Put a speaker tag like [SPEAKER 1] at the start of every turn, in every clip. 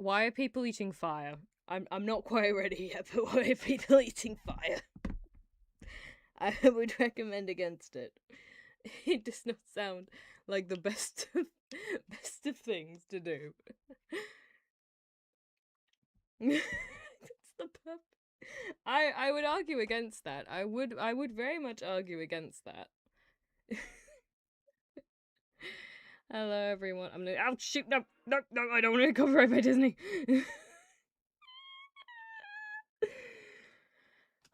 [SPEAKER 1] Why are people eating fire? I'm not quite ready yet, but why are people eating fire? I would recommend against it. It does not sound like the best of things to do. It's the purpose. I would argue against that. I would very much argue against that. Hello everyone. I'm gonna oh shoot no I don't want to get copyright by Disney.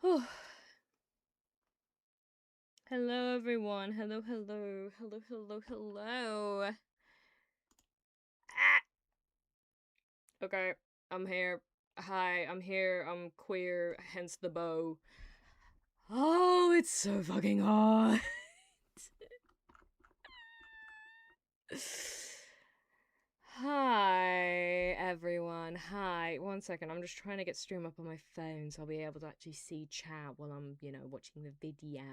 [SPEAKER 1] Oh. Hello everyone. Hello. Ah! Okay, I'm here. Hi, I'm here. I'm queer, hence the bow. Oh, it's so fucking hot. Hi, everyone. Hi. One second, I'm just trying to get stream up on my phone so I'll be able to actually see chat while I'm, watching the video.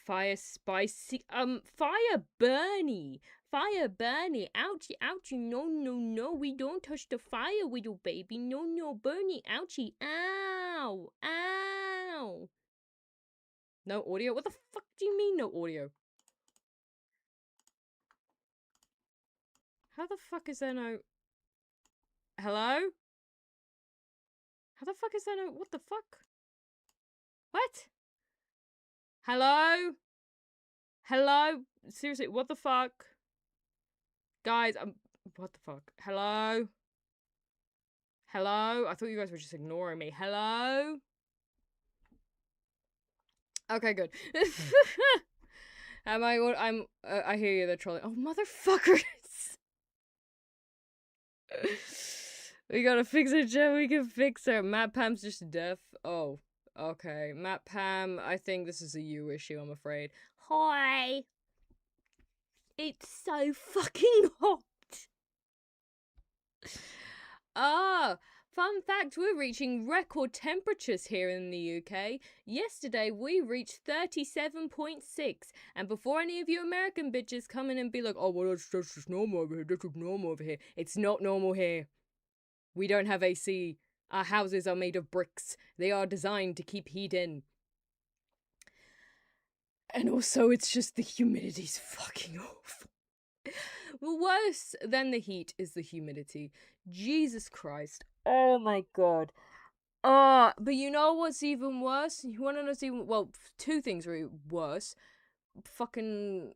[SPEAKER 1] Fire spicy. Fire Bernie. Fire Bernie. Ouchie, ouchie. No. We don't touch the fire, little baby. No, Bernie. Ouchie. Ow. Ow. No audio? What the fuck do you mean no audio? How the fuck is there no... Hello? How the fuck is there no... What the fuck? What? Hello? Hello? Seriously, what the fuck? Guys, what the fuck? Hello? Hello? I thought you guys were just ignoring me. Hello? Okay, good. I hear you, they're trolling. Oh, motherfuckers! We gotta fix it, Jen. We can fix her. Matt Pam's just deaf. Oh, okay. Matt Pam, I think this is a you issue, I'm afraid. Hi! It's so fucking hot! Fun fact, we're reaching record temperatures here in the UK. Yesterday, we reached 37.6. And before any of you American bitches come in and be like, oh, well, that's just normal over here, that's just normal over here. It's not normal here. We don't have AC. Our houses are made of bricks. They are designed to keep heat in. And also, it's just the humidity's fucking awful. Well, worse than the heat is the humidity. Jesus Christ. Oh my god. But you know what's even worse? You wanna know what's even... Well, two things are worse. Fucking...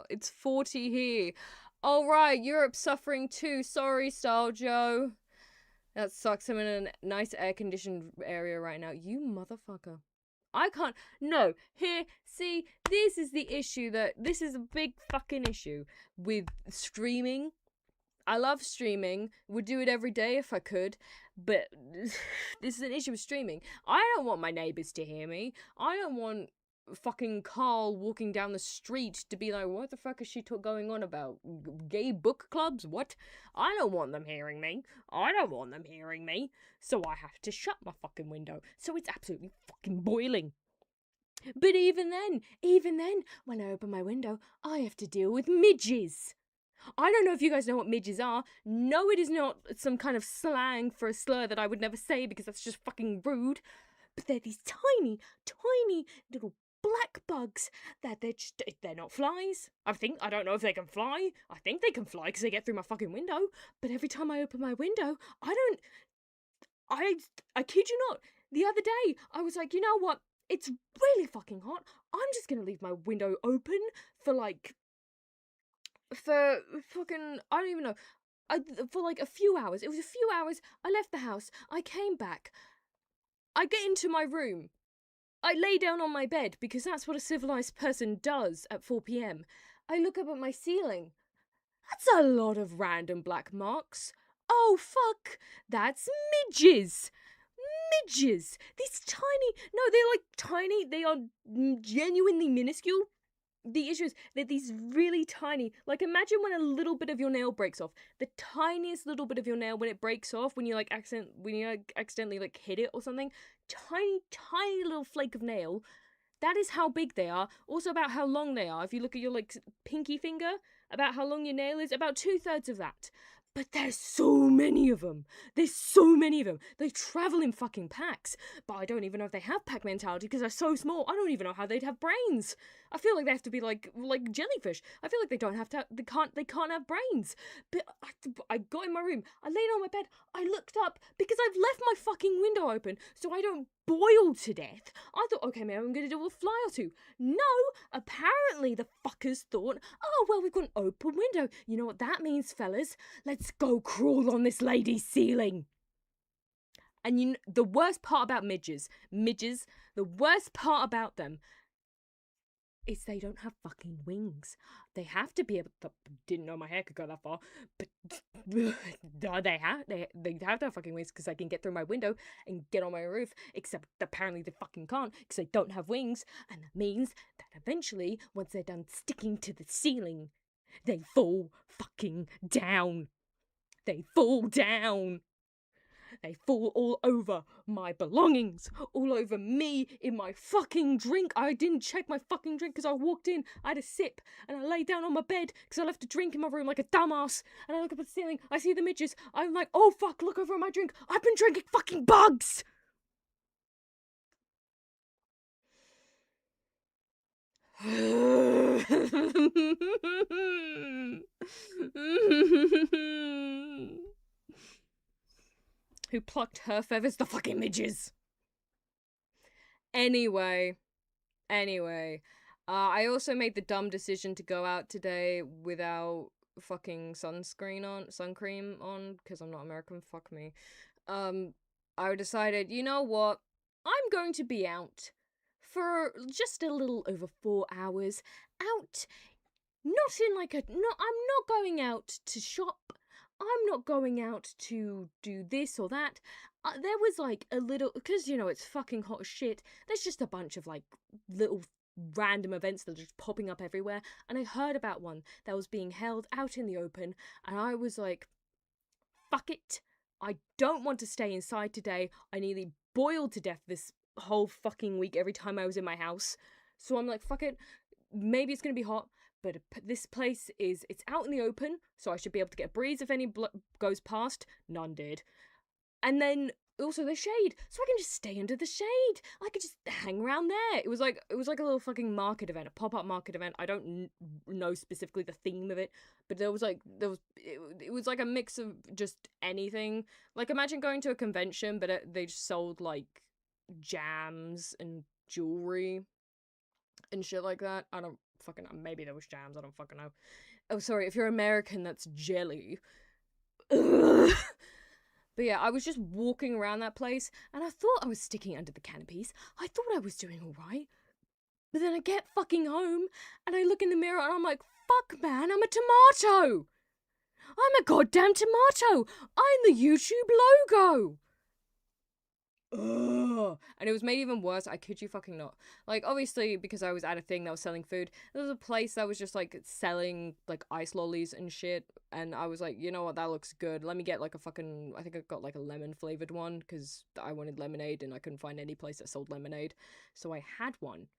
[SPEAKER 1] it's 40 here. Alright, Europe's suffering too. Sorry, Style Joe. That sucks. I'm in a nice air-conditioned area right now. You motherfucker. I can't. No, here, see, this is the issue this is a big fucking issue with streaming. I love streaming. Would do it every day if I could, but this is an issue with streaming. I don't want my neighbors to hear me. I don't want fucking Carl walking down the street to be like, what the fuck is she going on about? Gay book clubs? What? I don't want them hearing me. So I have to shut my fucking window. So it's absolutely fucking boiling. But even then, when I open my window, I have to deal with midges. I don't know if you guys know what midges are. No, it is not some kind of slang for a slur that I would never say because that's just fucking rude. But they're these tiny little black bugs that they're not flies. I don't know if they can fly. I think they can fly because they get through my fucking window. But every time I open my window, I kid you not. The other day, I was like, you know what? It's really fucking hot. I'm just gonna leave my window open for fucking, I don't even know, for like a few hours. It was a few hours. I left the house. I came back. I get into my room. I lay down on my bed because that's what a civilized person does at 4 p.m. I look up at my ceiling. That's a lot of random black marks. Oh, fuck. That's midges. Midges. These tiny... No, they're like tiny. They are genuinely minuscule. The issue is they're these really tiny, like imagine when a little bit of your nail breaks off. The tiniest little bit of your nail when it breaks off, when you accidentally like hit it or something. Tiny little flake of nail. That is how big they are. Also about how long they are. If you look at your, like, pinky finger, about how long your nail is, about 2/3 of that. But there's so many of them. There's so many of them. They travel in fucking packs. But I don't even know if they have pack mentality because they're so small. I don't even know how they'd have brains. I feel like they have to be like jellyfish. I feel like they don't have to. They can't have brains. But I got in my room. I laid on my bed. I looked up because I've left my fucking window open so I don't boil to death. I thought, okay, maybe I'm gonna do a fly or two. No, apparently the fuckers thought, oh well, we've got an open window. You know what that means, fellas? Let's go crawl on this lady's ceiling. And the worst part about midges, the worst part about them is they don't have fucking wings. They have to be able to, didn't know my hair could go that far, but they have to have fucking wings because I can get through my window and get on my roof, except apparently they fucking can't because they don't have wings, and that means that eventually, once they're done sticking to the ceiling, they fall fucking down. They fall down. They fall all over my belongings, all over me, in my fucking drink. I didn't check my fucking drink because I walked in, I had a sip, and I lay down on my bed because I left a drink in my room like a dumbass. And I look up at the ceiling, I see the midges. I'm like, oh fuck, look over at my drink. I've been drinking fucking bugs! Who plucked her feathers? The fucking midges! Anyway, I also made the dumb decision to go out today without fucking sun cream on, because I'm not American, fuck me. I decided, you know what? I'm going to be out for just a little over 4 hours. Out, not in like I'm not going out to shop. I'm not going out to do this or that. There was like a little, because you know it's fucking hot as shit. There's just a bunch of like little random events that are just popping up everywhere. And I heard about one that was being held out in the open, and I was like, fuck it. I don't want to stay inside today. I nearly boiled to death this whole fucking week every time I was in my house. So I'm like, fuck it. Maybe it's gonna be hot, but this place it's out in the open, so I should be able to get a breeze if any goes past. None did. And then also the shade, so I can just stay under the shade. I could just hang around there. It was like a little fucking market event, a pop-up market event. I don't know specifically the theme of it, but it was like a mix of just anything. Like imagine going to a convention, but they just sold like jams and jewelry and shit like that. I don't fucking know. Maybe there was jams. I don't fucking know. Oh, sorry. If you're American, that's jelly. Ugh. But yeah, I was just walking around that place, and I thought I was sticking under the canopies. I thought I was doing alright. But then I get fucking home, and I look in the mirror, and I'm like, fuck, man, I'm a tomato! I'm a goddamn tomato! I'm the YouTube logo! Ugh. And it was made even worse, I kid you fucking not. Like, obviously, because I was at a thing that was selling food, there was a place that was just, like, selling, like, ice lollies and shit, and I was like, you know what, that looks good. Let me get, like, I think I got, like, a lemon-flavored one, because I wanted lemonade, and I couldn't find any place that sold lemonade. So I had one.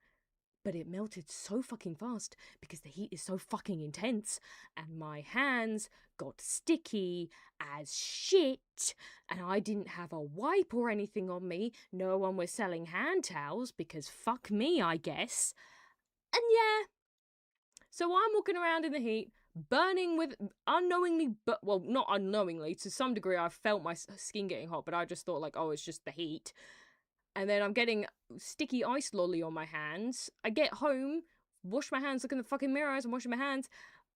[SPEAKER 1] But it melted so fucking fast because the heat is so fucking intense, and my hands got sticky as shit, and I didn't have a wipe or anything on me. No one was selling hand towels because fuck me, I guess. And yeah, so I'm walking around in the heat, burning with unknowingly, but well, not unknowingly, to some degree I felt my skin getting hot, but I just thought like, oh, it's just the heat. And then I'm getting sticky ice lolly on my hands. I get home, wash my hands, look in the fucking mirror as I'm washing my hands.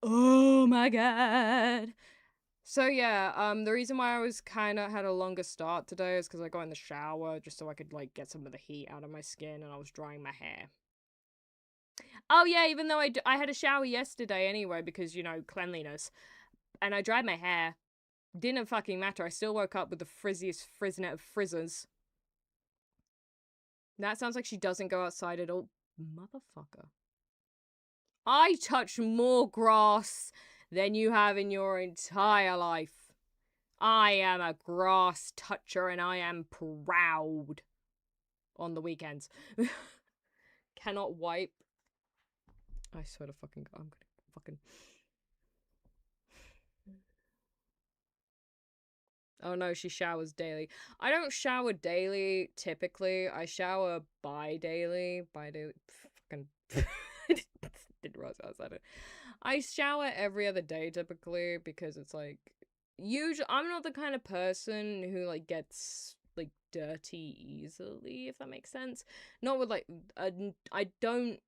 [SPEAKER 1] Oh my god. So yeah, the reason why I was had a longer start today is because I got in the shower just so I could like get some of the heat out of my skin, and I was drying my hair. Oh yeah, even though I had a shower yesterday anyway because, you know, cleanliness. And I dried my hair. Didn't fucking matter. I still woke up with the frizziest frizznet of frizzers. That sounds like she doesn't go outside at all. Motherfucker. I touch more grass than you have in your entire life. I am a grass toucher and I am proud. On the weekends. cannot wipe. I swear to fucking God, I'm gonna fucking... Oh no, she showers daily. I don't shower daily, typically. I shower bi-daily. Bi-daily. Fucking... Didn't realize I said it. I shower every other day, typically, because it's like... Usually, I'm not the kind of person who, like, gets, like, dirty easily, if that makes sense. Not with, like... I don't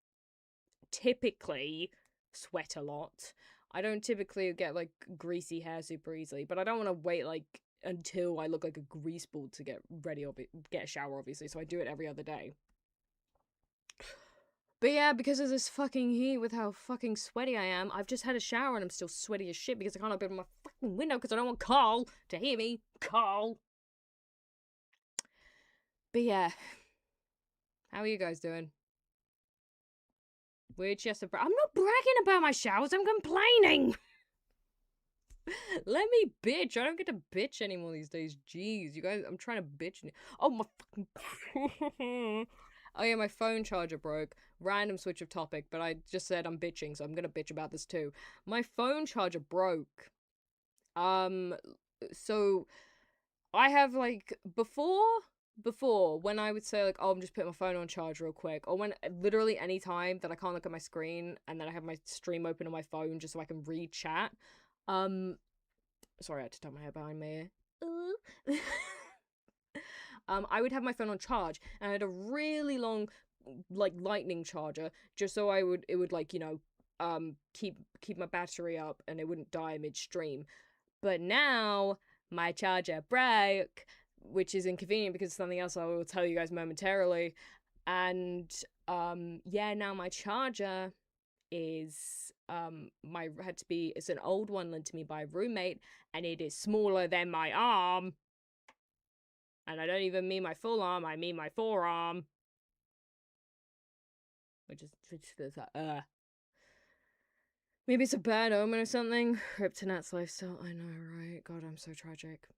[SPEAKER 1] typically sweat a lot. I don't typically get, like, greasy hair super easily, but I don't want to wait, like, until I look like a grease ball to get ready or get a shower, obviously, so I do it every other day. But yeah, because of this fucking heat with how fucking sweaty I am, I've just had a shower and I'm still sweaty as shit because I can't open my fucking window because I don't want Carl to hear me. Carl. But yeah. How are you guys doing? We're just I'm not bragging about my showers, I'm complaining! Let me bitch. I don't get to bitch anymore these days. Jeez, you guys, I'm trying to bitch. Oh, my fucking... Oh yeah, my phone charger broke. Random switch of topic, but I just said I'm bitching, so I'm gonna bitch about this too. My phone charger broke. So I have, like, before, when I would say, like, oh, I'm just putting my phone on charge real quick, or when literally any time that I can't look at my screen and then I have my stream open on my phone just so I can read chat, sorry, I had to tuck my hair behind my ear. I would have my phone on charge, and I had a really long, like, lightning charger, just so it would, like, you know, keep my battery up and it wouldn't die midstream. But now, my charger broke, which is inconvenient because it's something else I will tell you guys momentarily. And, yeah, now my charger is, it's an old one lent to me by a roommate, and it is smaller than my arm. And I don't even mean my full arm, I mean my forearm. Which is, maybe it's a bad omen or something. Kryptonite's lifestyle, I know, right? God, I'm so tragic.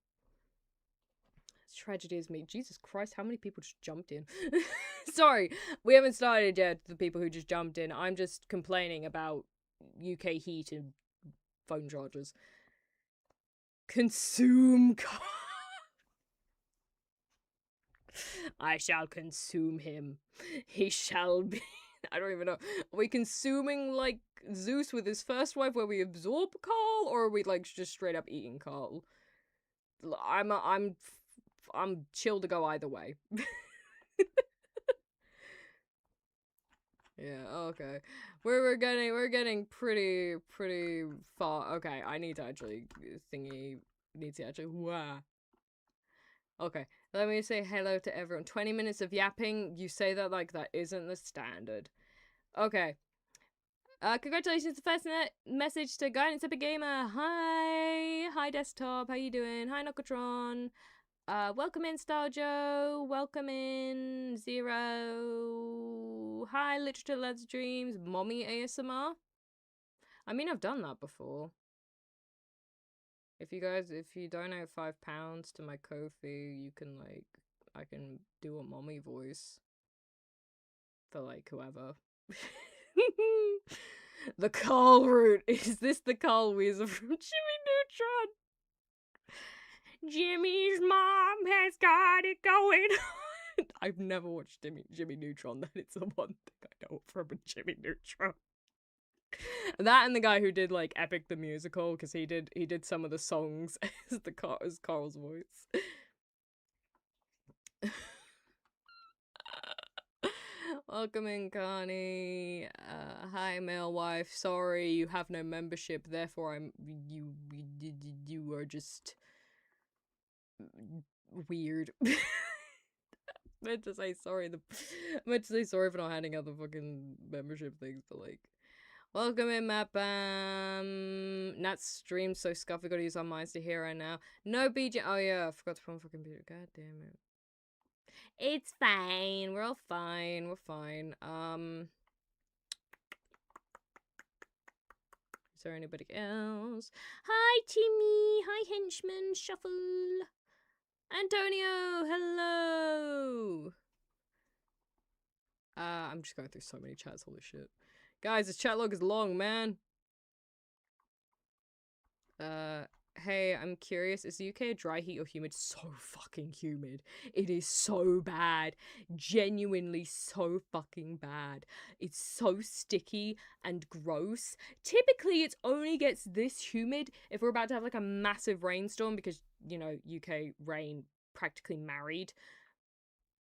[SPEAKER 1] Tragedy is me. Jesus Christ, how many people just jumped in? Sorry, we haven't started yet, the people who just jumped in. I'm just complaining about UK heat and phone chargers. Consume. I shall consume him. He shall be... I don't even know. Are we consuming, like, Zeus with his first wife where we absorb Carl? Or are we, like, just straight up eating Carl? I'm chill to go either way. Yeah, okay. We're getting pretty far. Okay, I need to actually wow. Okay, let me say hello to everyone. 20 minutes of yapping, you say that like that isn't the standard. Okay. Congratulations, the first message to Guidance Epic Gamer. Hi desktop, how you doing? Hi Nokatron. Welcome in Star Joe. Welcome in Zero. Hi Literature Let's Dreams. Mommy ASMR. I mean, I've done that before. If you donate £5 to my Ko-fi, you can, like, I can do a mommy voice for, like, whoever. The Carl route. Is this the Carl Weezer from Jimmy Neutron? Jimmy's mom has got it going on. I've never watched Jimmy Neutron. That is the one thing I know from Jimmy Neutron. That and the guy who did, like, Epic the Musical, because he did some of the songs as Carl's voice. Welcome in, Connie. Hi, male wife. Sorry, you have no membership. Therefore, you are just weird. meant to say sorry. Meant to say sorry for not handing out the fucking membership things, but like. Welcome in, Matt Bam. Nat's stream so scuffed. We gotta use our minds to hear right now. No BJ. Oh yeah, I forgot to put on fucking BJ. God damn it. It's fine. We're all fine. We're fine. Is there anybody else? Hi, Timmy. Hi, henchman. Shuffle. Antonio. Hello. I'm just going through so many chats, holy shit. Guys, this chat log is long, man. Hey, I'm curious, is the UK dry heat or humid? So fucking humid. It is so bad. Genuinely so fucking bad. It's so sticky and gross. Typically, it only gets this humid if we're about to have like a massive rainstorm because, you know, UK rain practically married.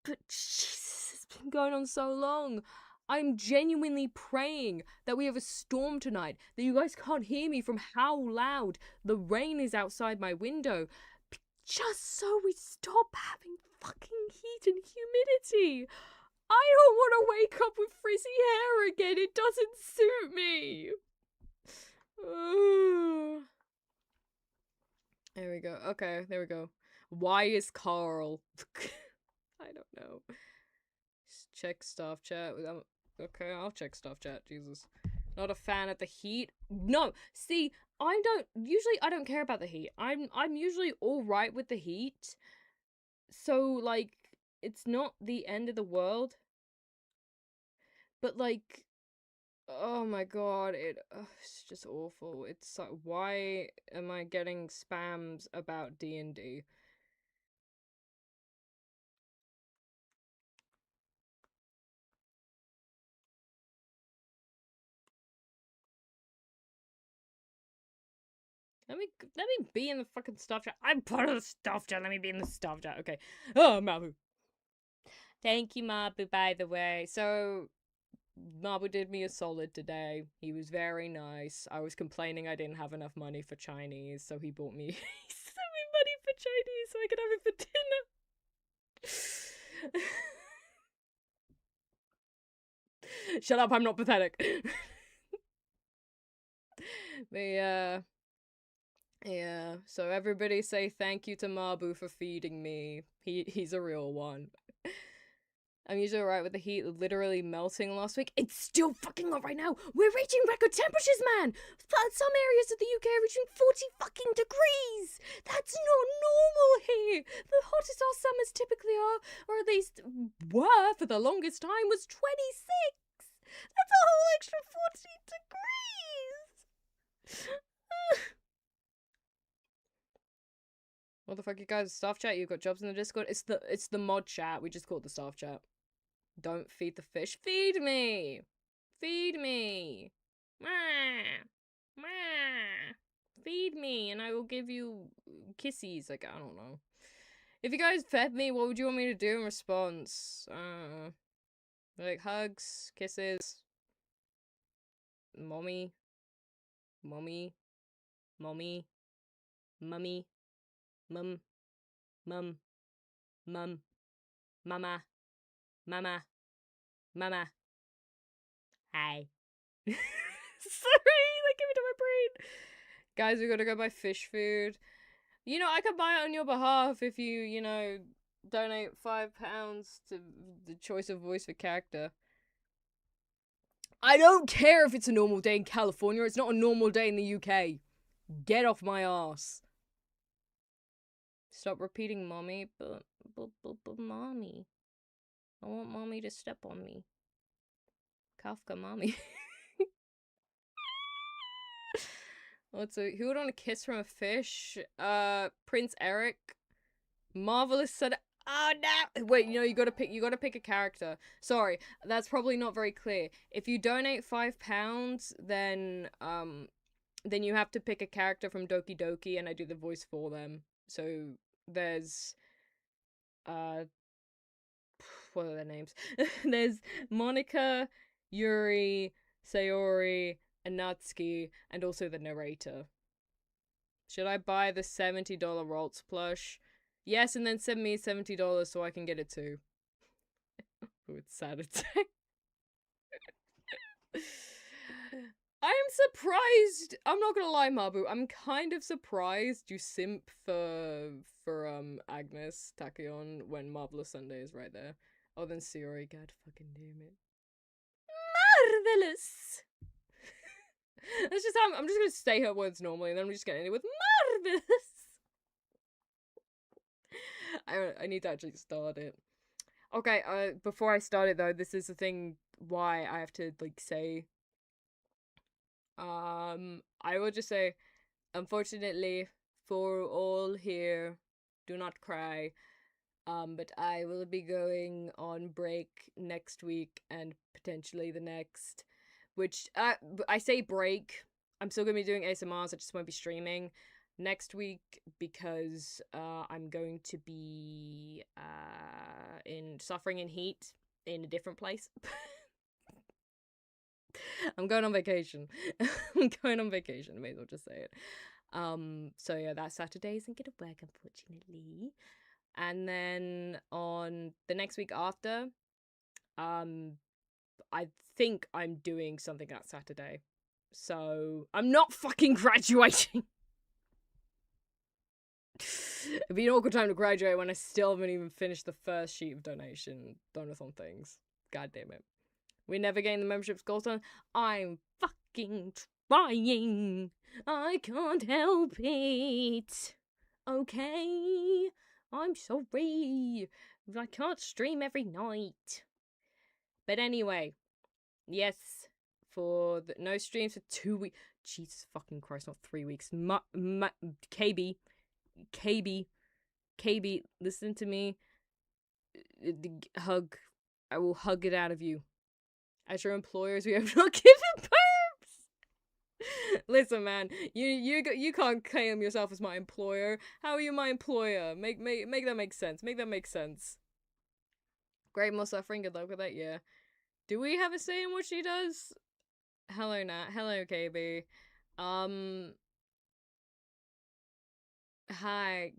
[SPEAKER 1] But Jesus, it's been going on so long. I'm genuinely praying that we have a storm tonight, that you guys can't hear me from how loud the rain is outside my window, just so we stop having fucking heat and humidity. I don't want to wake up with frizzy hair again. It doesn't suit me. There we go. Okay, there we go. Why is Carl? I don't know. Just check staff chat. Okay, I'll check staff chat. Jesus. Not a fan of the heat. No, see, I don't care about the heat. I'm usually all right with the heat. So like, it's not the end of the world. But like, oh my god, it's just awful. It's like, why am I getting spams about D&D? Let me be in the fucking stuff chat. I'm part of the stuff chat. Let me be in the stuff chat. Okay. Oh, Mabu. Thank you, Mabu, by the way. So, Mabu did me a solid today. He was very nice. I was complaining I didn't have enough money for Chinese, so he bought me he sent me money for Chinese so I could have it for dinner. Shut up, I'm not pathetic. But yeah, so everybody say thank you to Mabu for feeding me. He's a real one. I'm usually alright with the heat literally melting last week. It's still fucking hot right now. We're reaching record temperatures, man. Some areas of the UK are reaching 40 fucking degrees. That's not normal here. The hottest our summers typically are, or at least were for the longest time, was 26. That's a whole extra 40 degrees. What the fuck, you guys? Staff chat? You've got jobs in the Discord? It's the mod chat. We just call it the staff chat. Don't feed the fish. Feed me! Feed me! Mwah! Mwah! Feed me, and I will give you kissies. Like, I don't know. If you guys fed me, what would you want me to do in response? Like, hugs, kisses, mommy, mommy, mommy, mummy, mum, mum, mum, mama, mama, mama. Hi. Sorry, that came into my brain. Guys, we gotta go buy fish food. You know, I could buy it on your behalf if you know, donate £5 to the choice of voice for character. I don't care if it's a normal day in California. It's not a normal day in the UK. Get off my ass. Stop repeating mommy, but mommy. I want mommy to step on me. Kafka mommy. Who would want a kiss from a fish? Prince Eric. Marvelous said, oh no! Wait, you gotta pick a character. Sorry, that's probably not very clear. If you donate £5, then you have to pick a character from Doki Doki, and I do the voice for them. So there's what are their names? There's Monica, Yuri, Sayori, and Natsuki, and also the narrator. Should I buy the $70 Ralts plush? Yes, and then send me $70 so I can get it too. Oh, it's sad attack. I am surprised. I'm not gonna lie, Mabu. I'm kind of surprised you simp for Agnes Tachyon when Marvelous Sunday is right there. Oh, then Sayori, god fucking damn it. Marvelous! That's just how I'm just gonna say her words normally, and then I'm just gonna end it with marvelous. I need to actually start it. Okay, before I start it though, this is the thing why I have to like say I will just say unfortunately for all here, do not cry. But I will be going on break next week and potentially the next, which I say break. I'm still gonna be doing ASMRs. I just won't be streaming next week because I'm going to be in suffering in heat in a different place. I'm going on vacation. I'm going on vacation. May as well just say it. So yeah, that Saturday isn't gonna work, unfortunately. And then on the next week after, I think I'm doing something that Saturday. So I'm not fucking graduating. It'd be an awkward time to graduate when I still haven't even finished the first sheet of donathon things. God damn it. We never gained the membership's goals done. I'm fucking trying. I can't help it. Okay? I'm sorry. I can't stream every night. But anyway, yes, for no streams for 2 weeks. Jesus fucking Christ, not 3 weeks. KB, KB, listen to me. Hug. I will hug it out of you. As your employers, we have not given perps. Listen, man, you can't claim yourself as my employer. How are you my employer? Make that make sense. Make that make sense. Great more suffering. Good luck with that. Yeah. Do we have a say in what she does? Hello, Nat. Hello, KB. Hi.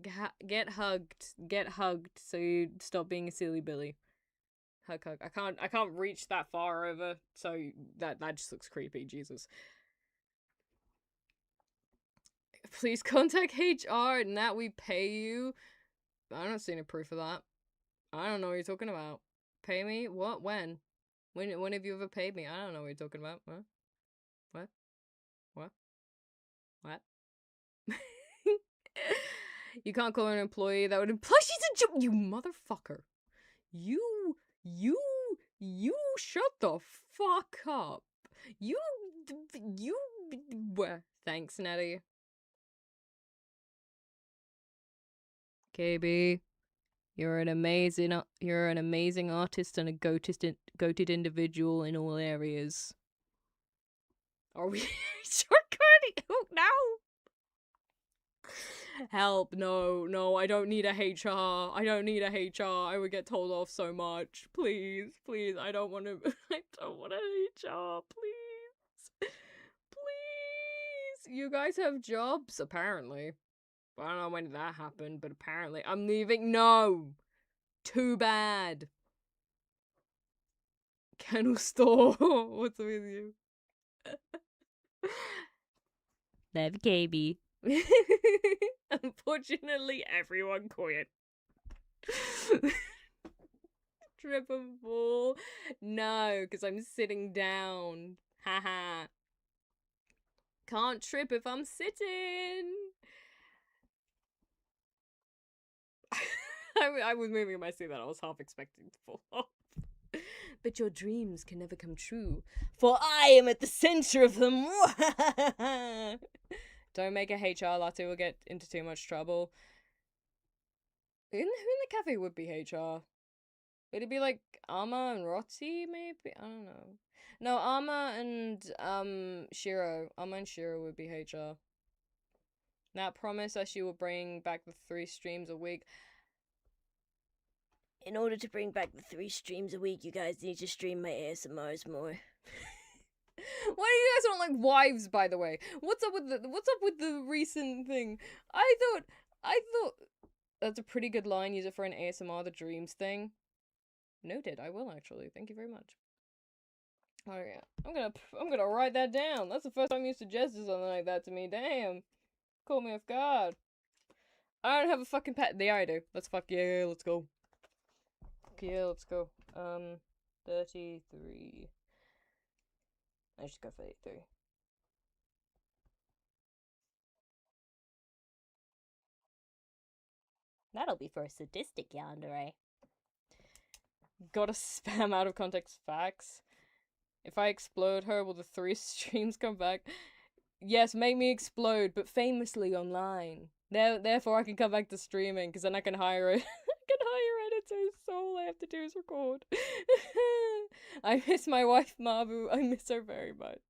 [SPEAKER 1] Get hugged. Get hugged. So you stop being a silly Billy. Hug. I can't reach that far over. So that just looks creepy. Jesus. Please contact HR and that we pay you. I don't see any proof of that. I don't know what you're talking about. Pay me? What? When? When have you ever paid me? I don't know what you're talking about. What? What? What? What? You can't call her an employee. That would imply she's a you motherfucker. You shut the fuck up. You. Thanks, Nettie. KB, you're an amazing artist and a goated individual in all areas. Are we shortcutting? Oh, no. Help, no, I don't need a HR. I don't need a HR. I would get told off so much. Please, I don't want to. I don't want a HR. Please. You guys have jobs, apparently. I don't know when that happened, but apparently. I'm leaving. No. Too bad. Kennel store. What's with you? Love KB. Unfortunately, everyone quit. Trip and fall. No, because I'm sitting down. Haha. Can't trip if I'm sitting. I was moving in my seat that I was half expecting to fall off. But your dreams can never come true, for I am at the center of them. Don't make a HR latte, we'll get into too much trouble. Who in the cafe would be HR? Would it be like Amma and Rotzi, maybe? I don't know. No, Amma and Shiro. Amma and Shiro would be HR. Now promise us you will bring back the 3 streams a week. In order to bring back the 3 streams a week, you guys need to stream my ASMRs more. Why do you guys not like wives, by the way? What's up with the recent thing? I thought that's a pretty good line. Use it for an ASMR, the dreams thing. Noted. I will actually. Thank you very much. Oh yeah, I'm gonna write that down. That's the first time you suggested something like that to me. Damn, caught me off guard. I don't have a fucking pet. Yeah, I do. Let's let's go. Yeah, let's go. 33. I just go for 83. That'll be for a sadistic yandere. Gotta spam out of context facts. If I explode her, will the 3 streams come back? Yes, make me explode, but famously online. Therefore, I can come back to streaming, because then I can hire it. I can hire editors, so all I have to do is record. I miss my wife, Mabu. I miss her very much.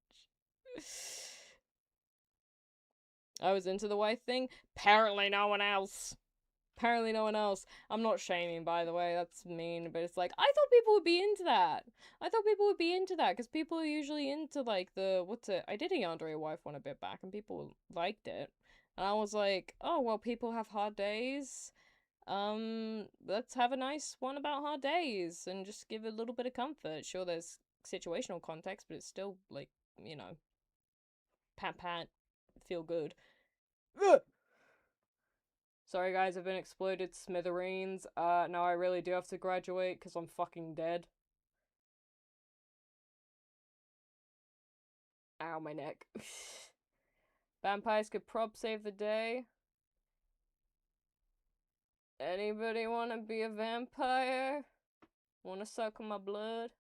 [SPEAKER 1] I was into the wife thing. Apparently no one else. Apparently no one else. I'm not shaming, by the way. That's mean, but it's like, I thought people would be into that. I thought people would be into that, because people are usually into, like, I did a yandere wife one a bit back, and people liked it. And I was like, oh, well, people have hard days. Let's have a nice one about hard days, and just give a little bit of comfort. Sure, there's situational context, but it's still, like, you know, pat, feel good. Ugh! Sorry guys, I've been exploded smithereens. No, I really do have to graduate because I'm fucking dead. Ow, my neck. Vampires could prop save the day. Anybody wanna be a vampire? Wanna suck my blood?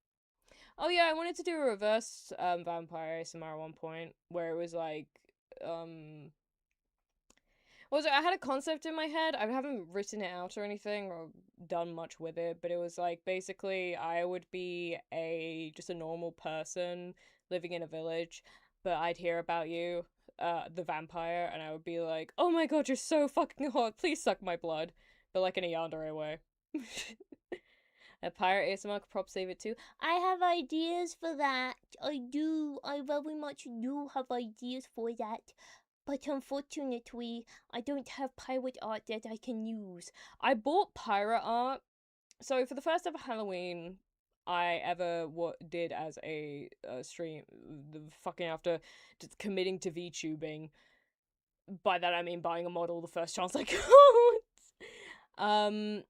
[SPEAKER 1] Oh yeah, I wanted to do a reverse vampire ASMR at one point, where it was like, I had a concept in my head. I haven't written it out or anything or done much with it, but it was like basically I would be just a normal person living in a village, but I'd hear about you, the vampire, and I would be like, "Oh my god, you're so fucking hot. Please suck my blood," but like in a yandere way. A pirate ASMR could prop save it too. I have ideas for that. I do. I very much do have ideas for that. But unfortunately, I don't have pirate art that I can use. I bought pirate art. So for the first ever Halloween I ever did as a stream, fucking after just committing to VTubing. By that I mean buying a model the first chance I got.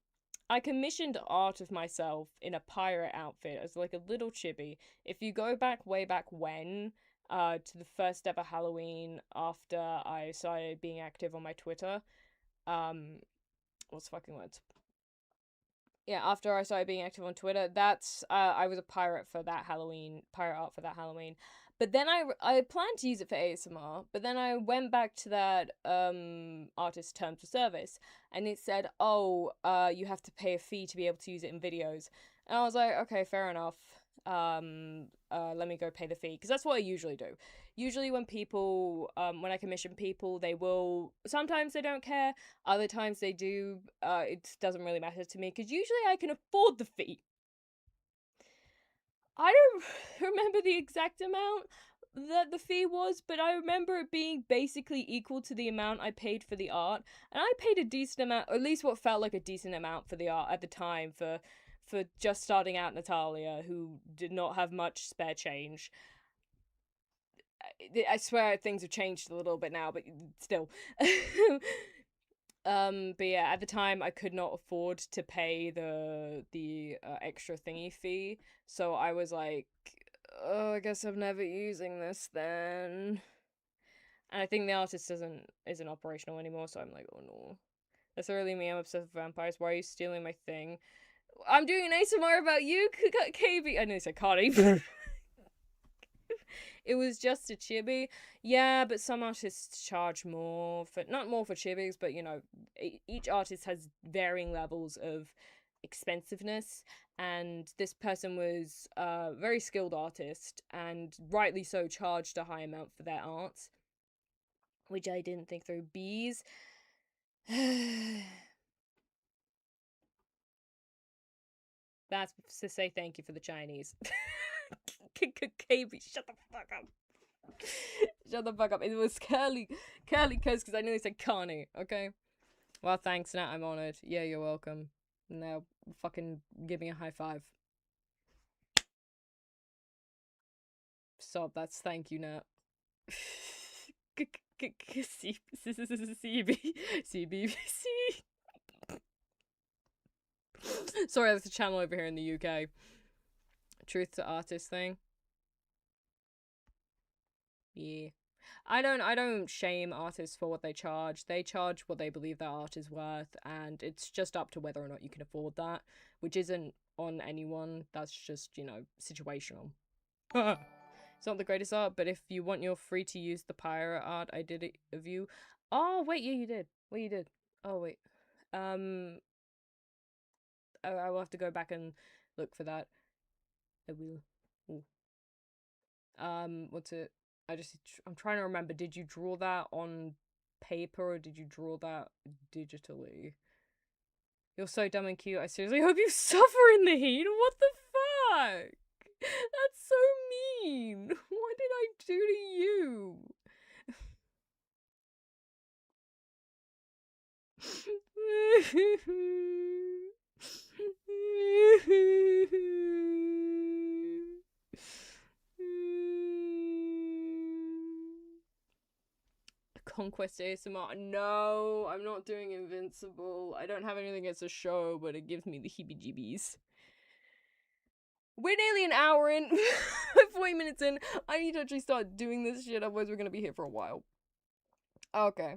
[SPEAKER 1] I commissioned art of myself in a pirate outfit as like a little chibi. If you go back way back when, to the first ever Halloween after I started being active on my Twitter, what's fucking words? Yeah, after I started being active on Twitter, that's, I was a pirate for that Halloween, pirate art for that Halloween. But then I planned to use it for ASMR, but then I went back to that, artist terms of service, and it said, oh, you have to pay a fee to be able to use it in videos. And I was like, okay, fair enough. Let me go pay the fee, because that's what I usually do. Usually when people, when I commission people, they will, sometimes they don't care, other times they do. It doesn't really matter to me, because usually I can afford the fee. I don't remember the exact amount that the fee was, but I remember it being basically equal to the amount I paid for the art, and I paid a decent amount, or at least what felt like a decent amount for the art at the time, for just starting out Natalia, who did not have much spare change. I swear things have changed a little bit now, but still. But yeah, at the time I could not afford to pay the extra thingy fee, so I was like, oh, I guess I'm never using this then. And I think the artist isn't operational anymore, so I'm like, oh no. That's really me, I'm obsessed with vampires. Why are you stealing my thing? I'm doing an ASMR about you, KB. I know, said Cardi. It was just a chibi. Yeah, but some artists charge more for, not more for chibis, but you know, each artist has varying levels of expensiveness, and this person was a very skilled artist and rightly so charged a high amount for their art, which I didn't think through. Bees. That's to say thank you for the Chinese. KB, shut the fuck up. Shut the fuck up. It was curly cuz I nearly said Carney, okay? Well, thanks, Nat. I'm honored. Yeah, you're welcome. Now, fucking give me a high five. Stop, that's thank you, Nat. CBBC. Sorry, that's a channel over here in the UK. Truth to artist thing. Yeah. I don't shame artists for what they charge. They charge what they believe their art is worth, and it's just up to whether or not you can afford that, which isn't on anyone. That's just, you know, situational. It's not the greatest art, but if you want, you're free to use the pirate art I did it of you. Oh, wait, yeah, you did. Well, you did. Oh, wait. I will have to go back and look for that. I will. Ooh. What's it? I'm trying to remember. Did you draw that on paper or did you draw that digitally? You're so dumb and cute. I seriously hope you suffer in the heat. What the fuck? That's so mean. What did I do to you? Conquest ASMR. No, I'm not doing Invincible. I don't have anything against the show, but it gives me the heebie-jeebies. We're nearly an hour in. 40 minutes in. I need to actually start doing this shit, otherwise we're gonna be here for a while. Okay.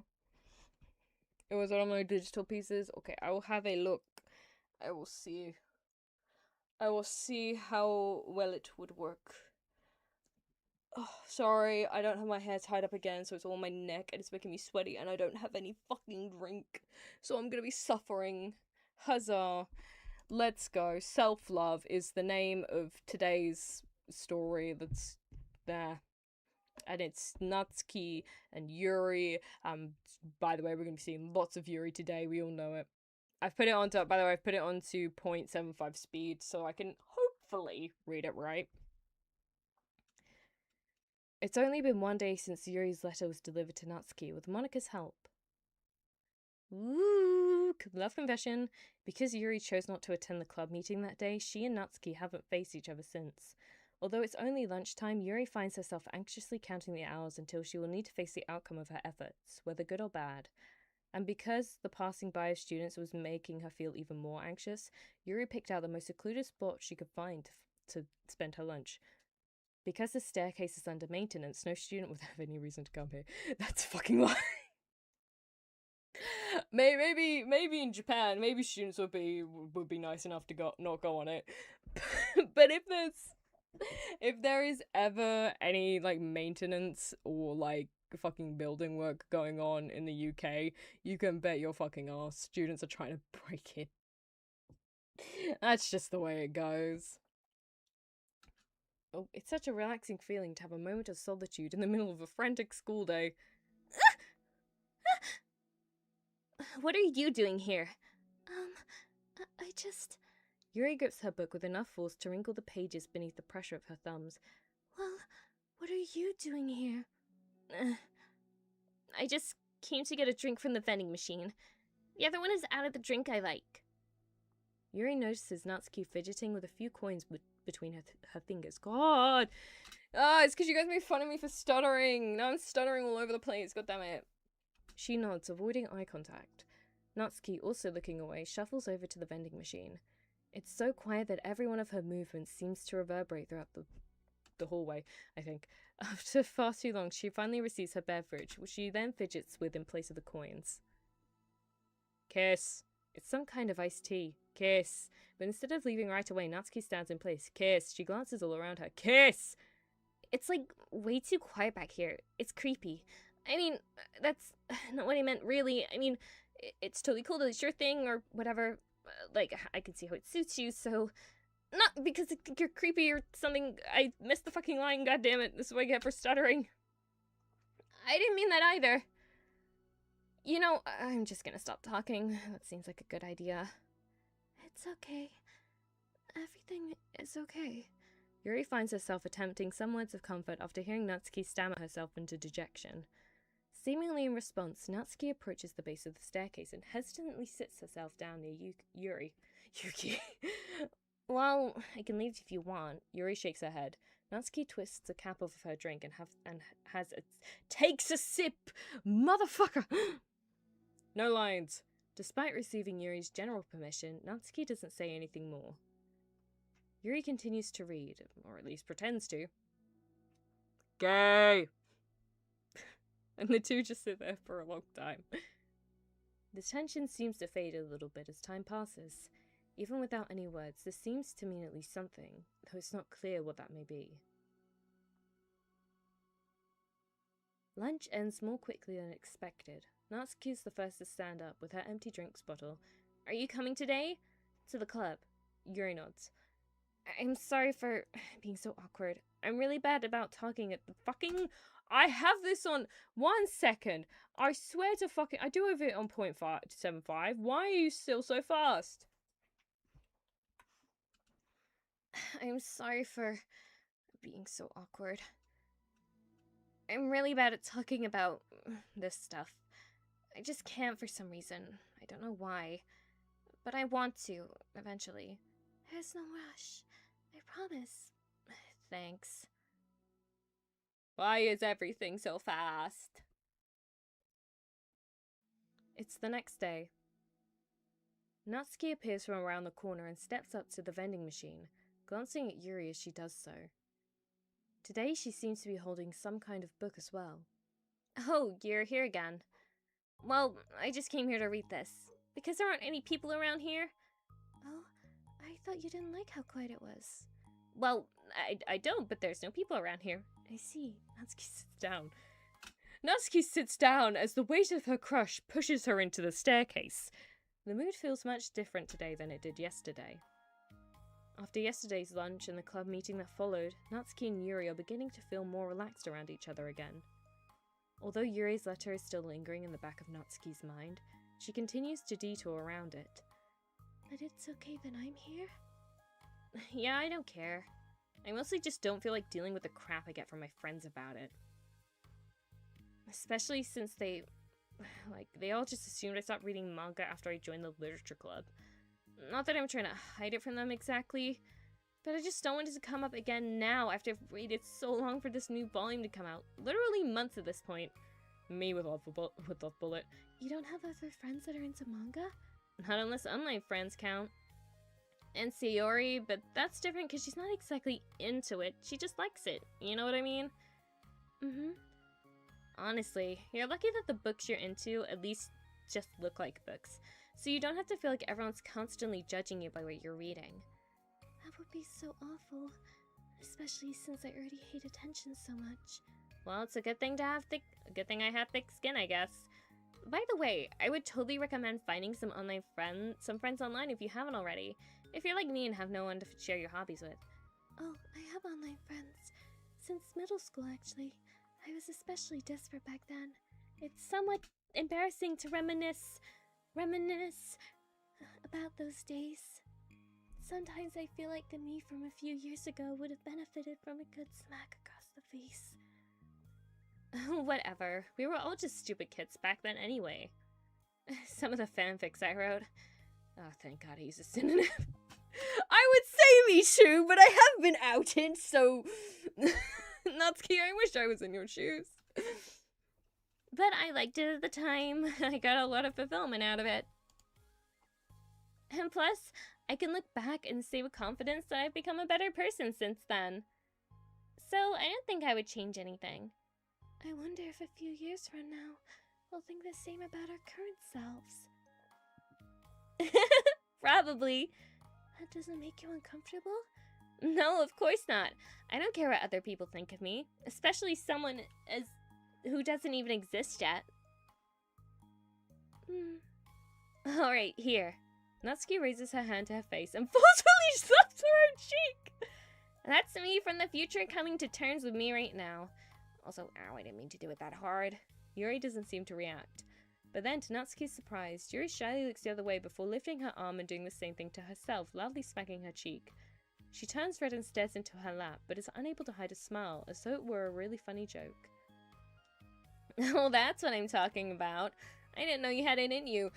[SPEAKER 1] It was on my digital pieces. Okay, I will have a look. I will see how well it would work. Oh, sorry, I don't have my hair tied up again, so it's all on my neck, and it's making me sweaty, and I don't have any fucking drink. So I'm gonna be suffering. Huzzah. Let's go. Self-love is the name of today's story that's there. And it's Natsuki and Yuri. By the way, we're gonna be seeing lots of Yuri today, we all know it. I've put it onto 0.75 speed, so I can hopefully read it right. It's only been 1 day since Yuri's letter was delivered to Natsuki with Monika's help. Ooh, love confession. Because Yuri chose not to attend the club meeting that day, she and Natsuki haven't faced each other since. Although it's only lunchtime, Yuri finds herself anxiously counting the hours until she will need to face the outcome of her efforts, whether good or bad. And because the passing by of students was making her feel even more anxious, Yuri picked out the most secluded spot she could find to spend her lunch. Because the staircase is under maintenance, no student would have any reason to come here. That's a fucking lie. Maybe in Japan, maybe students would be nice enough to not go on it. But if there is ever any like maintenance or like fucking building work going on in the UK, you can bet your fucking ass students are trying to break in. That's just the way it goes. Oh, it's such a relaxing feeling to have a moment of solitude in the middle of a frantic school day. What are you doing here? I just... Yuri grips her book with enough force to wrinkle the pages beneath the pressure of her thumbs. Well, what are you doing here? I just came to get a drink from the vending machine. The other one is out of the drink I like. Yuri notices Natsuki fidgeting with a few coins between her fingers. God! It's because you guys made fun of me for stuttering. Now I'm stuttering all over the place. God damn it. She nods, avoiding eye contact. Natsuki, also looking away, shuffles over to the vending machine. It's so quiet that every one of her movements seems to reverberate throughout the hallway, I think. After far too long, she finally receives her beverage, which she then fidgets with in place of the coins. Kiss. It's some kind of iced tea. Kiss. But instead of leaving right away, Natsuki stands in place. Kiss. She glances all around her. Kiss! It's like way too quiet back here. It's creepy. I mean, that's not what I meant really. I mean, it's totally cool that it's your thing or whatever. Like, I can see how it suits you, so... Not because you're creepy or something. I missed the fucking line, goddammit. This is what I get for stuttering. I didn't mean that either. You know, I'm just gonna stop talking. That seems like a good idea. It's okay. Everything is okay. Yuri finds herself attempting some words of comfort after hearing Natsuki stammer herself into dejection. Seemingly in response, Natsuki approaches the base of the staircase and hesitantly sits herself down near Yuri. Yuki. Well, I can leave if you want. Yuri shakes her head. Natsuki twists the cap off of her drink and takes a sip! Motherfucker! No lines. Despite receiving Yuri's general permission, Natsuki doesn't say anything more. Yuri continues to read, or at least pretends to. Gay! And the two just sit there for a long time. The tension seems to fade a little bit as time passes. Even without any words, this seems to mean at least something, though it's not clear what that may be. Lunch ends more quickly than expected. Natsuki's the first to stand up with her empty drinks bottle. Are you coming today? To the club. Yuri nods. I'm sorry for being so awkward. I'm really bad about talking at the fucking... I have this on 1 second. I swear to fucking... I do have it on 0.75. Why are you still so fast? I'm sorry for being so awkward. I'm really bad at talking about this stuff. I just can't for some reason. I don't know why. But I want to, eventually. There's no rush. I promise. Thanks. Why is everything so fast? It's the next day. Natsuki appears from around the corner and steps up to the vending machine, glancing at Yuri as she does so. Today she seems to be holding some kind of book as well. Oh, you're here again. Well, I just came here to read this. Because there aren't any people around here. Oh, I thought you didn't like how quiet it was. Well, I don't, but there's no people around here. I see. Natsuki sits down. Natsuki sits down as the weight of her crush pushes her into the staircase. The mood feels much different today than it did yesterday. After yesterday's lunch and the club meeting that followed, Natsuki and Yuri are beginning to feel more relaxed around each other again. Although Yuri's letter is still lingering in the back of Natsuki's mind, she continues to detour around it. But it's okay that I'm here? Yeah, I don't care. I mostly just don't feel like dealing with the crap I get from my friends about it. Especially since they all just assumed I stopped reading manga after I joined the literature club. Not that I'm trying to hide it from them exactly, but I just don't want it to come up again now after I've waited so long for this new volume to come out. Literally months at this point. Me with off bullet. You don't have other friends that are into manga? Not unless online friends count. And Sayori, but that's different because she's not exactly into it. She just likes it. You know what I mean? Mm-hmm. Honestly, you're lucky that the books you're into at least just look like books, so you don't have to feel like everyone's constantly judging you by what you're reading. That would be so awful, especially since I already hate attention so much. Well, it's a good thing to have a good thing I have thick skin, I guess. By the way, I would totally recommend finding some friends online if you haven't already. If you're like me and have no one to share your hobbies with. Oh, I have online friends. Since middle school, actually. I was especially desperate back then. It's somewhat embarrassing to reminisce about those days. Sometimes I feel like the me from a few years ago would have benefited from a good smack across the face. Whatever. We were all just stupid kids back then anyway. Some of the fanfics I wrote. Oh, thank God he's a synonym. I would say me too, but I have been outed, so... Natsuki, I wish I was in your shoes. But I liked it at the time. I got a lot of fulfillment out of it. And plus, I can look back and say with confidence that I've become a better person since then. So I don't think I would change anything. I wonder if a few years from now, we'll think the same about our current selves. Probably. That doesn't make you uncomfortable? No, of course not. I don't care what other people think of me, especially someone who doesn't even exist yet. Alright, here. Natsuki raises her hand to her face and forcefully slaps her own cheek. That's me from the future coming to terms with me right now. Also, ow, I didn't mean to do it that hard. Yuri doesn't seem to react. But then, to Natsuki's surprise, Yuri shyly looks the other way before lifting her arm and doing the same thing to herself, loudly smacking her cheek. She turns red and stares into her lap, but is unable to hide a smile, as though it were a really funny joke. Oh, that's what I'm talking about. I didn't know you had it in you.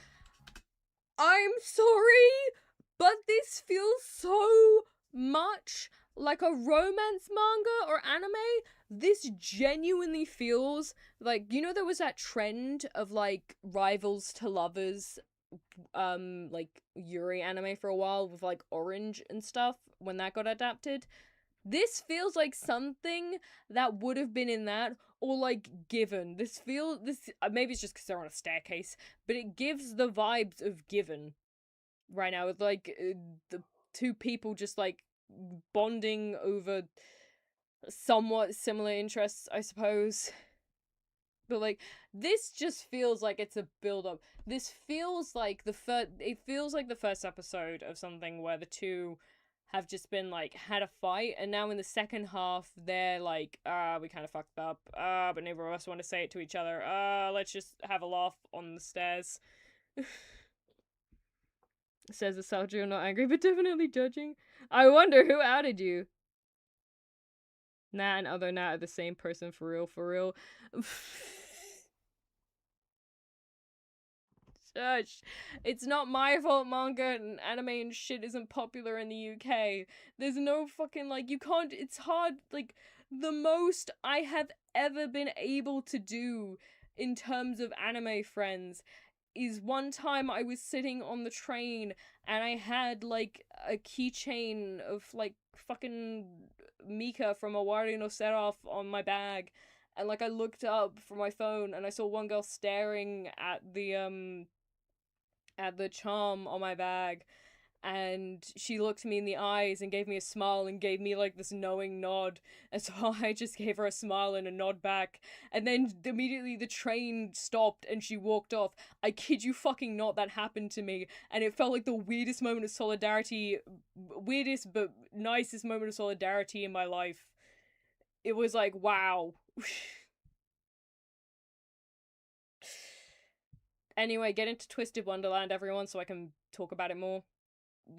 [SPEAKER 1] I'm sorry, but this feels so much like a romance manga or anime. This genuinely feels like, you know, there was that trend of like rivals to lovers, like Yuri anime for a while with like Orange and stuff when that got adapted. This feels like something that would have been in that, or like Given. This maybe it's just because they're on a staircase, but it gives the vibes of Given. right now with like the two people just like bonding over somewhat similar interests, I suppose. But like this just feels like it's a build up. This feels like it feels like the first episode of something where the two have just been like had a fight, and now in the second half they're like, we kind of fucked up, but neither of us want to say it to each other, let's just have a laugh on the stairs. Says the soldier, not angry but definitely judging. I wonder who outed you. Nat and other Nat are the same person, for real, for real. Shush. It's not my fault manga and anime and shit isn't popular in the UK. There's no fucking, like, you can't, it's hard, like, the most I have ever been able to do in terms of anime friends is one time I was sitting on the train and I had, like, a keychain of, like, fucking Mika from Awari no Seraph on my bag. And, like, I looked up from my phone and I saw one girl staring at the charm on my bag, and she looked me in the eyes and gave me a smile and gave me like this knowing nod, and so I just gave her a smile and a nod back, and then immediately the train stopped and she walked off. I kid you fucking not, that happened to me, and it felt like the weirdest moment of solidarity, weirdest but nicest moment of solidarity in my life. It was like, wow. Anyway, get into Twisted Wonderland, everyone, so I can talk about it more.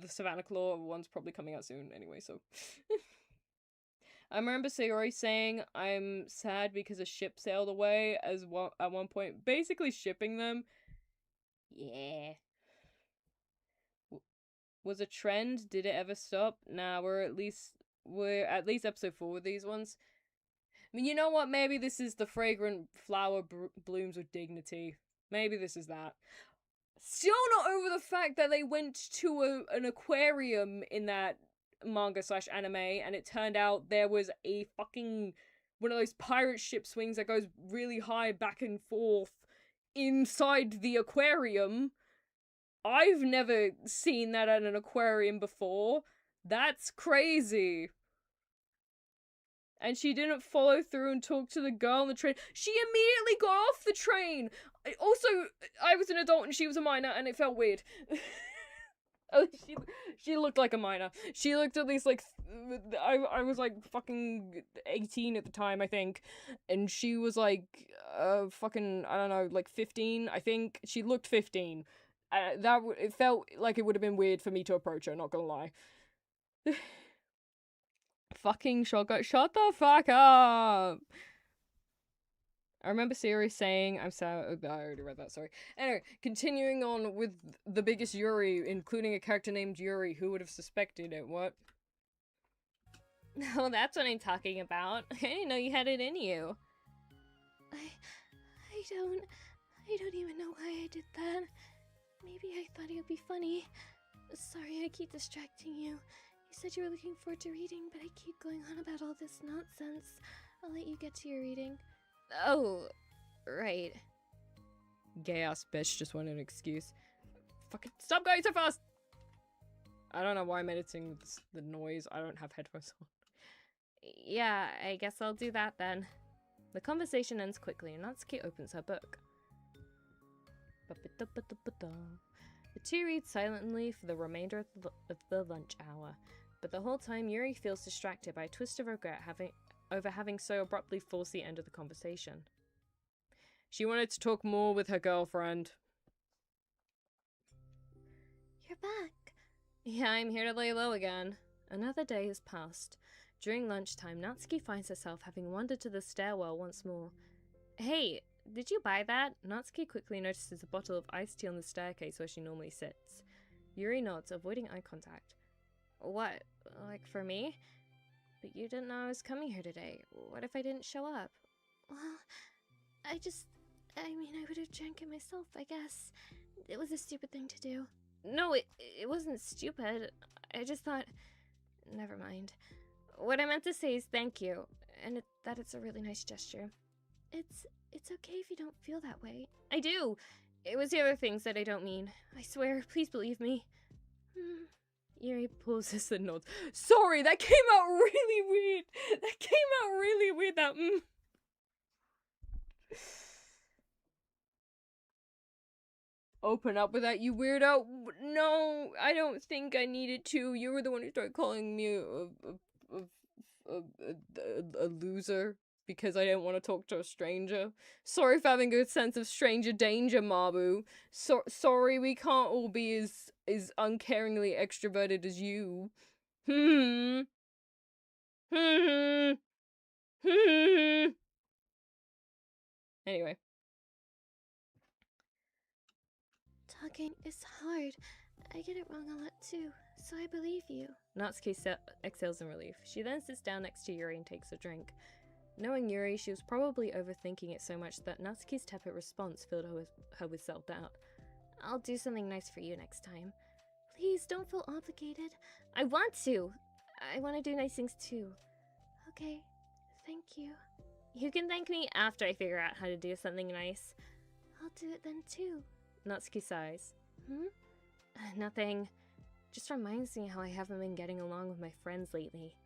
[SPEAKER 1] The Savannah Claw one's probably coming out soon anyway, so. I remember Sayori saying, I'm sad because a ship sailed away as well at one point, basically shipping them. Yeah. Was a trend? Did it ever stop? Nah, we're at least episode 4 with these ones. I mean, you know what? Maybe this is the fragrant flower blooms with dignity. Maybe this is that. Still not over the fact that they went to an aquarium in that manga / anime, and it turned out there was a fucking one of those pirate ship swings that goes really high back and forth inside the aquarium. I've never seen that at an aquarium before. That's crazy. And she didn't follow through and talk to the girl on the train. She immediately got off the train! Also, I was an adult and she was a minor, and it felt weird. She looked like a minor. She looked at least like... I was like fucking 18 at the time, I think. And she was like, fucking, I don't know, like 15, I think. She looked 15. It felt like it would have been weird for me to approach her, not gonna lie. Fucking shotgun. Shut the fuck up! I remember Siri saying, I'm sorry, I already read that, sorry. Anyway, continuing on with the biggest Yuri, including a character named Yuri. Who would have suspected it? What? No, that's what I'm talking about. I didn't know you had it in you. I don't even know why I did that. Maybe I thought it would be funny. Sorry, I keep distracting you. You said you were looking forward to reading, but I keep going on about all this nonsense. I'll let you get to your reading. Oh, right. Gay-ass bitch just wanted an excuse. Fucking stop going so fast! I don't know why I'm editing the noise. I don't have headphones on. Yeah, I guess I'll do that then. The conversation ends quickly and Natsuki opens her book. The two read silently for the remainder of the lunch hour, but the whole time Yuri feels distracted by a twist of regret over having so abruptly forced the end of the conversation. She wanted to talk more with her girlfriend. You're back. Yeah, I'm here to lay low again. Another day has passed. During lunchtime, Natsuki finds herself having wandered to the stairwell once more. Hey, did you buy that? Natsuki quickly notices a bottle of iced tea on the staircase where she normally sits. Yuri nods, avoiding eye contact. What? Like for me? But you didn't know I was coming here today. What if I didn't show up? Well, I would have drank it myself, I guess. It was a stupid thing to do. No, it wasn't stupid. I just thought... Never mind. What I meant to say is thank you, and that it's a really nice gesture. It's okay if you don't feel that way. I do! It was the other things that I don't mean. I swear, please believe me. Yuri pauses and nods. Sorry, that came out really weird. That came out really weird, that Open up with that, you weirdo. No, I don't think I needed to. You were the one who started calling me a loser because I didn't want to talk to a stranger. Sorry for having a sense of stranger danger, Mabu. Sorry we can't all be as uncaringly extroverted as you. Anyway.
[SPEAKER 2] Talking is hard. I get it wrong a lot too, so I believe you.
[SPEAKER 1] Natsuki exhales in relief. She then sits down next to Yuri and takes a drink. Knowing Yuri, she was probably overthinking it so much that Natsuki's tepid response filled her with self-doubt.
[SPEAKER 2] I'll do something nice for you next time. Please don't feel obligated. I want to. I want to do nice things too. Okay, thank you.
[SPEAKER 1] You can thank me after I figure out how to do something nice.
[SPEAKER 2] I'll do it then too.
[SPEAKER 1] Natsuki sighs. Nothing. Just reminds me how I haven't been getting along with my friends lately.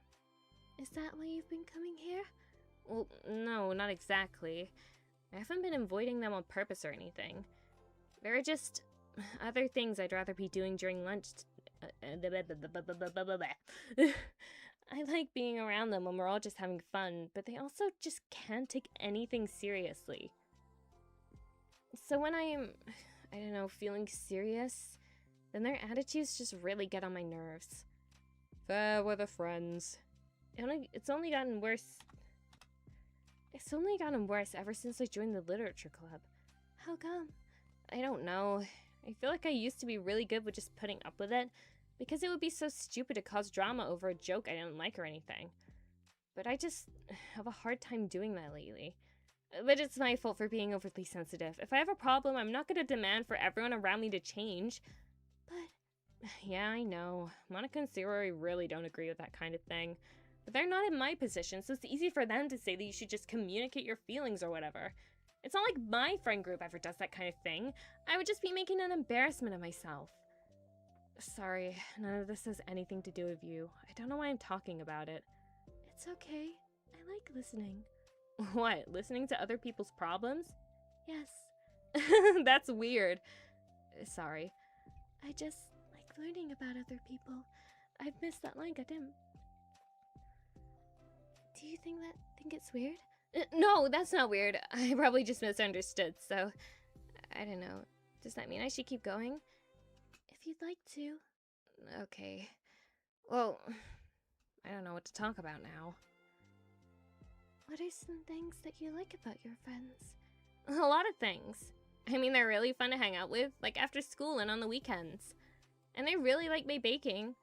[SPEAKER 2] Is that why you've been coming here?
[SPEAKER 1] Well, no, not exactly. I haven't been avoiding them on purpose or anything. There are just other things I'd rather be doing during lunch. I like being around them when we're all just having fun, but they also just can't take anything seriously. So when I'm, I don't know, feeling serious, then their attitudes just really get on my nerves. Fair weather friends. It's only gotten worse. It's only gotten worse ever since I joined the literature club.
[SPEAKER 2] How come?
[SPEAKER 1] I don't know. I feel like I used to be really good with just putting up with it, because it would be so stupid to cause drama over a joke I didn't like or anything. But I just have a hard time doing that lately. But it's my fault for being overly sensitive. If I have a problem, I'm not going to demand for everyone around me to change.
[SPEAKER 2] But...
[SPEAKER 1] Yeah, I know. Monica and Sayori really don't agree with that kind of thing. But they're not in my position, so it's easy for them to say that you should just communicate your feelings or whatever. It's not like my friend group ever does that kind of thing. I would just be making an embarrassment of myself. Sorry, none of this has anything to do with you. I don't know why I'm talking about it.
[SPEAKER 2] It's okay. I like listening.
[SPEAKER 1] What, listening to other people's problems?
[SPEAKER 2] Yes.
[SPEAKER 1] That's weird. Sorry.
[SPEAKER 2] I just like learning about other people. I've missed that line, goddamn. Do you think it's weird?
[SPEAKER 1] No, that's not weird. I probably just misunderstood, so... I don't know. Does that mean I should keep going?
[SPEAKER 2] If you'd like to.
[SPEAKER 1] Okay. Well, I don't know what to talk about now.
[SPEAKER 2] What are some things that you like about your friends?
[SPEAKER 1] A lot of things. I mean, they're really fun to hang out with, like after school and on the weekends. And they really like my baking.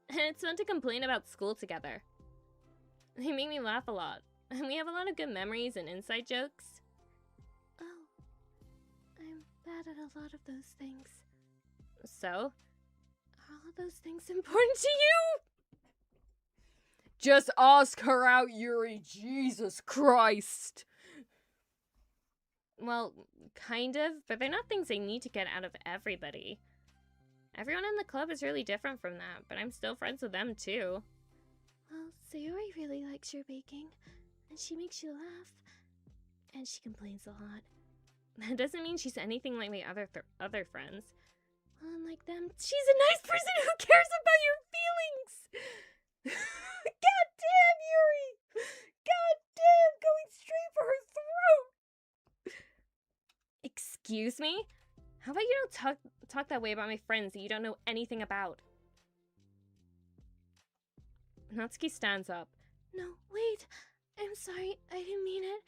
[SPEAKER 1] And it's fun to complain about school together. They make me laugh a lot. And we have a lot of good memories and inside jokes.
[SPEAKER 2] Oh. I'm bad at a lot of those things.
[SPEAKER 1] So?
[SPEAKER 2] Are all of those things important to you?
[SPEAKER 1] Just ask her out, Yuri. Jesus Christ. Well, kind of, but they're not things I need to get out of everybody. Everyone in the club is really different from that, but I'm still friends with them too.
[SPEAKER 2] Well, Sayori really likes your baking, and she makes you laugh, and she complains a lot.
[SPEAKER 1] That doesn't mean she's anything like my other friends.
[SPEAKER 2] Well, unlike them, she's a nice person who cares about your feelings!
[SPEAKER 1] God damn, Yuri! God damn, going straight for her throat! Excuse me? How about you don't talk that way about my friends that you don't know anything about? Natsuki stands up.
[SPEAKER 2] No, wait. I'm sorry. I didn't mean it.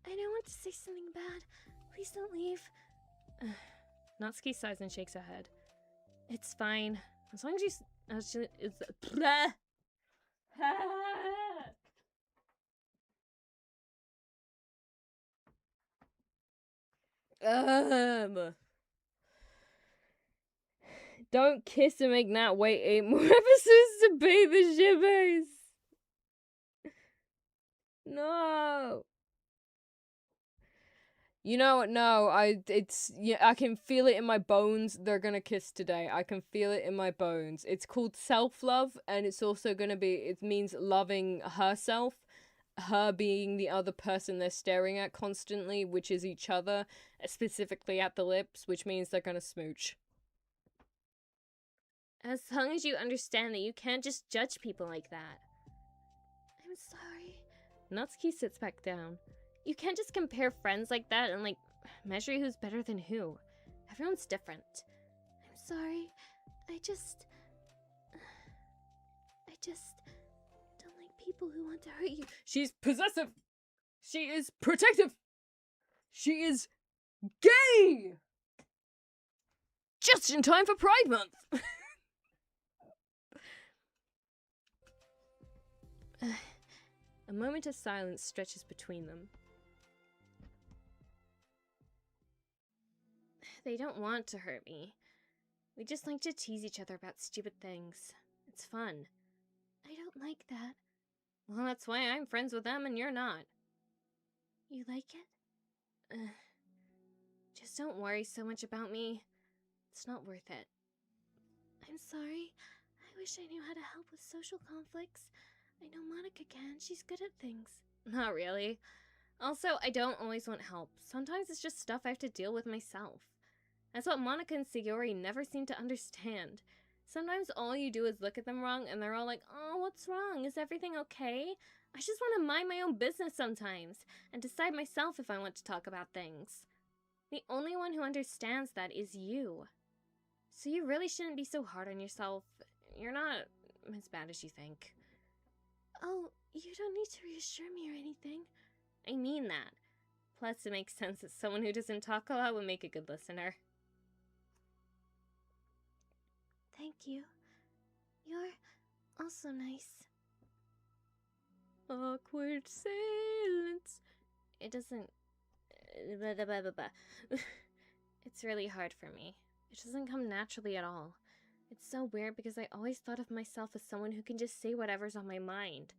[SPEAKER 2] I didn't want to say something bad. Please don't leave.
[SPEAKER 1] Natsuki sighs and shakes her head. It's fine. As long as she it's Don't kiss and make Nat wait 8 more episodes to pay the shivers. No. You know what? No, I can feel it in my bones. They're gonna kiss today. I can feel it in my bones. It's called self-love, and it's also gonna be, it means loving herself, her being the other person they're staring at constantly, which is each other, specifically at the lips, which means they're gonna smooch.
[SPEAKER 2] As long as you understand that you can't just judge people like that. I'm sorry. Natsuki sits back down. You can't just compare friends like that and, like, measure who's better than who. Everyone's different. I'm sorry. I just don't like people who want to hurt you.
[SPEAKER 1] She's possessive. She is protective. She is gay. Just in time for Pride Month.
[SPEAKER 2] A moment of silence stretches between them. They don't want to hurt me. We just like to tease each other about stupid things. It's fun. I don't like that. Well, that's why I'm friends with them and you're not. You like it? Just don't worry so much about me. It's not worth it. I'm sorry. I wish I knew how to help with social conflicts. I know Monica can. She's good at things. Not really. Also, I don't always want help. Sometimes it's just stuff I have to deal with myself. That's what Monica and Sayori never seem to understand. Sometimes all you do is look at them wrong and they're all like, oh, what's wrong? Is everything okay? I just want to mind my own business sometimes and decide myself if I want to talk about things. The only one who understands that is you. So you really shouldn't be so hard on yourself. You're not as bad as you think. Oh, you don't need to reassure me or anything. I mean that. Plus, it makes sense that someone who doesn't talk a lot would make a good listener. Thank you. You're also nice. Awkward silence. It doesn't... It's really hard for me. It doesn't come naturally at all. It's so weird because I always thought of myself as someone who can just say whatever's on my mind.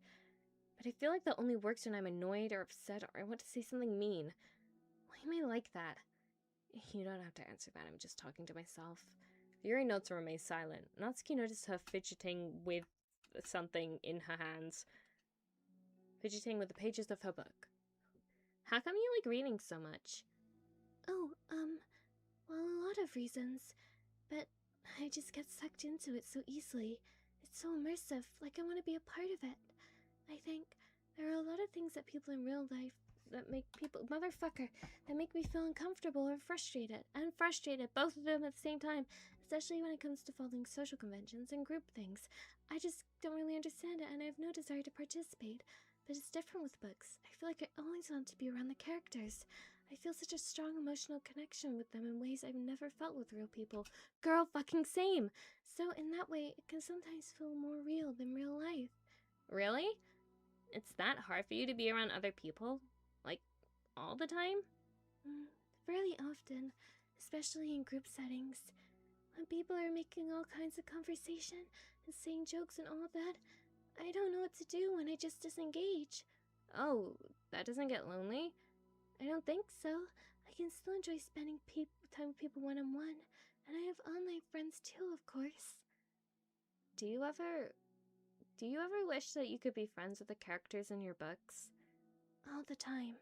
[SPEAKER 2] But I feel like that only works when I'm annoyed or upset or I want to say something mean. Why am I like that? You don't have to answer that, I'm just talking to myself.
[SPEAKER 1] Yuri nods and remains silent. Natsuki noticed her fidgeting with something in her hands. Fidgeting with the pages of her book.
[SPEAKER 2] How come you like reading so much? Oh, well, a lot of reasons. But I just get sucked into it so easily. It's so immersive, like I want to be a part of it. I think there are a lot of things that people in real life that make people that make me feel uncomfortable or frustrated. And frustrated, both of them at the same time, especially when it comes to following social conventions and group things. I just don't really understand it and I have no desire to participate. But it's different with books. I feel like I always want to be around the characters. I feel such a strong emotional connection with them in ways I've never felt with real people. Girl, fucking same! So in that way, it can sometimes feel more real than real life. Really? It's that hard for you to be around other people? Like, all the time? Fairly often, especially in group settings. When people are making all kinds of conversation and saying jokes and all that, I don't know what to do and I just disengage. Oh, that doesn't get lonely? I don't think so. I can still enjoy spending time with people one-on-one, and I have online friends too, of course. Do you ever wish that you could be friends with the characters in your books? All the time.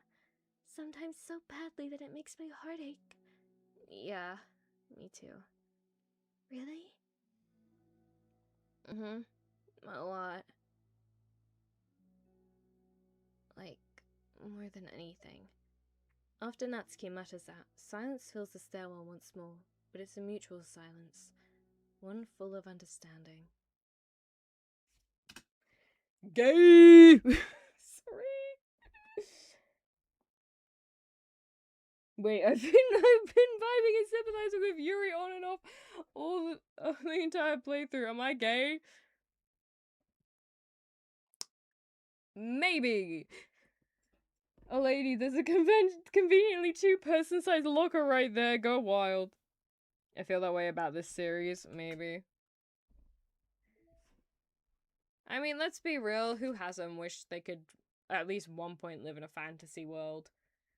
[SPEAKER 2] Sometimes so badly that it makes my heart ache. Yeah, me too. Really? A lot. Like, more than anything. After Natsuki mutters that, silence fills the stairwell once more, but it's a mutual silence. One full of understanding.
[SPEAKER 1] Gay! Sorry. Wait, I've been vibing and sympathizing with Yuri on and off all the entire playthrough. Am I gay? Maybe. Oh, lady, there's a conveniently two-person-sized locker right there. Go wild. I feel that way about this series, maybe. I mean, let's be real. Who hasn't wished they could at least one point live in a fantasy world?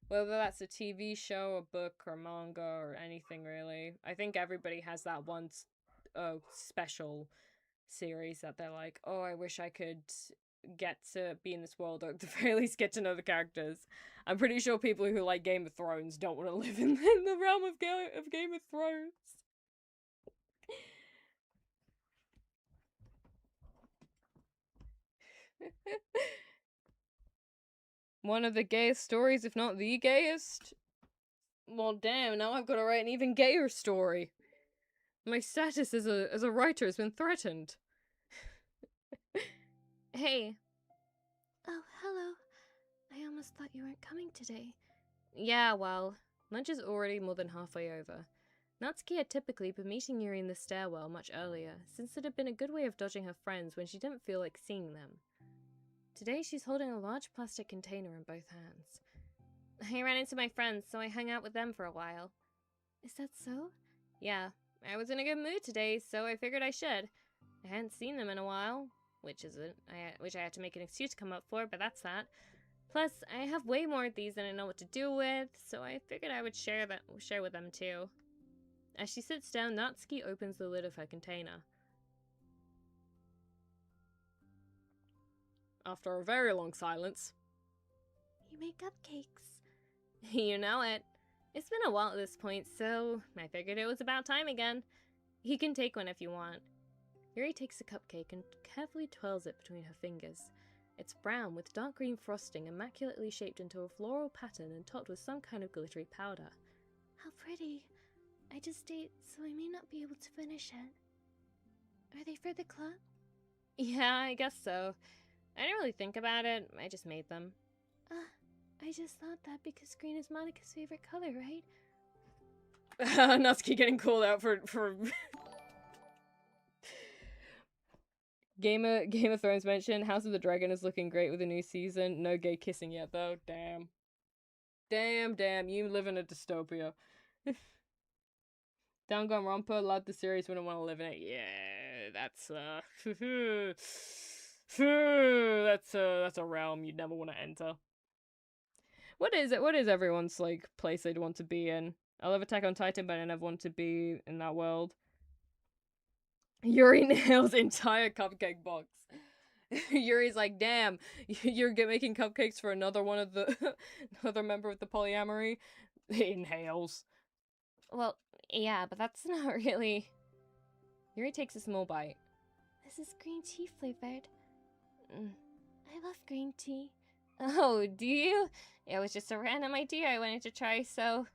[SPEAKER 1] Whether that's a TV show, a book, or manga, or anything really. I think everybody has that one special series that they're like, oh, I wish I could get to be in this world, or at the very least get to know the characters. I'm pretty sure people who like Game of Thrones don't want to live in the realm of Game of Thrones. One of the gayest stories, if not the gayest. Well, damn, now I've got to write an even gayer story. My status as a writer has been threatened. Hey.
[SPEAKER 2] Oh, hello. I almost thought you weren't coming today.
[SPEAKER 1] Yeah, well, lunch is already more than halfway over. Natsuki had typically been meeting Yuri in the stairwell much earlier, since it had been a good way of dodging her friends when she didn't feel like seeing them. Today she's holding a large plastic container in both hands. I ran into my friends, so I hung out with them for a while.
[SPEAKER 2] Is that so?
[SPEAKER 1] Yeah, I was in a good mood today, so I figured I should. I hadn't seen them in a while, which I had to make an excuse to come up for, but that's that. Plus, I have way more of these than I know what to do with, so I figured I would share with them too. As she sits down, Natsuki opens the lid of her container. After a very long silence.
[SPEAKER 2] You make cupcakes.
[SPEAKER 1] You know it. It's been a while at this point, so I figured it was about time again. You can take one if you want. Yuri takes the cupcake and carefully twirls it between her fingers. It's brown with dark green frosting, immaculately shaped into a floral pattern and topped with some kind of glittery powder.
[SPEAKER 2] How pretty. I just ate, so I may not be able to finish it. Are they for the club?
[SPEAKER 1] Yeah, I guess so. I didn't really think about it, I just made them.
[SPEAKER 2] I just thought that because green is Monica's favorite color, right?
[SPEAKER 1] Natsuki getting called out for Game of Thrones mentioned House of the Dragon is looking great with a new season. No gay kissing yet though. Damn. Damn, you live in a dystopia. Danganronpa, love the series, wouldn't want to live in it. Yeah, that's that's a realm you'd never want to enter. What is it? What is everyone's like place they'd want to be in? I love Attack on Titan, but I never want to be in that world. Yuri nails entire cupcake box. Yuri's like, damn, you're making cupcakes for another one of the another member of the polyamory. Inhales. Well, yeah, but that's not really. Yuri takes a small bite.
[SPEAKER 2] This is green tea flavored. I love green tea.
[SPEAKER 1] Oh, do you? It was just a random idea I wanted to try, so.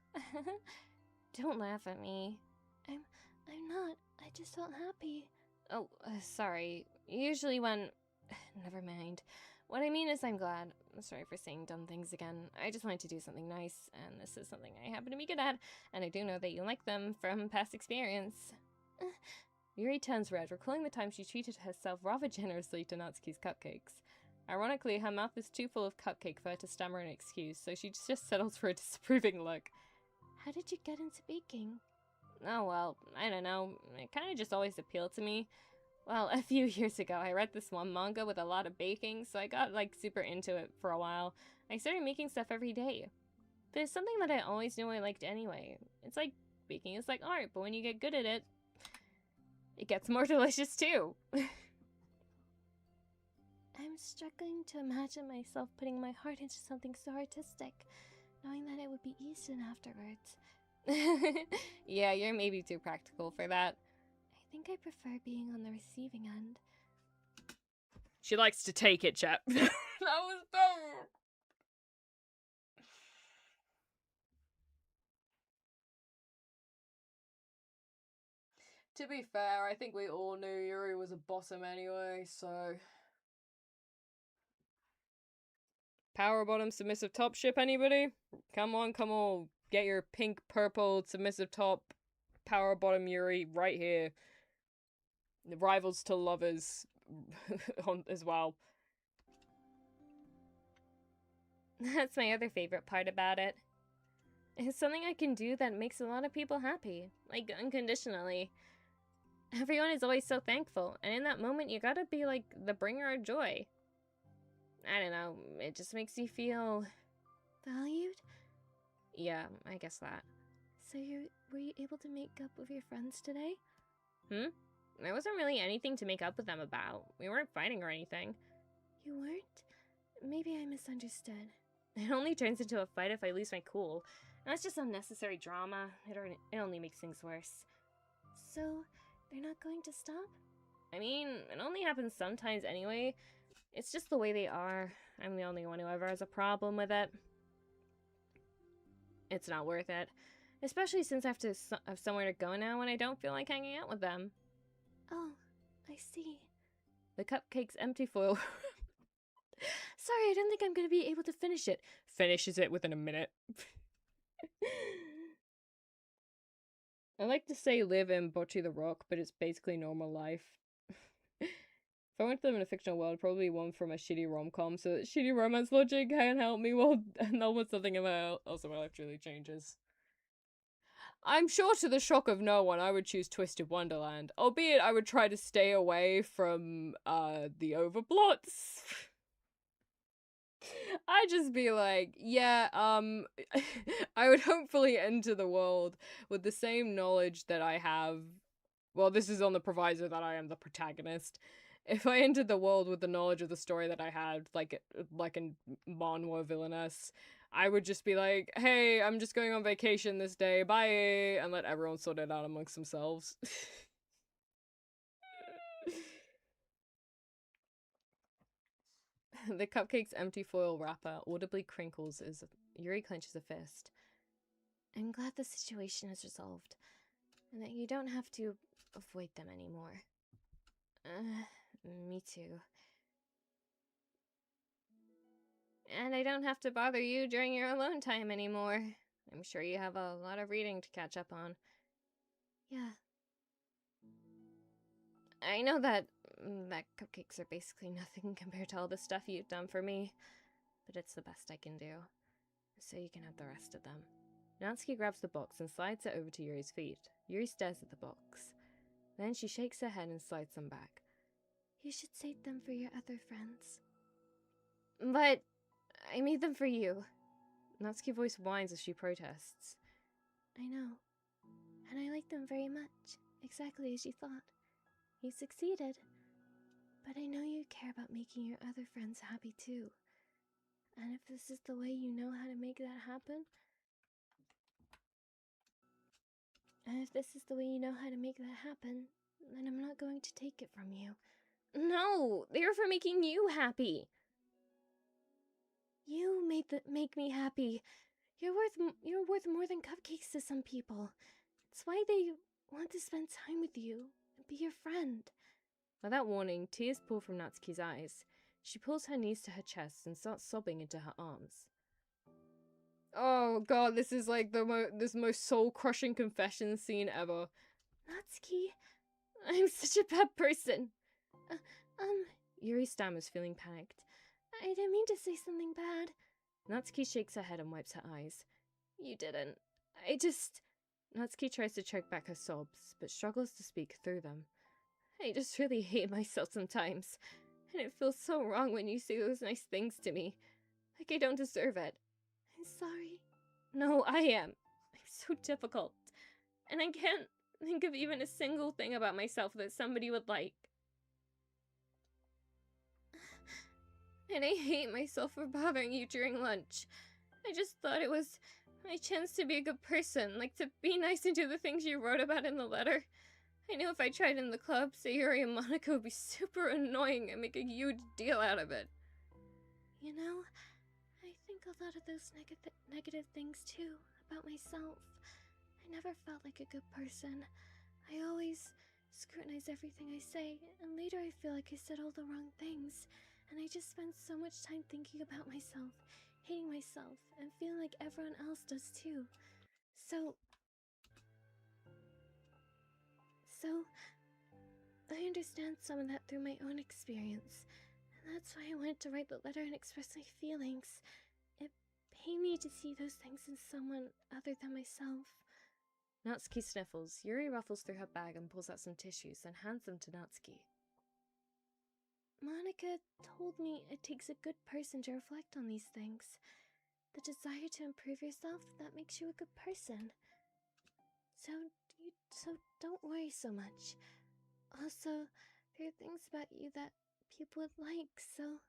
[SPEAKER 1] Don't laugh at me.
[SPEAKER 2] I'm not. I just felt happy.
[SPEAKER 1] Oh, sorry. Usually when. Never mind. What I mean is I'm glad. I'm sorry for saying dumb things again. I just wanted to do something nice, and this is something I happen to be good at, and I do know that you like them from past experience. Yuri turns red, recalling the time she treated herself rather generously to Natsuki's cupcakes. Ironically, her mouth is too full of cupcake for her to stammer an excuse, so she just settles for a disapproving look.
[SPEAKER 2] How did you get into baking?
[SPEAKER 1] Oh well, I don't know. It kind of just always appealed to me. Well, a few years ago, I read this one manga with a lot of baking, so I got, like, super into it for a while. I started making stuff every day. There's something that I always knew I liked anyway. It's like, baking is like art, but when you get good at it, it gets more delicious too.
[SPEAKER 2] I'm struggling to imagine myself putting my heart into something so artistic, knowing that it would be eaten afterwards.
[SPEAKER 1] Yeah, you're maybe too practical for that.
[SPEAKER 2] I think I prefer being on the receiving end.
[SPEAKER 1] She likes to take it, chap. That was dumb. To be fair, I think we all knew Yuri was a bottom anyway, so. Power bottom submissive top ship, anybody? Come on. Get your pink purple submissive top power bottom Yuri right here. The rivals to lovers as well. That's my other favorite part about it. It's something I can do that makes a lot of people happy, like unconditionally. Everyone is always so thankful, and in that moment you gotta be like the bringer of joy. I don't know, it just makes you feel
[SPEAKER 2] Valued?
[SPEAKER 1] Yeah, I guess that.
[SPEAKER 2] So were you able to make up with your friends today?
[SPEAKER 1] There wasn't really anything to make up with them about. We weren't fighting or anything.
[SPEAKER 2] You weren't? Maybe I misunderstood.
[SPEAKER 1] It only turns into a fight if I lose my cool. And that's just unnecessary drama. It only makes things worse.
[SPEAKER 2] So, they're not going to stop?
[SPEAKER 1] I mean, it only happens sometimes anyway. It's just the way they are. I'm the only one who ever has a problem with it. It's not worth it. Especially since I have to have somewhere to go now when I don't feel like hanging out with them.
[SPEAKER 2] Oh, I see.
[SPEAKER 1] The cupcake's empty foil. Sorry, I don't think I'm gonna be able to finish it. Finishes it within a minute. I like to say live in Bocce the Rock, but it's basically normal life. If I went to live in a fictional world, probably one from a shitty rom-com, so that shitty romance logic can help me while almost nothing else in my life truly changes. I'm sure to the shock of no one, I would choose Twisted Wonderland, albeit I would try to stay away from, the overplots. I'd just be like, yeah, I would hopefully enter the world with the same knowledge that I have. Well, this is on the proviso that I am the protagonist. If I entered the world with the knowledge of the story that I had, like in Manhwa Villainess, I would just be like, hey, I'm just going on vacation this day, bye, and let everyone sort it out amongst themselves. The cupcake's empty foil wrapper audibly crinkles as Yuri clenches a fist.
[SPEAKER 2] I'm glad the situation is resolved, and that you don't have to avoid them anymore.
[SPEAKER 1] Me too. And I don't have to bother you during your alone time anymore. I'm sure you have a lot of reading to catch up on.
[SPEAKER 2] Yeah.
[SPEAKER 1] I know that cupcakes are basically nothing compared to all the stuff you've done for me, but it's the best I can do. So you can have the rest of them. Natsuki grabs the box and slides it over to Yuri's feet. Yuri stares at the box. Then she shakes her head and slides them back.
[SPEAKER 2] You should save them for your other friends.
[SPEAKER 1] But I made them for you. Natsuki's voice whines as she protests.
[SPEAKER 2] I know. And I like them very much, exactly as you thought. You succeeded. But I know you care about making your other friends happy too. And if this is the way you know how to make that happen, then I'm not going to take it from you.
[SPEAKER 1] No, they're for making you happy.
[SPEAKER 2] You make me happy. You're worth more than cupcakes to some people. It's why they want to spend time with you and be your friend.
[SPEAKER 1] Without warning, tears pour from Natsuki's eyes. She pulls her knees to her chest and starts sobbing into her arms. Oh god, this is like this most soul-crushing confession scene ever.
[SPEAKER 2] Natsuki,
[SPEAKER 1] I'm such a bad person. Yuri stammers, feeling panicked.
[SPEAKER 2] I didn't mean to say something bad.
[SPEAKER 1] Natsuki shakes her head and wipes her eyes.
[SPEAKER 2] You didn't.
[SPEAKER 1] Natsuki tries to choke back her sobs, but struggles to speak through them. I just really hate myself sometimes. And it feels so wrong when you say those nice things to me. Like I don't deserve it.
[SPEAKER 2] I'm sorry.
[SPEAKER 1] No, I am. I'm so difficult. And I can't think of even a single thing about myself that somebody would like. And I hate myself for bothering you during lunch. I just thought it was my chance to be a good person, like to be nice and do the things you wrote about in the letter. I know if I tried in the club, Sayuri and Monica would be super annoying and make a huge deal out of it.
[SPEAKER 2] You know, I think a lot of those negative things too, about myself. I never felt like a good person. I always scrutinize everything I say, and later I feel like I said all the wrong things. And I just spend so much time thinking about myself, hating myself, and feeling like everyone else does too. So I understand some of that through my own experience. And that's why I wanted to write the letter and express my feelings. It pained me to see those things in someone other than myself.
[SPEAKER 1] Natsuki sniffles. Yuri ruffles through her bag and pulls out some tissues, then hands them to Natsuki.
[SPEAKER 2] Monica told me it takes a good person to reflect on these things. a desire to improve yourself that makes you a good person. So don't worry so much. Also, there are things about you that people would like, so...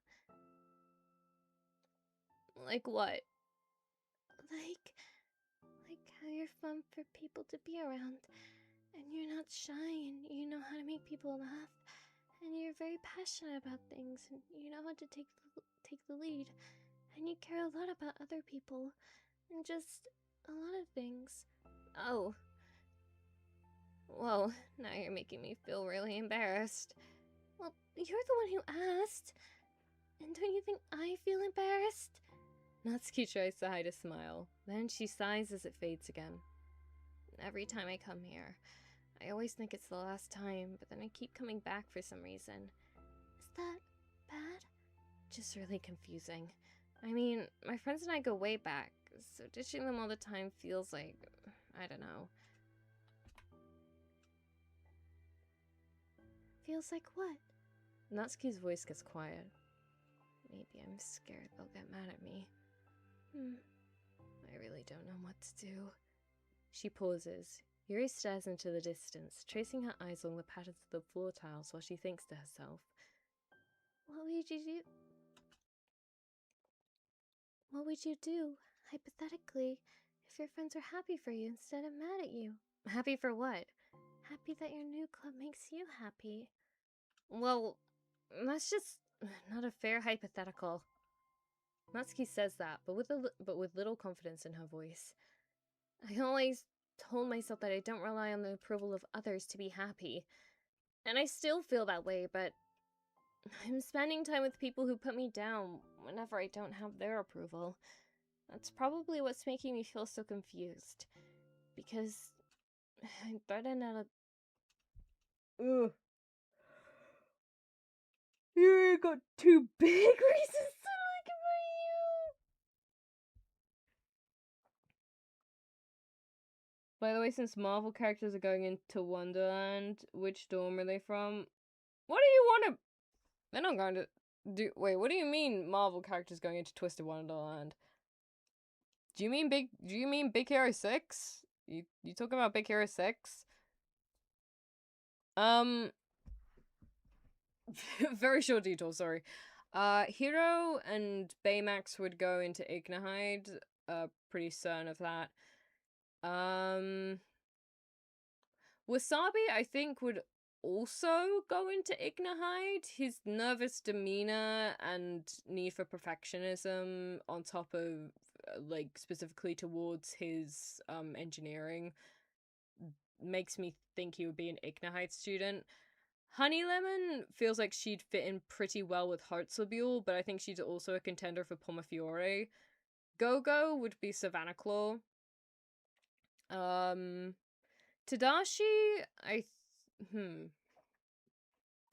[SPEAKER 1] Like what?
[SPEAKER 2] Like how you're fun for people to be around, and you're not shy, and you know how to make people laugh, and you're very passionate about things, and you know how to take the lead, and you care a lot about other people, and just a lot of things.
[SPEAKER 1] Oh. Well, now you're making me feel really embarrassed.
[SPEAKER 2] Well, you're the one who asked, and don't you think I feel embarrassed?
[SPEAKER 1] Natsuki tries to hide a smile. Then she sighs as it fades again. Every time I come here, I always think it's the last time, but then I keep coming back for some reason.
[SPEAKER 2] Is that bad?
[SPEAKER 1] Just really confusing. I mean, my friends and I go way back, so ditching them all the time feels like... I don't know.
[SPEAKER 2] Feels like what?
[SPEAKER 1] Natsuki's voice gets quiet. Maybe I'm scared they'll get mad at me. I really don't know what to do. She pauses. Yuri stares into the distance, tracing her eyes along the patterns of the floor tiles while she thinks to herself.
[SPEAKER 2] What would you do? What would you do, hypothetically, if your friends were happy for you instead of mad at you?
[SPEAKER 1] Happy for what?
[SPEAKER 2] Happy that your new club makes you happy.
[SPEAKER 1] Well, that's just not a fair hypothetical. Natsuki says that, but with little confidence in her voice. I always told myself that I don't rely on the approval of others to be happy. And I still feel that way, but I'm spending time with people who put me down whenever I don't have their approval. That's probably what's making me feel so confused. Because I'm threatened at a... Ugh. You got two big reasons to like about you. By the way, since Marvel characters are going into Wonderland, which dorm are they from? What do you want to... They're not going to do... Wait, what do you mean Marvel characters going into Twisted Wonderland? Do you mean Big Hero 6? You talking about Big Hero 6? Very short detour, sorry. Hero and Baymax would go into Ignahide. Pretty certain of that. Wasabi, I think, would also go into Ignahide. His nervous demeanor and need for perfectionism on top of, like, specifically towards his, engineering makes me think he would be an Ignahide student. Honey Lemon feels like she'd fit in pretty well with Heartslobule, but I think she's also a contender for Pomafiore. Go-Go would be Savannah Claw. Tadashi,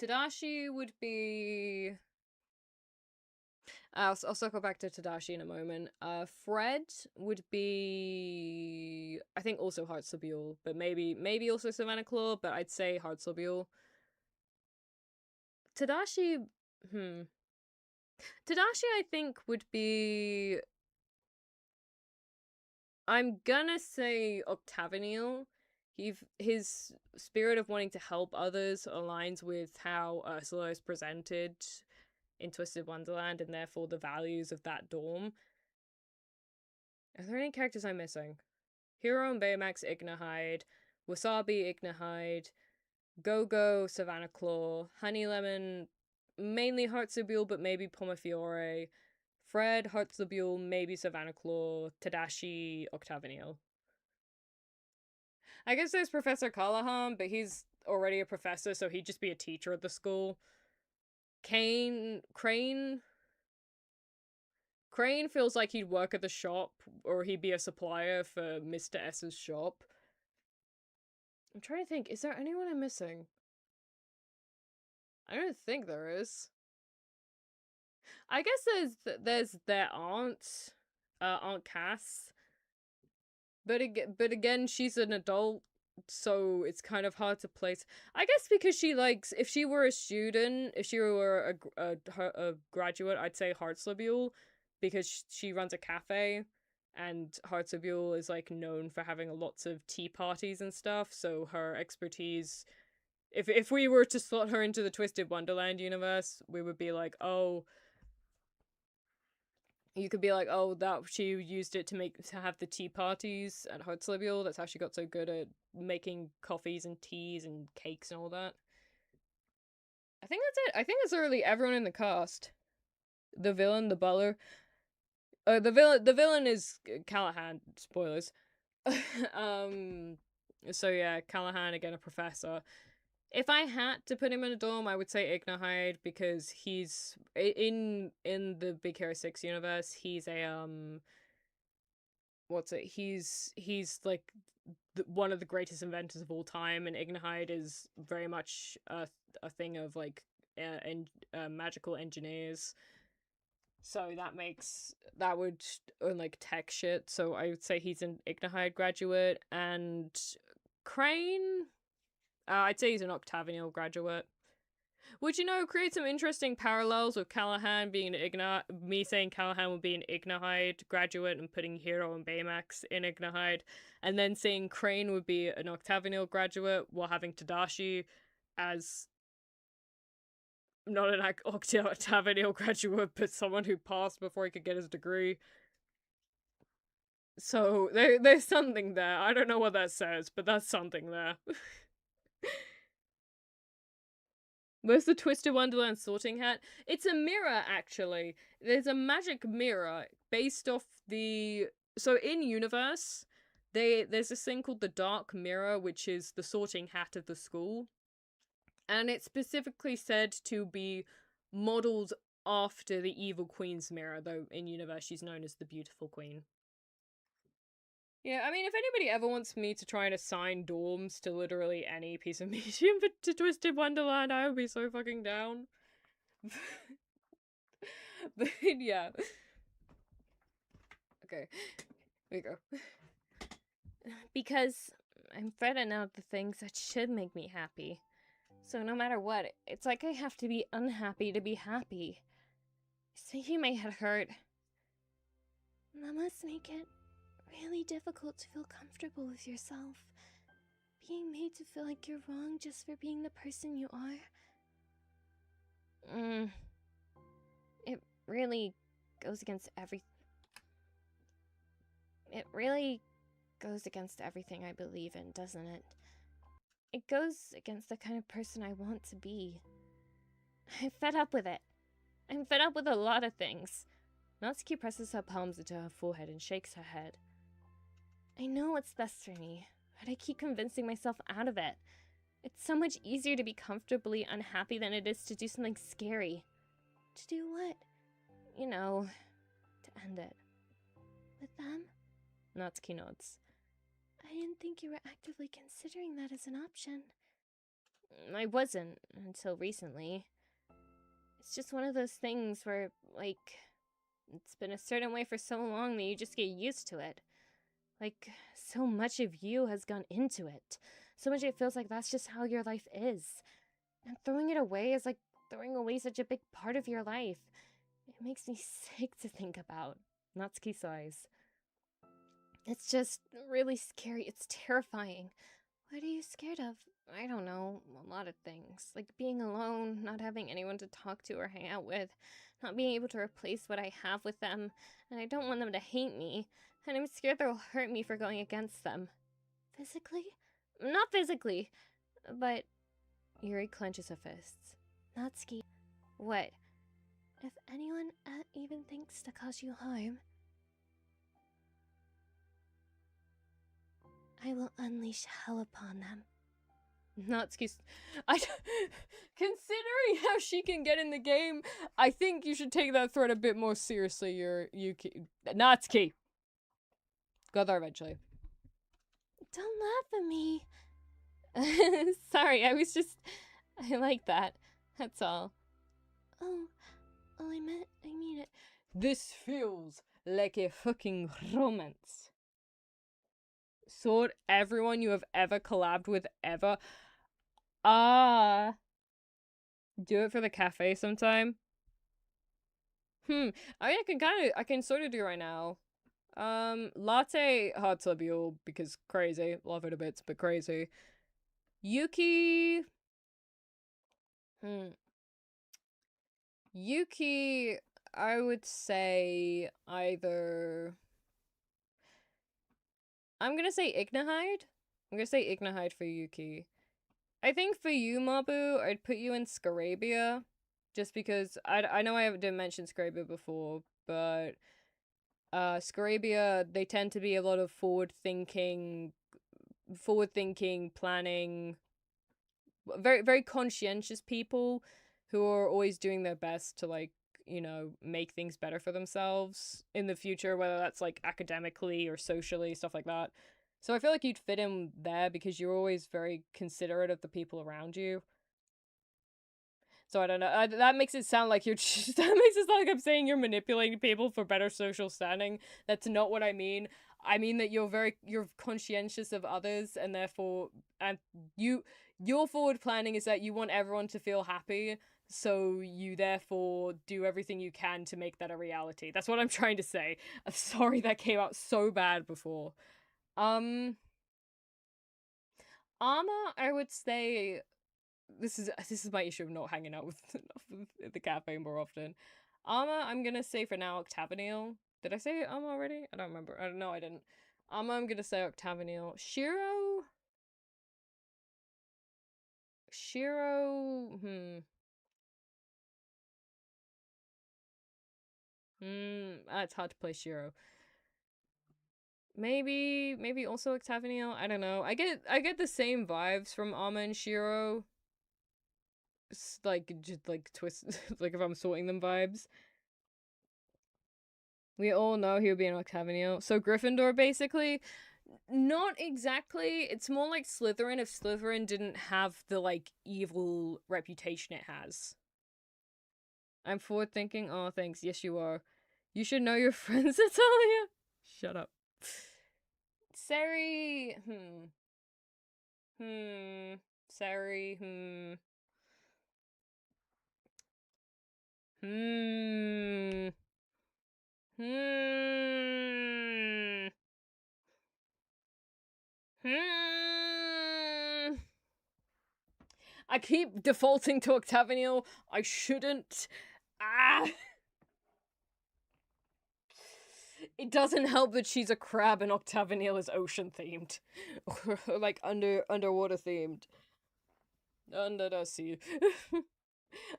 [SPEAKER 1] Tadashi would be... I'll circle back to Tadashi in a moment. Fred would be... I think also Heartslobule, but maybe also Savannah Claw, but I'd say Heartslobule. Tadashi, Tadashi, I think, would be... I'm gonna say Octavineal. His spirit of wanting to help others aligns with how Ursula is presented in Twisted Wonderland, and therefore the values of that dorm. Are there any characters I'm missing? Hero and Baymax, Ignahide. Wasabi, Ignahide. Go-Go, Savannah Claw. Honey Lemon, mainly Heartslobule, but maybe Pomafiore. Fred, Heartslobule, maybe Savannah Claw. Tadashi, Octavineal. I guess there's Professor Callahan, but he's already a professor, so he'd just be a teacher at the school. Crane feels like he'd work at the shop, or he'd be a supplier for Mr. S's shop. I'm trying to think, is there anyone I'm missing? I don't think there is. I guess there's their aunt, Aunt Cass. But again, she's an adult, so it's kind of hard to place. I guess because she likes, if she were a student, if she were a graduate, I'd say Heartslobule. because she runs a cafe, and Hartzebul is like known for having lots of tea parties and stuff. So her expertise, if we were to slot her into the Twisted Wonderland universe, we would be like, oh, you could be like, oh, that she used it to have the tea parties at Hartzebul. That's how she got so good at making coffees and teas and cakes and all that. I think that's it. I think that's literally everyone in the cast. The villain, the butler. The villain is Callahan. Spoilers. So yeah, Callahan again, a professor. If I had to put him in a dorm, I would say Ignahide, because he's in the Big Hero 6 universe. He's a what's it? He's like one of the greatest inventors of all time, and Ignahide is very much a thing of like magical engineers. So that would like tech shit. So I would say he's an Ignahide graduate, and Crane. I'd say he's an Octavianal graduate. Which, create some interesting parallels with Callahan being an me saying Callahan would be an Ignahide graduate and putting Hero and Baymax in Ignahide, and then saying Crane would be an Octavianal graduate while having Tadashi as not an Octavianal graduate, but someone who passed before he could get his degree. So there's something there. I don't know what that says, but that's something there. Where's the Twisted Wonderland sorting hat? It's a mirror, actually. There's a magic mirror based off the... So in universe, there's this thing called the Dark Mirror, which is the sorting hat of the school. And it's specifically said to be modeled after the Evil Queen's mirror, though in universe she's known as the Beautiful Queen. Yeah, I mean, if anybody ever wants me to try and assign dorms to literally any piece of medium but to Twisted Wonderland, I would be so fucking down. But yeah. Okay, here we go. Because I'm fed enough of the things that should make me happy. So no matter what, it's like I have to be unhappy to be happy. So you may have heard.
[SPEAKER 2] That must make it really difficult to feel comfortable with yourself. Being made to feel like you're wrong just for being the person you are. It really goes against It really goes against everything I believe in, doesn't it? It goes against the kind of person I want to be. I'm fed up with it. I'm fed up with a lot of things.
[SPEAKER 1] Natsuki presses her palms into her forehead and shakes her head.
[SPEAKER 2] I know what's best for me, but I keep convincing myself out of it. It's so much easier to be comfortably unhappy than it is to do something scary. To do what? You know, to end it. With them?
[SPEAKER 1] Natsuki nods.
[SPEAKER 2] I didn't think you were actively considering that as an option.
[SPEAKER 1] I wasn't, until recently. It's just one of those things where, like, it's been a certain way for so long that you just get used to it. Like, so much of you has gone into it. So much it feels like that's just how your life is. And throwing it away is like throwing away such a big part of your life. It makes me sick to think about. Natsuki sighs. It's just really scary. It's terrifying.
[SPEAKER 2] What are you scared of?
[SPEAKER 1] I don't know. A lot of things. Like being alone, not having anyone to talk to or hang out with, not being able to replace what I have with them, and I don't want them to hate me, and I'm scared they'll hurt me for going against them.
[SPEAKER 2] Physically?
[SPEAKER 1] Not physically, but... Yuri clenches her fists.
[SPEAKER 2] Natsuki.
[SPEAKER 1] What?
[SPEAKER 2] If anyone even thinks to cause you harm, I will unleash hell upon them.
[SPEAKER 1] Natsuki, considering how she can get in the game, I think you should take that threat a bit more seriously. Natsuki. Go there eventually.
[SPEAKER 2] Don't laugh at me.
[SPEAKER 1] Sorry, I like that. That's all.
[SPEAKER 2] Oh, I mean it.
[SPEAKER 1] This feels like a fucking romance. Sword, everyone you have ever collabed with ever. Do it for the cafe sometime. I can sort of do right now. Latte hard labule because crazy. Love it a bit, but crazy. Yuki. Hmm. Yuki, I would say either. I'm gonna say Ignahide. I'm gonna say Ignahide for Yuki. I think for you, Mabu, I'd put you in Scarabia. Just because I know I didn't mention Scarabia before, but Scarabia, they tend to be a lot of forward thinking, planning, very very conscientious people who are always doing their best to like, you know, make things better for themselves in the future, whether that's like academically or socially, stuff like that. So I feel like you'd fit in there because you're always very considerate of the people around you. So I don't know. That makes it sound like you're just, that makes it sound like I'm saying you're manipulating people for better social standing. That's not what I mean. I mean that you're conscientious of others, and therefore, and your forward planning is that you want everyone to feel happy, so you therefore do everything you can to make that a reality. That's what I'm trying to say. I'm sorry that came out so bad before. Um Armor, I would say this is my issue of not hanging out with enough at the cafe more often. Armor, I'm gonna say for now Octavineal. Did I say Armor already? I don't remember. I don't know. I didn't. Armor, I'm gonna say Octavineal. Shiro. It's hard to play Shiro. Maybe also Octavineal. I don't know. I get the same vibes from Armor and Shiro. It's like just like twist, like if I'm sorting them vibes. We all know he would be an Octavineal. So Gryffindor, basically, not exactly. It's more like Slytherin if Slytherin didn't have the, like, evil reputation it has. I'm forward thinking. Oh, thanks. Yes, you are. You should know your friends, Natalia. Shut up. Sari. Sari. Hmm. Hmm. Hmm. I keep defaulting to Octavineal. I shouldn't. Ah. It doesn't help that she's a crab and Octavineal is ocean themed. Like underwater themed. Under the sea.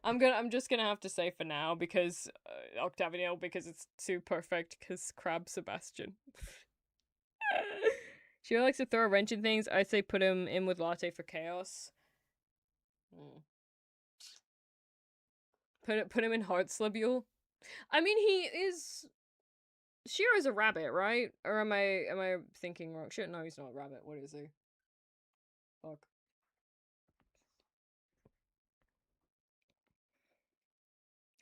[SPEAKER 1] I'm just gonna have to say for now because Octavineal because it's too perfect because crab Sebastian. She likes to throw a wrench in things. I'd say put him in with Latte for chaos. Put him in Heartslabule. I mean, he is. Shiro's a rabbit, right? Or am I thinking wrong? Shit, no, he's not a rabbit. What is he? Fuck.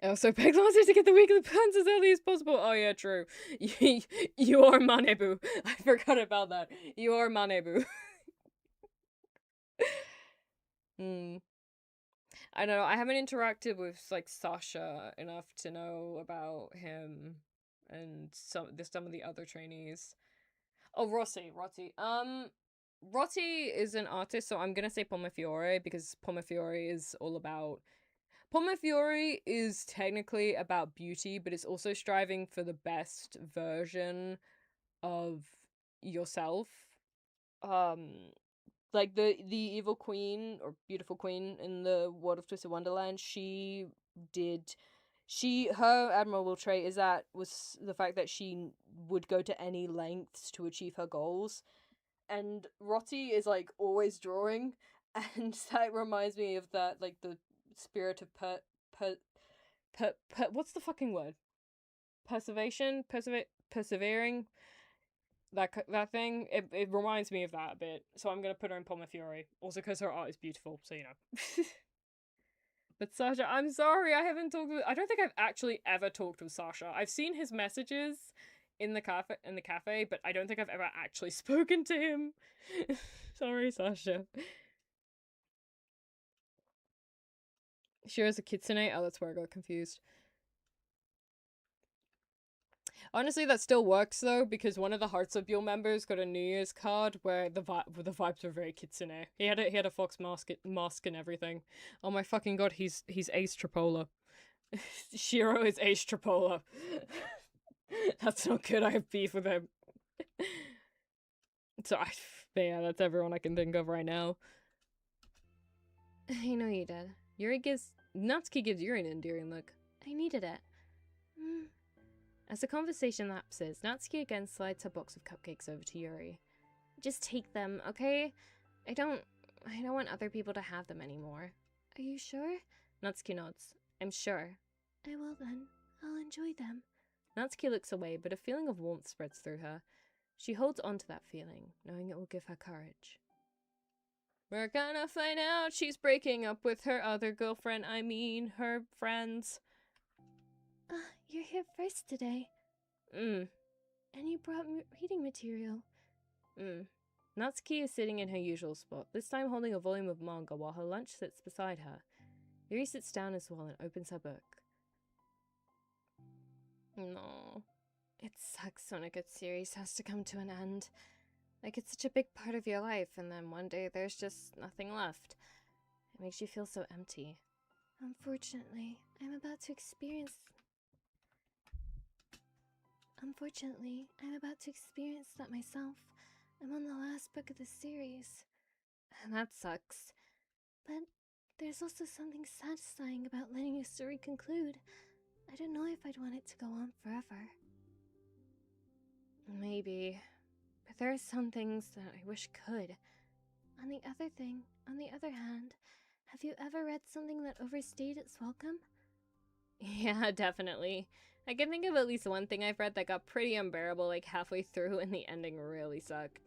[SPEAKER 1] Oh, so peg launches to get the weekly plans as early as possible. Oh yeah, true. You are Manebu. I forgot about that. You are Manebu. Hmm. I don't know. I haven't interacted with like Sasha enough to know about him and some of the other trainees. Oh, Rossi. Rossi is an artist, so I'm gonna say Pomafiore because Pomafiore is all about. Pomafiore is technically about beauty, but it's also striving for the best version of yourself. Um, like the evil queen or beautiful queen in the World of Twisted Wonderland, did her admirable trait is that was the fact that she would go to any lengths to achieve her goals. And Rotti is like always drawing, and that reminds me of that, like the spirit of what's the fucking word? Persevering. That thing. It reminds me of that a bit. So I'm gonna put her in Pomafiore, also because her art is beautiful. So you know. But Sasha, I'm sorry, I haven't talked with. I don't think I've actually ever talked with Sasha. I've seen his messages in the cafe, but I don't think I've ever actually spoken to him. Sorry, Sasha. She was a kitsune. Oh, that's where I got confused. Honestly, that still works though, because one of the Hearts of Yule members got a New Year's card where the vibes were very kitsune. He had a fox mask and everything. Oh my fucking god, he's Ace Tripola. Shiro is Ace Tripola. That's not good. I have beef with him. So yeah, that's everyone I can think of right now. I know you did. Natsuki gives Yuri an endearing look. I needed it. As the conversation lapses, Natsuki again slides her box of cupcakes over to Yuri. Just take them, okay? I don't want other people to have them anymore. Are you sure? Natsuki nods. I'm sure. I will then. I'll enjoy them. Natsuki looks away, but a feeling of warmth spreads through her. She holds on to that feeling, knowing it will give her courage. We're gonna find out she's breaking up with her other girlfriend, her friends. You're here first today. And you brought reading material. Natsuki is sitting in her usual spot, this time holding a volume of manga while her lunch sits beside her. Yuri sits down as well and opens her book. No. It sucks when a good series has to come to an end. Like, it's such a big part of your life, and then one day there's just nothing left. It makes you feel so empty. Unfortunately, I'm about to experience that myself. I'm on the last book of the series. That sucks. But there's also something satisfying about letting a story conclude. I don't know if I'd want it to go on forever. Maybe. But there are some things that I wish could. On the other hand, have you ever read something that overstayed its welcome? Yeah, definitely. I can think of at least one thing I've read that got pretty unbearable like halfway through and the ending really sucked.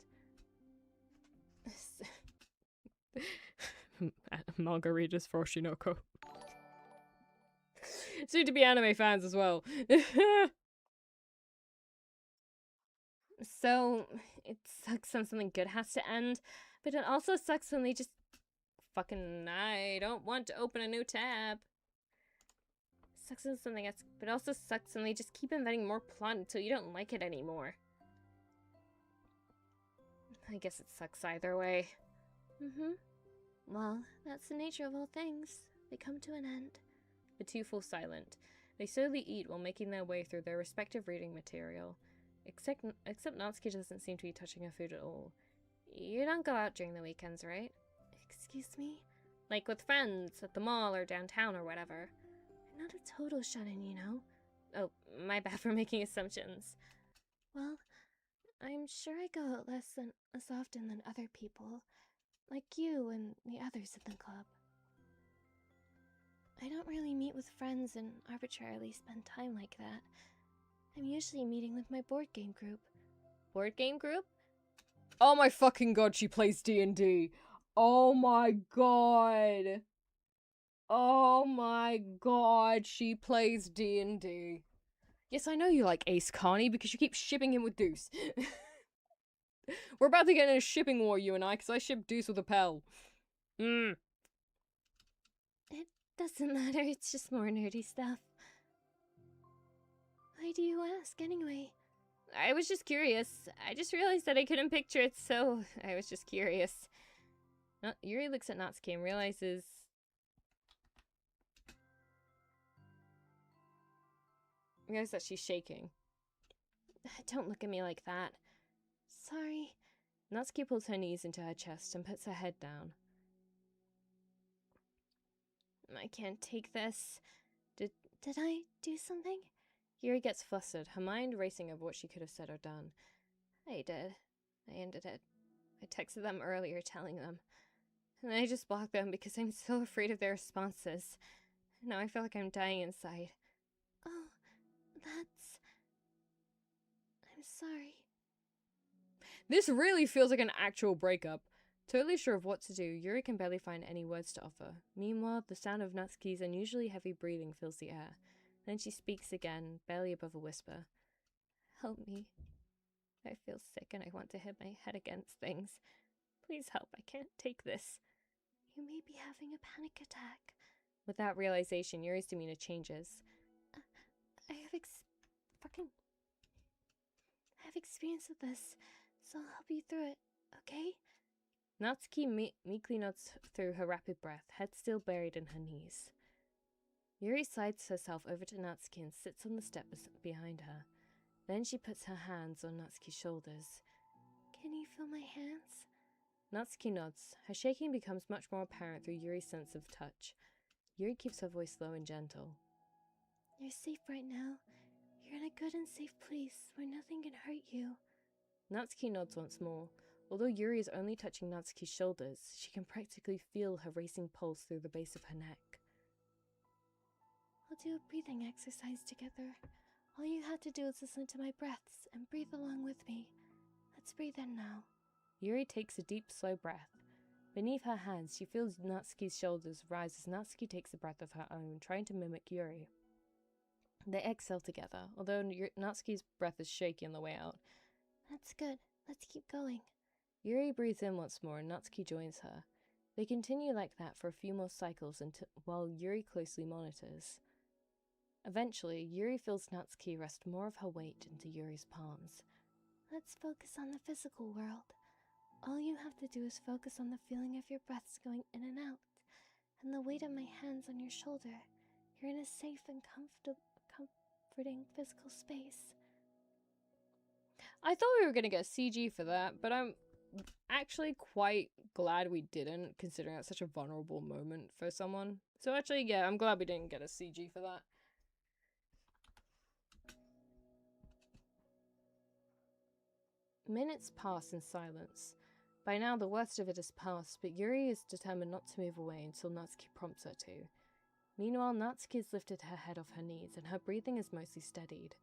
[SPEAKER 1] Margaritas for Shinoko. Soon to be anime fans as well. So, it sucks when something good has to end, but it also sucks when they just I don't want to open a new tab. Sucks when something else, but also sucks when they just keep inventing more plot until you don't like it anymore. I guess it sucks either way. Well, that's the nature of all things. They come to an end. The two fall silent. They slowly eat while making their way through their respective reading material. Except Natsuki doesn't seem to be touching her food at all. You don't go out during the weekends, right? Excuse me? Like with friends, at the mall or downtown or whatever. I'm not a total shut-in, you know? Oh, my bad for making assumptions. Well, I'm sure I go out less often than other people. Like you and the others at the club. I don't really meet with friends and arbitrarily spend time like that. I'm usually meeting with my board game group. Board game group? Oh my fucking god, she plays D&D. Oh my god. Oh my god, she plays D&D. Yes, I know you like Ace Carney because you keep shipping him with Deuce. We're about to get in a shipping war, you and I, because I ship Deuce with a pal. It doesn't matter, it's just more nerdy stuff. Why do you ask, anyway? I was just curious. I just realized that I couldn't picture it, so I was just curious. Yuri looks at Natsuki and realizes... that she's shaking. Don't look at me like that. Sorry. Natsuki pulls her knees into her chest and puts her head down. I can't take this. Did I do something? Yuri gets flustered, her mind racing over what she could have said or done. I did. I ended it. I texted them earlier telling them. And I just blocked them because I'm so afraid of their responses. Now I feel like I'm dying inside. Oh, that's... I'm sorry. This really feels like an actual breakup. Totally sure of what to do, Yuri can barely find any words to offer. Meanwhile, the sound of Natsuki's unusually heavy breathing fills the air. Then she speaks again, barely above a whisper. Help me. I feel sick and I want to hit my head against things. Please help, I can't take this. You may be having a panic attack. With that realization, Yuri's demeanor changes. I have fucking...
[SPEAKER 2] have experience with this, so I'll help you through it, okay?
[SPEAKER 1] Natsuki meekly nods through her rapid breath, head still buried in her knees. Yuri slides herself over to Natsuki and sits on the step behind her. Then she puts her hands on Natsuki's shoulders.
[SPEAKER 2] Can you feel my hands?
[SPEAKER 1] Natsuki nods. Her shaking becomes much more apparent through Yuri's sense of touch. Yuri keeps her voice low and gentle.
[SPEAKER 2] You're safe right now. You're in a good and safe place where nothing can hurt you.
[SPEAKER 1] Natsuki nods once more. Although Yuri is only touching Natsuki's shoulders, she can practically feel her racing pulse through the base of her neck.
[SPEAKER 2] We'll do a breathing exercise together. All you have to do is listen to my breaths and breathe along with me. Let's breathe in now.
[SPEAKER 1] Yuri takes a deep, slow breath. Beneath her hands, she feels Natsuki's shoulders rise as Natsuki takes a breath of her own, trying to mimic Yuri. They exhale together, although Natsuki's breath is shaky on the way out.
[SPEAKER 2] That's good. Let's keep going.
[SPEAKER 1] Yuri breathes in once more and Natsuki joins her. They continue like that for a few more cycles while Yuri closely monitors. Eventually, Yuri feels Natsuki rest more of her weight into Yuri's palms.
[SPEAKER 2] Let's focus on the physical world. All you have to do is focus on the feeling of your breaths going in and out, and the weight of my hands on your shoulder. You're in a safe and comforting physical space.
[SPEAKER 1] I thought we were going to get CG for that, but I'm actually quite glad we didn't, considering that's such a vulnerable moment for someone. So actually, yeah, I'm glad we didn't get a CG for that. Minutes pass in silence. By now, the worst of it has passed, but Yuri is determined not to move away until Natsuki prompts her to. Meanwhile, Natsuki has lifted her head off her knees, and her breathing is mostly steadied.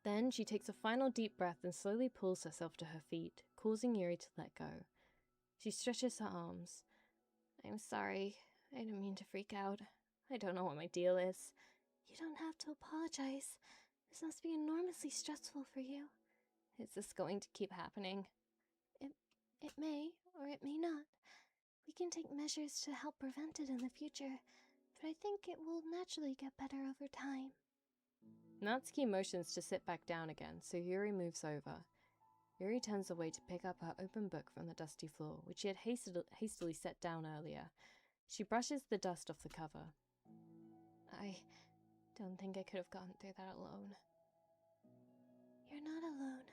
[SPEAKER 1] Then, she takes a final deep breath and slowly pulls herself to her feet, causing Yuri to let go. She stretches her arms. I'm sorry. I didn't mean to freak out. I don't know what my deal is.
[SPEAKER 2] You don't have to apologize. This must be enormously stressful for you.
[SPEAKER 1] Is this going to keep happening?
[SPEAKER 2] It may, or it may not. We can take measures to help prevent it in the future, but I think it will naturally get better over time.
[SPEAKER 1] Natsuki motions to sit back down again, so Yuri moves over. Yuri turns away to pick up her open book from the dusty floor, which she had hastily set down earlier. She brushes the dust off the cover. I don't think I could have gotten through that alone.
[SPEAKER 2] You're not alone.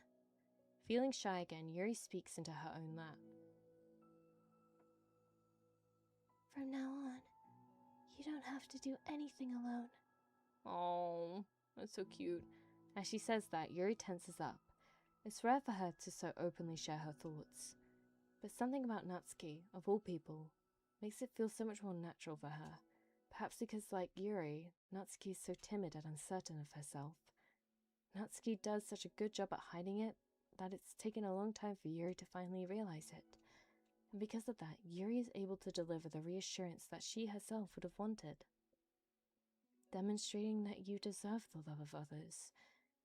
[SPEAKER 1] Feeling shy again, Yuri speaks into her own lap.
[SPEAKER 2] From now on, you don't have to do anything alone.
[SPEAKER 1] Oh, that's so cute. As she says that, Yuri tenses up. It's rare for her to so openly share her thoughts. But something about Natsuki, of all people, makes it feel so much more natural for her. Perhaps because, like Yuri, Natsuki is so timid and uncertain of herself. Natsuki does such a good job at hiding it that it's taken a long time for Yuri to finally realize it. And because of that, Yuri is able to deliver the reassurance that she herself would have wanted. Demonstrating that you deserve the love of others.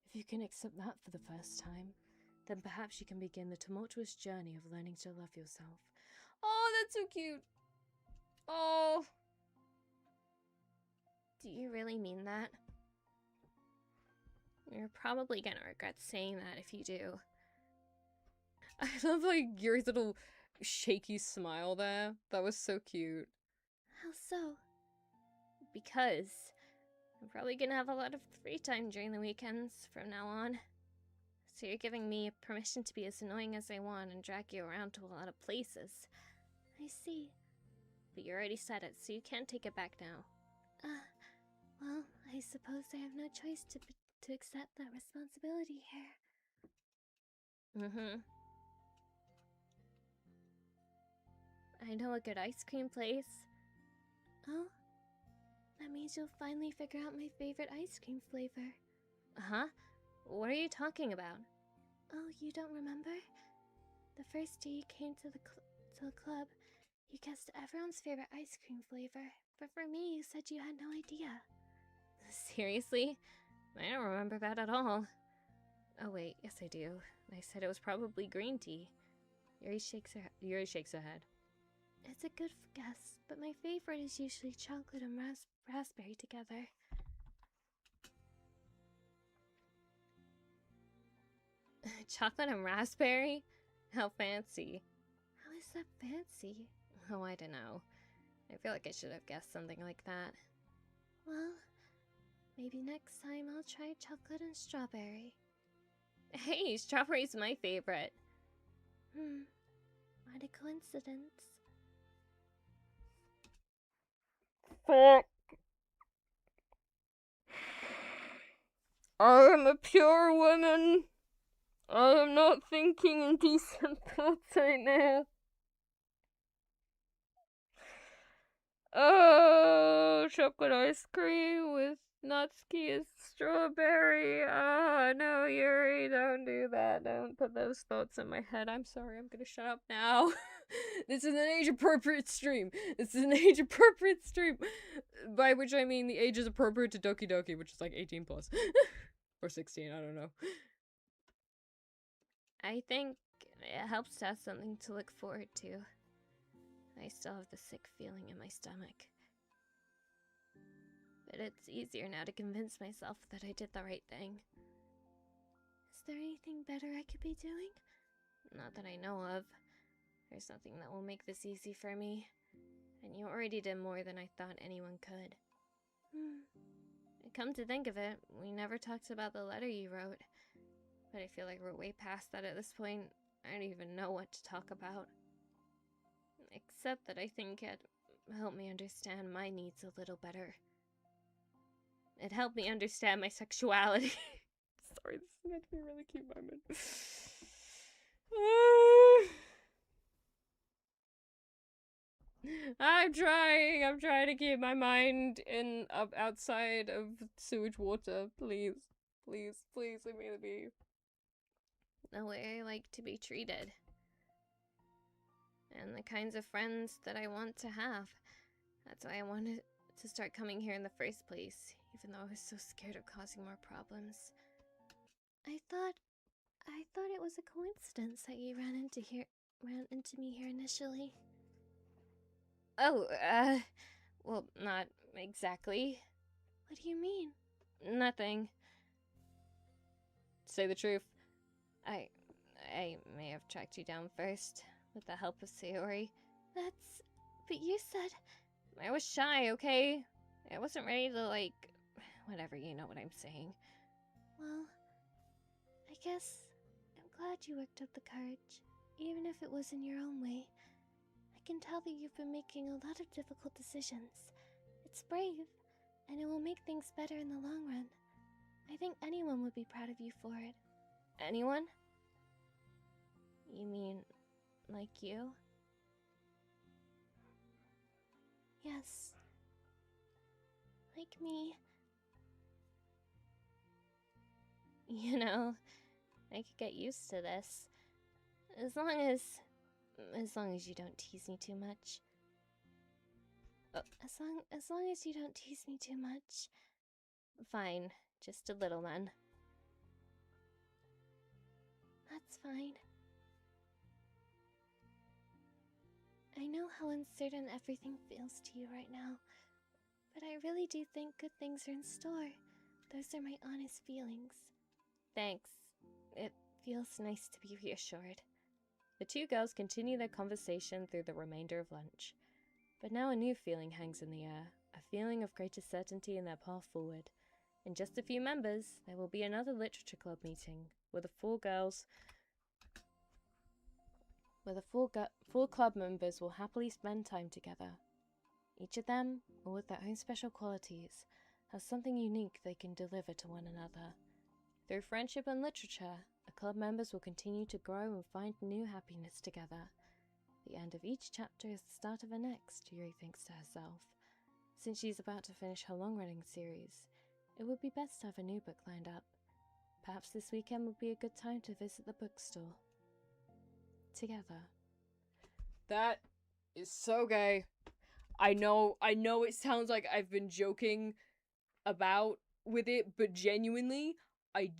[SPEAKER 1] If you can accept that for the first time, then perhaps you can begin the tumultuous journey of learning to love yourself. Oh, that's so cute! Oh!
[SPEAKER 2] Do you really mean that? You're probably gonna regret saying that if you do.
[SPEAKER 1] I love, like, Yuri's little shaky smile there. That was so cute.
[SPEAKER 2] How so? Because I'm probably gonna have a lot of free time during the weekends from now on. So you're giving me permission to be as annoying as I want and drag you around to a lot of places. I see. But you already said it, so you can't take it back now. Well, I suppose I have no choice to accept that responsibility here. Mm-hmm. I know a good ice cream place. Oh? That means you'll finally figure out my favorite ice cream flavor.
[SPEAKER 1] Huh? What are you talking about?
[SPEAKER 2] Oh, you don't remember? The first day you came to the club, you guessed everyone's favorite ice cream flavor. But for me, you said you had no idea.
[SPEAKER 1] Seriously? I don't remember that at all. Oh wait, yes I do. I said it was probably green tea. Yuri shakes her head.
[SPEAKER 2] It's a good guess, but my favorite is usually chocolate and raspberry together. Chocolate and raspberry? How fancy. How is that fancy? Oh, I don't know. I feel like I should have guessed something like that. Well, maybe next time I'll try chocolate and strawberry. Hey, strawberry's my favorite. What a coincidence.
[SPEAKER 1] Fuck. I am a pure woman. I am not thinking indecent thoughts right now. Oh, chocolate ice cream with Natsuki as strawberry. Oh, no, Yuri, don't do that. Don't put those thoughts in my head. I'm sorry, I'm gonna shut up now. This is an age-appropriate stream. This is an age-appropriate stream. By which I mean the age is appropriate to Doki Doki, which is like 18 plus. Or 16, I don't know.
[SPEAKER 2] I think it helps to have something to look forward to. I still have the sick feeling in my stomach. But it's easier now to convince myself that I did the right thing. Is there anything better I could be doing? Not that I know of. There's nothing that will make this easy for me. And you already did more than I thought anyone could. Come to think of it, we never talked about the letter you wrote. But I feel like we're way past that at this point. I don't even know what to talk about. Except that I think it helped me understand my needs a little better. It helped me understand my sexuality.
[SPEAKER 1] Sorry, this is meant to be a really cute moment. I'm trying to keep my mind outside of sewage water. Please, leave me be.
[SPEAKER 2] The way I like to be treated. And the kinds of friends that I want to have. That's why I wanted to start coming here in the first place, even though I was so scared of causing more problems. I thought it was a coincidence that you ran into me here initially. Oh, well, not exactly. What do you mean? Nothing.
[SPEAKER 1] Say the truth.
[SPEAKER 2] I may have tracked you down first, with the help of Sayori. But you said... I was shy, okay? I wasn't ready to, whatever, you know what I'm saying. Well, I guess I'm glad you worked up the courage, even if it was in your own way. I can tell that you've been making a lot of difficult decisions. It's brave, and it will make things better in the long run. I think anyone would be proud of you for it. Anyone? You mean, like you? Yes. Like me. You know, I could get used to this. As long as you don't tease me too much. As long as you don't tease me too much. Fine, just a little then. That's fine. I know how uncertain everything feels to you right now, but I really do think good things are in store. Those are my honest feelings. Thanks. It feels nice to be reassured. The two girls continue their conversation through the remainder of lunch. But now a new feeling hangs in the air, a feeling of greater certainty in their path forward. In just a few members, there will be another literature club meeting, where the four club members will happily spend time together. Each of them, all with their own special qualities, has something unique they can deliver to one another. Through friendship and literature, the club members will continue to grow and find new happiness together. The end of each chapter is the start of the next, Yuri thinks to herself. Since she's about to finish her long-running series, it would be best to have a new book lined up. Perhaps this weekend would be a good time to visit the bookstore. Together.
[SPEAKER 1] That is so gay. I know it sounds like I've been joking about with it, but genuinely, I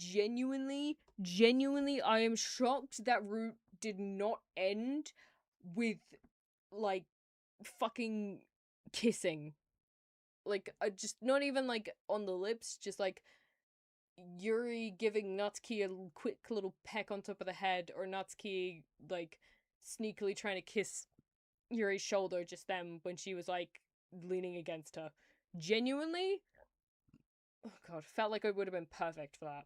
[SPEAKER 1] am shocked that route did not end with, fucking kissing. Just not even, on the lips, just, Yuri giving Natsuki a quick little peck on top of the head, or Natsuki, like, sneakily trying to kiss Yuri's shoulder just then when she was, like, leaning against her. Genuinely, oh god, felt like it would have been perfect for that.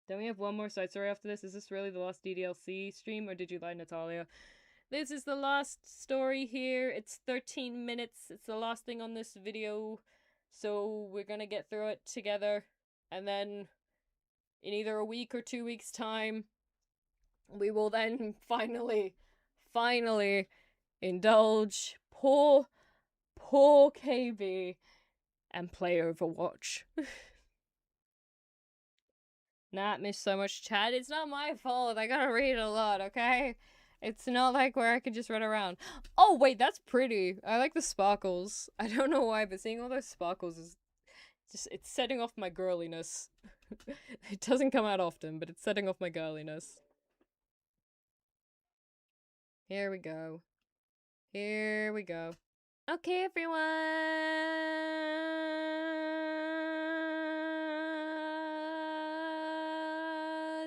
[SPEAKER 1] Don't we have one more side story after this? Is this really the last DDLC stream, or did you lie, Natalia? This is the last story here. It's 13 minutes. It's the last thing on this video. So we're gonna get through it together. And then in either a week or 2 weeks' time, we will then finally indulge poor KB and play Overwatch. Not miss so much chat. It's not my fault. I gotta read a lot, okay? It's not like where I can just run around. Oh, wait, that's pretty. I like the sparkles. I don't know why, but seeing all those sparkles is just, it's setting off my girliness. It doesn't come out often, but it's setting off my girliness. Here we go. Here we go. Okay, everyone.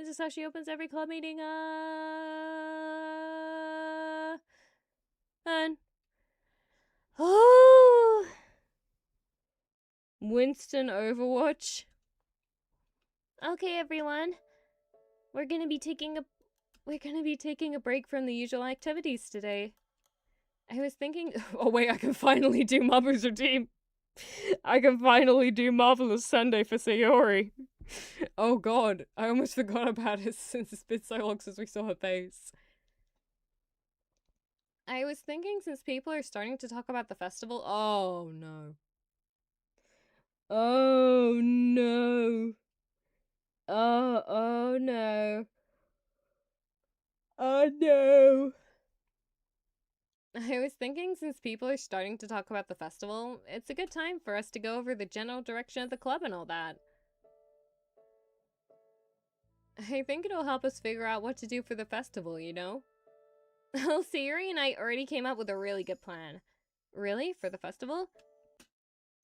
[SPEAKER 1] This is how she opens every club meeting. And oh, Winston Overwatch.
[SPEAKER 2] Okay, everyone. We're gonna be taking a break from the usual activities today.
[SPEAKER 1] I was thinking, oh wait, I can finally do Mabu's routine. I can finally do Marvelous Sunday for Sayori. Oh god, I almost forgot about it since it's been so long since we saw her face. I was thinking, since people are starting to talk about the festival, oh no. Oh no. Oh no. Oh no. I was thinking, since people are starting to talk about the festival, it's a good time for us to go over the general direction of the club and all that. I think it'll help us figure out what to do for the festival, you know? Well, Sayuri and I already came up with a really good plan. Really? For the festival?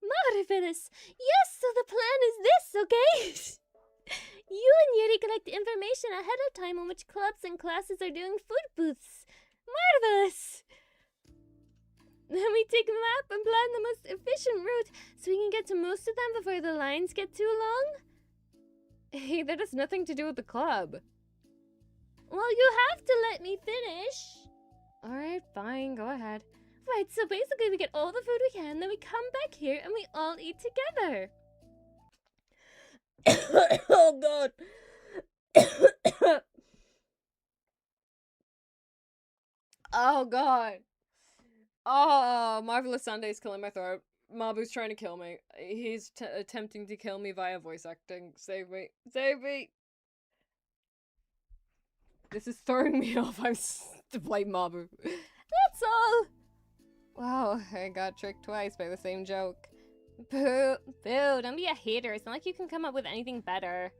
[SPEAKER 2] Marvelous! Yes, so the plan is this, okay? You and Yuri collect information ahead of time on which clubs and classes are doing food booths. Marvelous! Then we take a map and plan the most efficient route so we can get to most of them before the lines get too long.
[SPEAKER 1] Hey, that has nothing to do with the club.
[SPEAKER 2] Well, you have to let me finish.
[SPEAKER 1] Alright, fine, go ahead.
[SPEAKER 2] Right, so basically we get all the food we can, then we come back here and we all eat together.
[SPEAKER 1] Oh god. Oh god. Oh, Marvelous Sunday's killing my throat. Mabu's trying to kill me. He's attempting to kill me via voice acting. Save me. Save me. This is throwing me off. I'm to blame Mabu.
[SPEAKER 2] That's all.
[SPEAKER 1] Wow, I got tricked twice by the same joke.
[SPEAKER 2] Boo. Boo, don't be a hater. It's not like you can come up with anything better.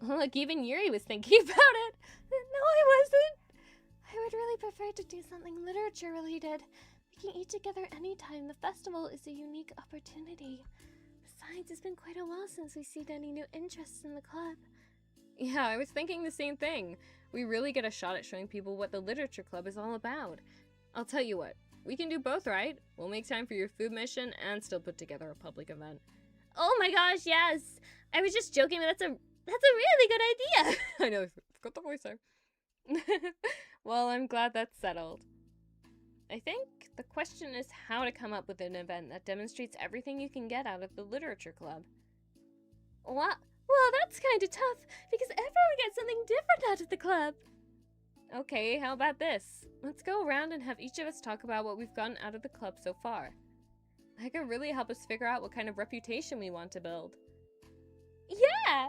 [SPEAKER 2] Look, even Yuri was thinking about it. No, I wasn't. I would really prefer to do something literature related. We can eat together anytime. The festival is a unique opportunity. Besides, it's been quite a while since we've seen any new interests in the club.
[SPEAKER 1] Yeah, I was thinking the same thing. We really get a shot at showing people what the literature club is all about. I'll tell you what, we can do both, right? We'll make time for your food mission and still put together a public event.
[SPEAKER 2] Oh my gosh, yes! I was just joking, but that's a really good idea!
[SPEAKER 1] I know, forgot the voice there. Well, I'm glad that's settled. I think the question is how to come up with an event that demonstrates everything you can get out of the literature club.
[SPEAKER 2] What? Well, that's kind of tough, because everyone gets something different out of the club.
[SPEAKER 1] Okay, how about this? Let's go around and have each of us talk about what we've gotten out of the club so far. That could really help us figure out what kind of reputation we want to build.
[SPEAKER 2] Yeah!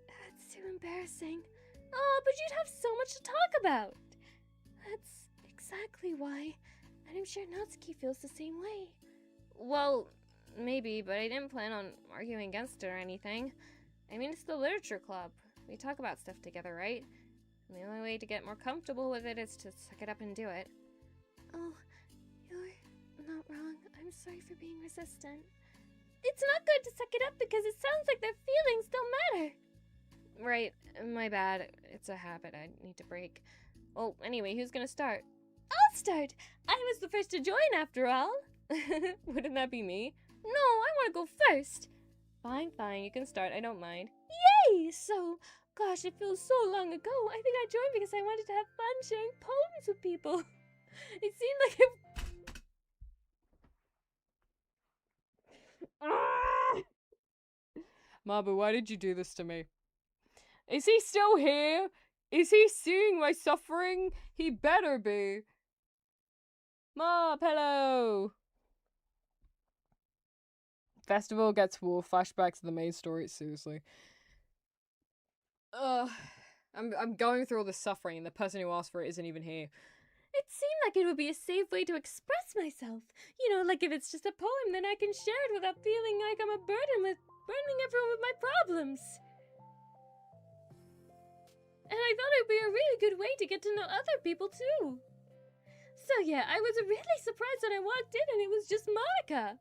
[SPEAKER 2] That's too embarrassing. Oh, but you'd have so much to talk about. That's exactly why. And I'm sure Natsuki feels the same way.
[SPEAKER 1] Well, maybe, but I didn't plan on arguing against it or anything. I mean, it's the literature club. We talk about stuff together, right? And the only way to get more comfortable with it is to suck it up and do it.
[SPEAKER 2] Oh, you're not wrong. I'm sorry for being resistant. It's not good to suck it up because it sounds like their feelings don't matter.
[SPEAKER 1] Right, my bad. It's a habit I need to break. Well, anyway, who's gonna start?
[SPEAKER 2] I'll start. I was the first to join after all.
[SPEAKER 1] Wouldn't that be me?
[SPEAKER 2] No, I want to go first.
[SPEAKER 1] Fine, you can start. I don't mind.
[SPEAKER 2] Yay! So, gosh, it feels so long ago. I think I joined because I wanted to have fun sharing poems with people. It seemed like it...
[SPEAKER 1] Mabu, why did you do this to me? Is he still here? Is he seeing my suffering? He better be. Mop, hello! Festival gets war. Flashback to the main story. Seriously. I'm going through all this suffering and the person who asked for it isn't even here.
[SPEAKER 2] It seemed like it would be a safe way to express myself. You know, like if it's just a poem, then I can share it without feeling like I'm a burden with burdening everyone with my problems. And I thought it would be a really good way to get to know other people too. So yeah, I was really surprised when I walked in and it was just Monica.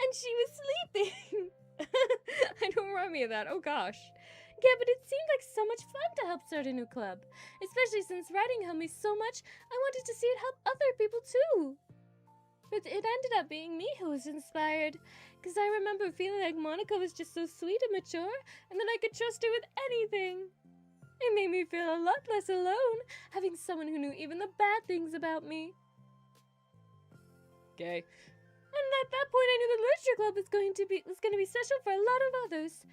[SPEAKER 2] And she was sleeping.
[SPEAKER 1] I don't remind me of that. Oh gosh.
[SPEAKER 2] Yeah, but it seemed like so much fun to help start a new club. Especially since writing helped me so much, I wanted to see it help other people too. But it ended up being me who was inspired. Because I remember feeling like Monica was just so sweet and mature, and that I could trust her with anything. It made me feel a lot less alone, having someone who knew even the bad things about me.
[SPEAKER 1] Gay.
[SPEAKER 2] And at that point I knew the literature club was going to be special for a lot of others.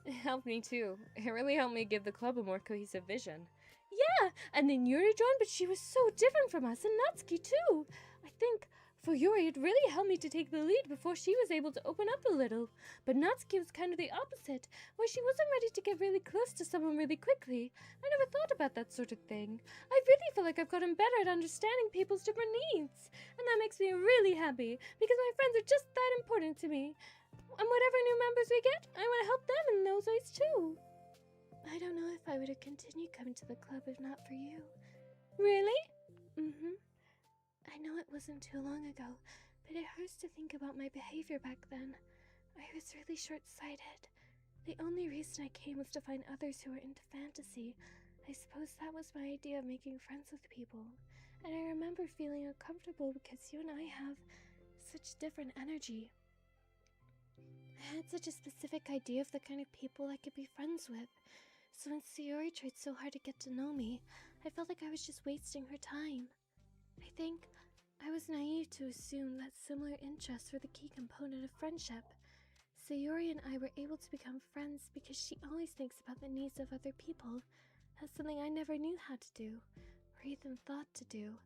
[SPEAKER 1] It helped me too. It really helped me give the club a more cohesive vision.
[SPEAKER 2] Yeah, and then Yuri joined, but she was so different from us, and Natsuki too. I think for Yuri it really helped me to take the lead before she was able to open up a little. But Natsuki was kind of the opposite, where she wasn't ready to get really close to someone really quickly. I never thought about that sort of thing. I really feel like I've gotten better at understanding people's different needs, and that makes me really happy, because my friends are just that important to me. And whatever new members we get, I want to help them in those ways too. I don't know if I would have continued coming to the club if not for you. Really? Mm-hmm. I know it wasn't too long ago, but it hurts to think about my behavior back then. I was really short-sighted. The only reason I came was to find others who were into fantasy. I suppose that was my idea of making friends with people. And I remember feeling uncomfortable because you and I have such different energy. I had such a specific idea of the kind of people I could be friends with. So when Sayori tried so hard to get to know me, I felt like I was just wasting her time. I think I was naive to assume that similar interests were the key component of friendship. Sayori and I were able to become friends because she always thinks about the needs of other people. That's something I never knew how to do, or even thought to do.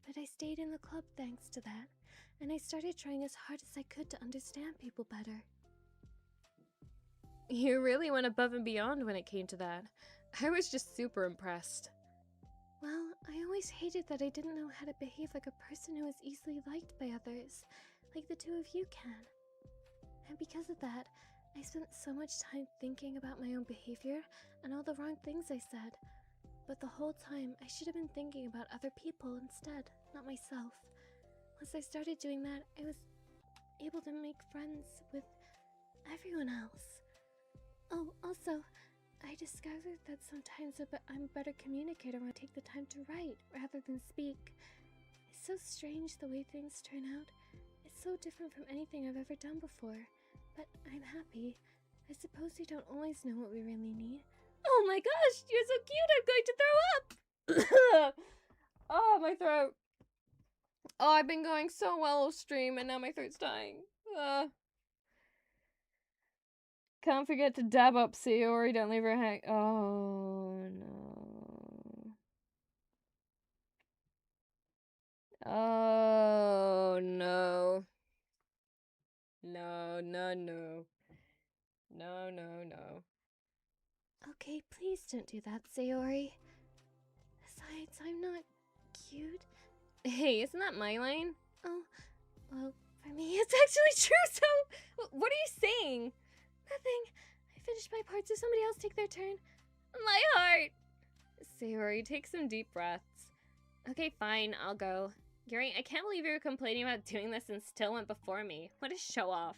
[SPEAKER 2] But I stayed in the club thanks to that, and I started trying as hard as I could to understand people better.
[SPEAKER 1] You really went above and beyond when it came to that. I was just super impressed.
[SPEAKER 2] Well, I always hated that I didn't know how to behave like a person who was easily liked by others, like the two of you can. And because of that, I spent so much time thinking about my own behavior and all the wrong things I said. But the whole time, I should have been thinking about other people instead, not myself. Once I started doing that, I was able to make friends with everyone else. Oh, also, I discovered that sometimes I'm a better communicator when I take the time to write rather than speak. It's so strange the way things turn out. It's so different from anything I've ever done before. But I'm happy. I suppose we don't always know what we really need. Oh my gosh, you're so cute, I'm going to throw up!
[SPEAKER 1] Oh, my throat. Oh, I've been going so well off stream and now my throat's dying. Can't forget to dab up Sayori, don't leave her hang. Oh, no. Oh, no. No. No.
[SPEAKER 2] Okay, please don't do that, Sayori. Besides, I'm not cute.
[SPEAKER 1] Hey, isn't that my line?
[SPEAKER 2] Oh, well, for me it's actually true, so...
[SPEAKER 1] What are you saying?
[SPEAKER 2] Nothing. I finished my part, so somebody else take their turn.
[SPEAKER 1] My heart! Sayori, take some deep breaths. Okay, fine, I'll go. Yuri, I can't believe you were complaining about doing this and still went before me. What a show-off.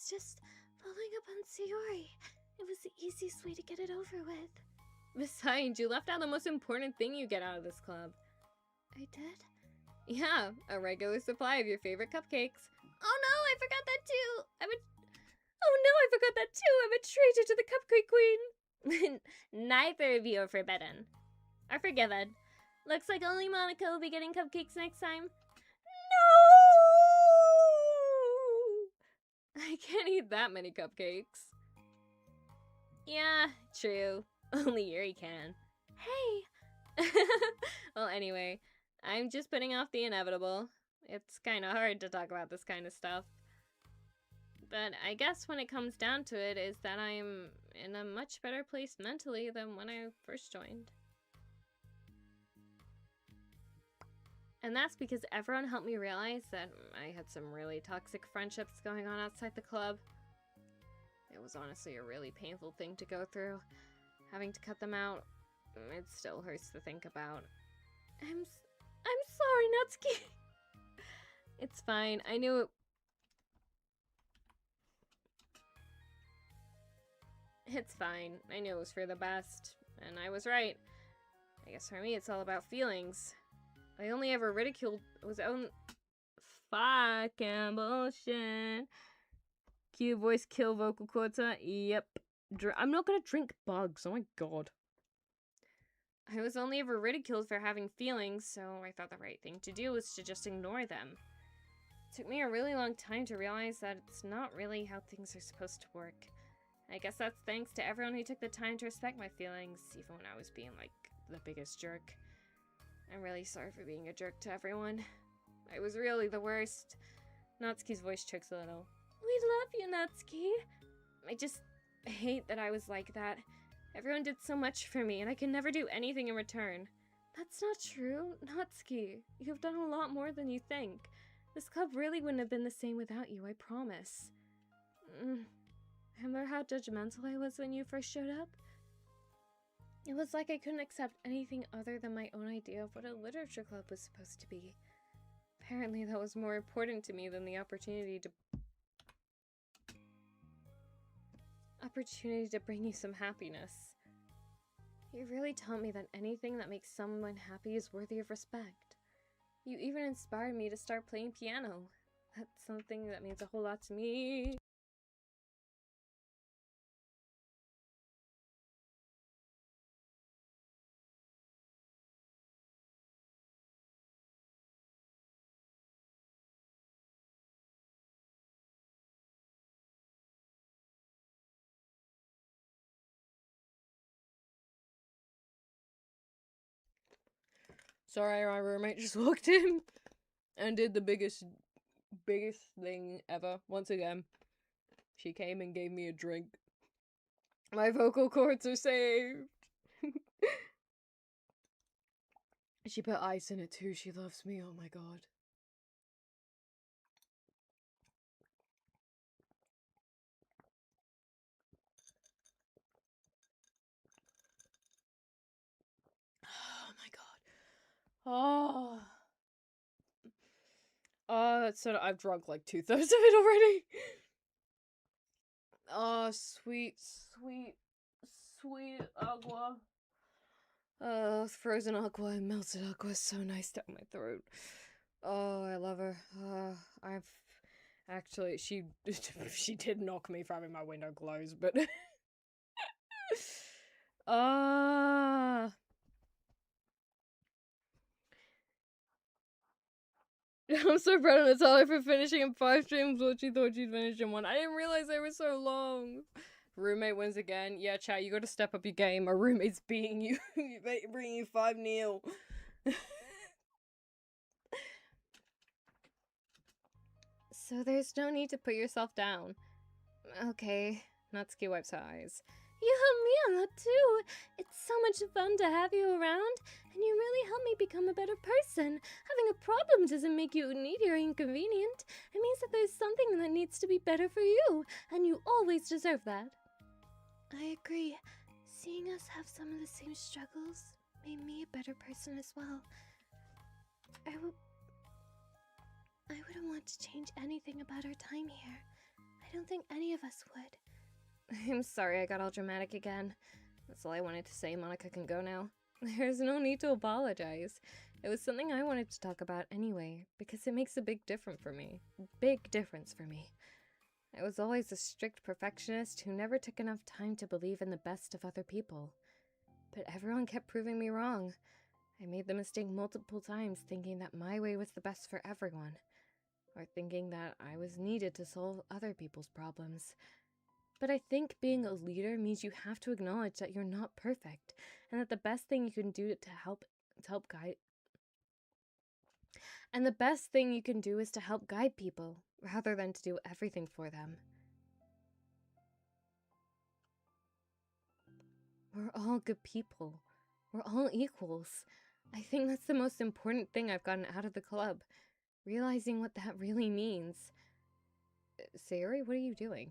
[SPEAKER 2] just following up on Sayori. It was the easiest way to get it over with.
[SPEAKER 1] Besides, you left out the most important thing you get out of this club.
[SPEAKER 2] I did?
[SPEAKER 1] Yeah, a regular supply of your favorite cupcakes.
[SPEAKER 2] Oh no, I forgot that too!
[SPEAKER 1] Oh no, I forgot that too! I'm a traitor to the Cupcake Queen!
[SPEAKER 2] Neither of you are forbidden. Are forgiven. Looks like only Monica will be getting cupcakes next time.
[SPEAKER 1] No! I can't eat that many cupcakes.
[SPEAKER 2] Yeah, true. Only Yuri can.
[SPEAKER 1] Hey! Well, anyway, I'm just putting off the inevitable. It's kind of hard to talk about this kind of stuff. But I guess when it comes down to it is that I'm in a much better place mentally than when I first joined. And that's because everyone helped me realize that I had some really toxic friendships going on outside the club. It was honestly a really painful thing to go through. Having to cut them out, it still hurts to think about. I'm sorry, Natsuki. It's fine. I knew it. It's fine. I knew it was for the best, and I was right. I guess for me, it's all about feelings. I only ever ridiculed was own fucking bullshit. Cue voice kill vocal quota. Yep. I'm not gonna drink bugs. Oh my god. I was only ever ridiculed for having feelings, so I thought the right thing to do was to just ignore them. It took me a really long time to realize that it's not really how things are supposed to work. I guess that's thanks to everyone who took the time to respect my feelings, even when I was being, like, the biggest jerk. I'm really sorry for being a jerk to everyone. I was really the worst. Natsuki's voice chokes a little. We love you, Natsuki. I just hate that I was like that. Everyone did so much for me, and I can never do anything in return. That's not true, Natsuki. You've done a lot more than you think. This club really wouldn't have been the same without you, I promise. Remember how judgmental I was when you first showed up? It was like I couldn't accept anything other than my own idea of what a literature club was supposed to be. Apparently that was more important to me than the opportunity to bring you some happiness. You really taught me that anything that makes someone happy is worthy of respect. You even inspired me to start playing piano. That's something that means a whole lot to me. Sorry, my roommate just walked in and did the biggest thing ever. Once again, she came and gave me a drink. My vocal cords are saved. She put ice in it too. She loves me. Oh my god. Oh my god. Oh. Oh, that's so. I've drunk like 2/3 of it already. Oh, sweet, sweet, sweet agua. Frozen agua and melted agua is so nice down my throat. Oh, I love her. I've actually she did knock me for having my window closed, but I'm so proud of Natalia for finishing in 5 streams what she thought she'd finish in 1. I didn't realize they were so long. Roommate wins again. Yeah, chat, you gotta step up your game. My roommate's beating you. Bringing you 5-0. So there's no need to put yourself down. Okay. Natsuki wipes her eyes.
[SPEAKER 2] You helped me a lot too. It's so much fun to have you around, and you really helped me become a better person. Having a problem doesn't make you needy or inconvenient. It means that there's something that needs to be better for you, and you always deserve that. I agree. Seeing us have some of the same struggles made me a better person as well. I wouldn't want to change anything about our time here. I don't think any of us would.
[SPEAKER 1] I'm sorry I got all dramatic again. That's all I wanted to say. Monica can go now. There's no need to apologize. It was something I wanted to talk about anyway, because it makes a big difference for me. Big difference for me. I was always a strict perfectionist who never took enough time to believe in the best of other people. But everyone kept proving me wrong. I made the mistake multiple times thinking that my way was the best for everyone, or thinking that I was needed to solve other people's problems. But I think being a leader means you have to acknowledge that you're not perfect, and that the best thing you can do to help guide and the best thing you can do is to help guide people, rather than to do everything for them. We're all good people. We're all equals. I think that's the most important thing I've gotten out of the club. Realizing what that really means. Sayori, what are you doing?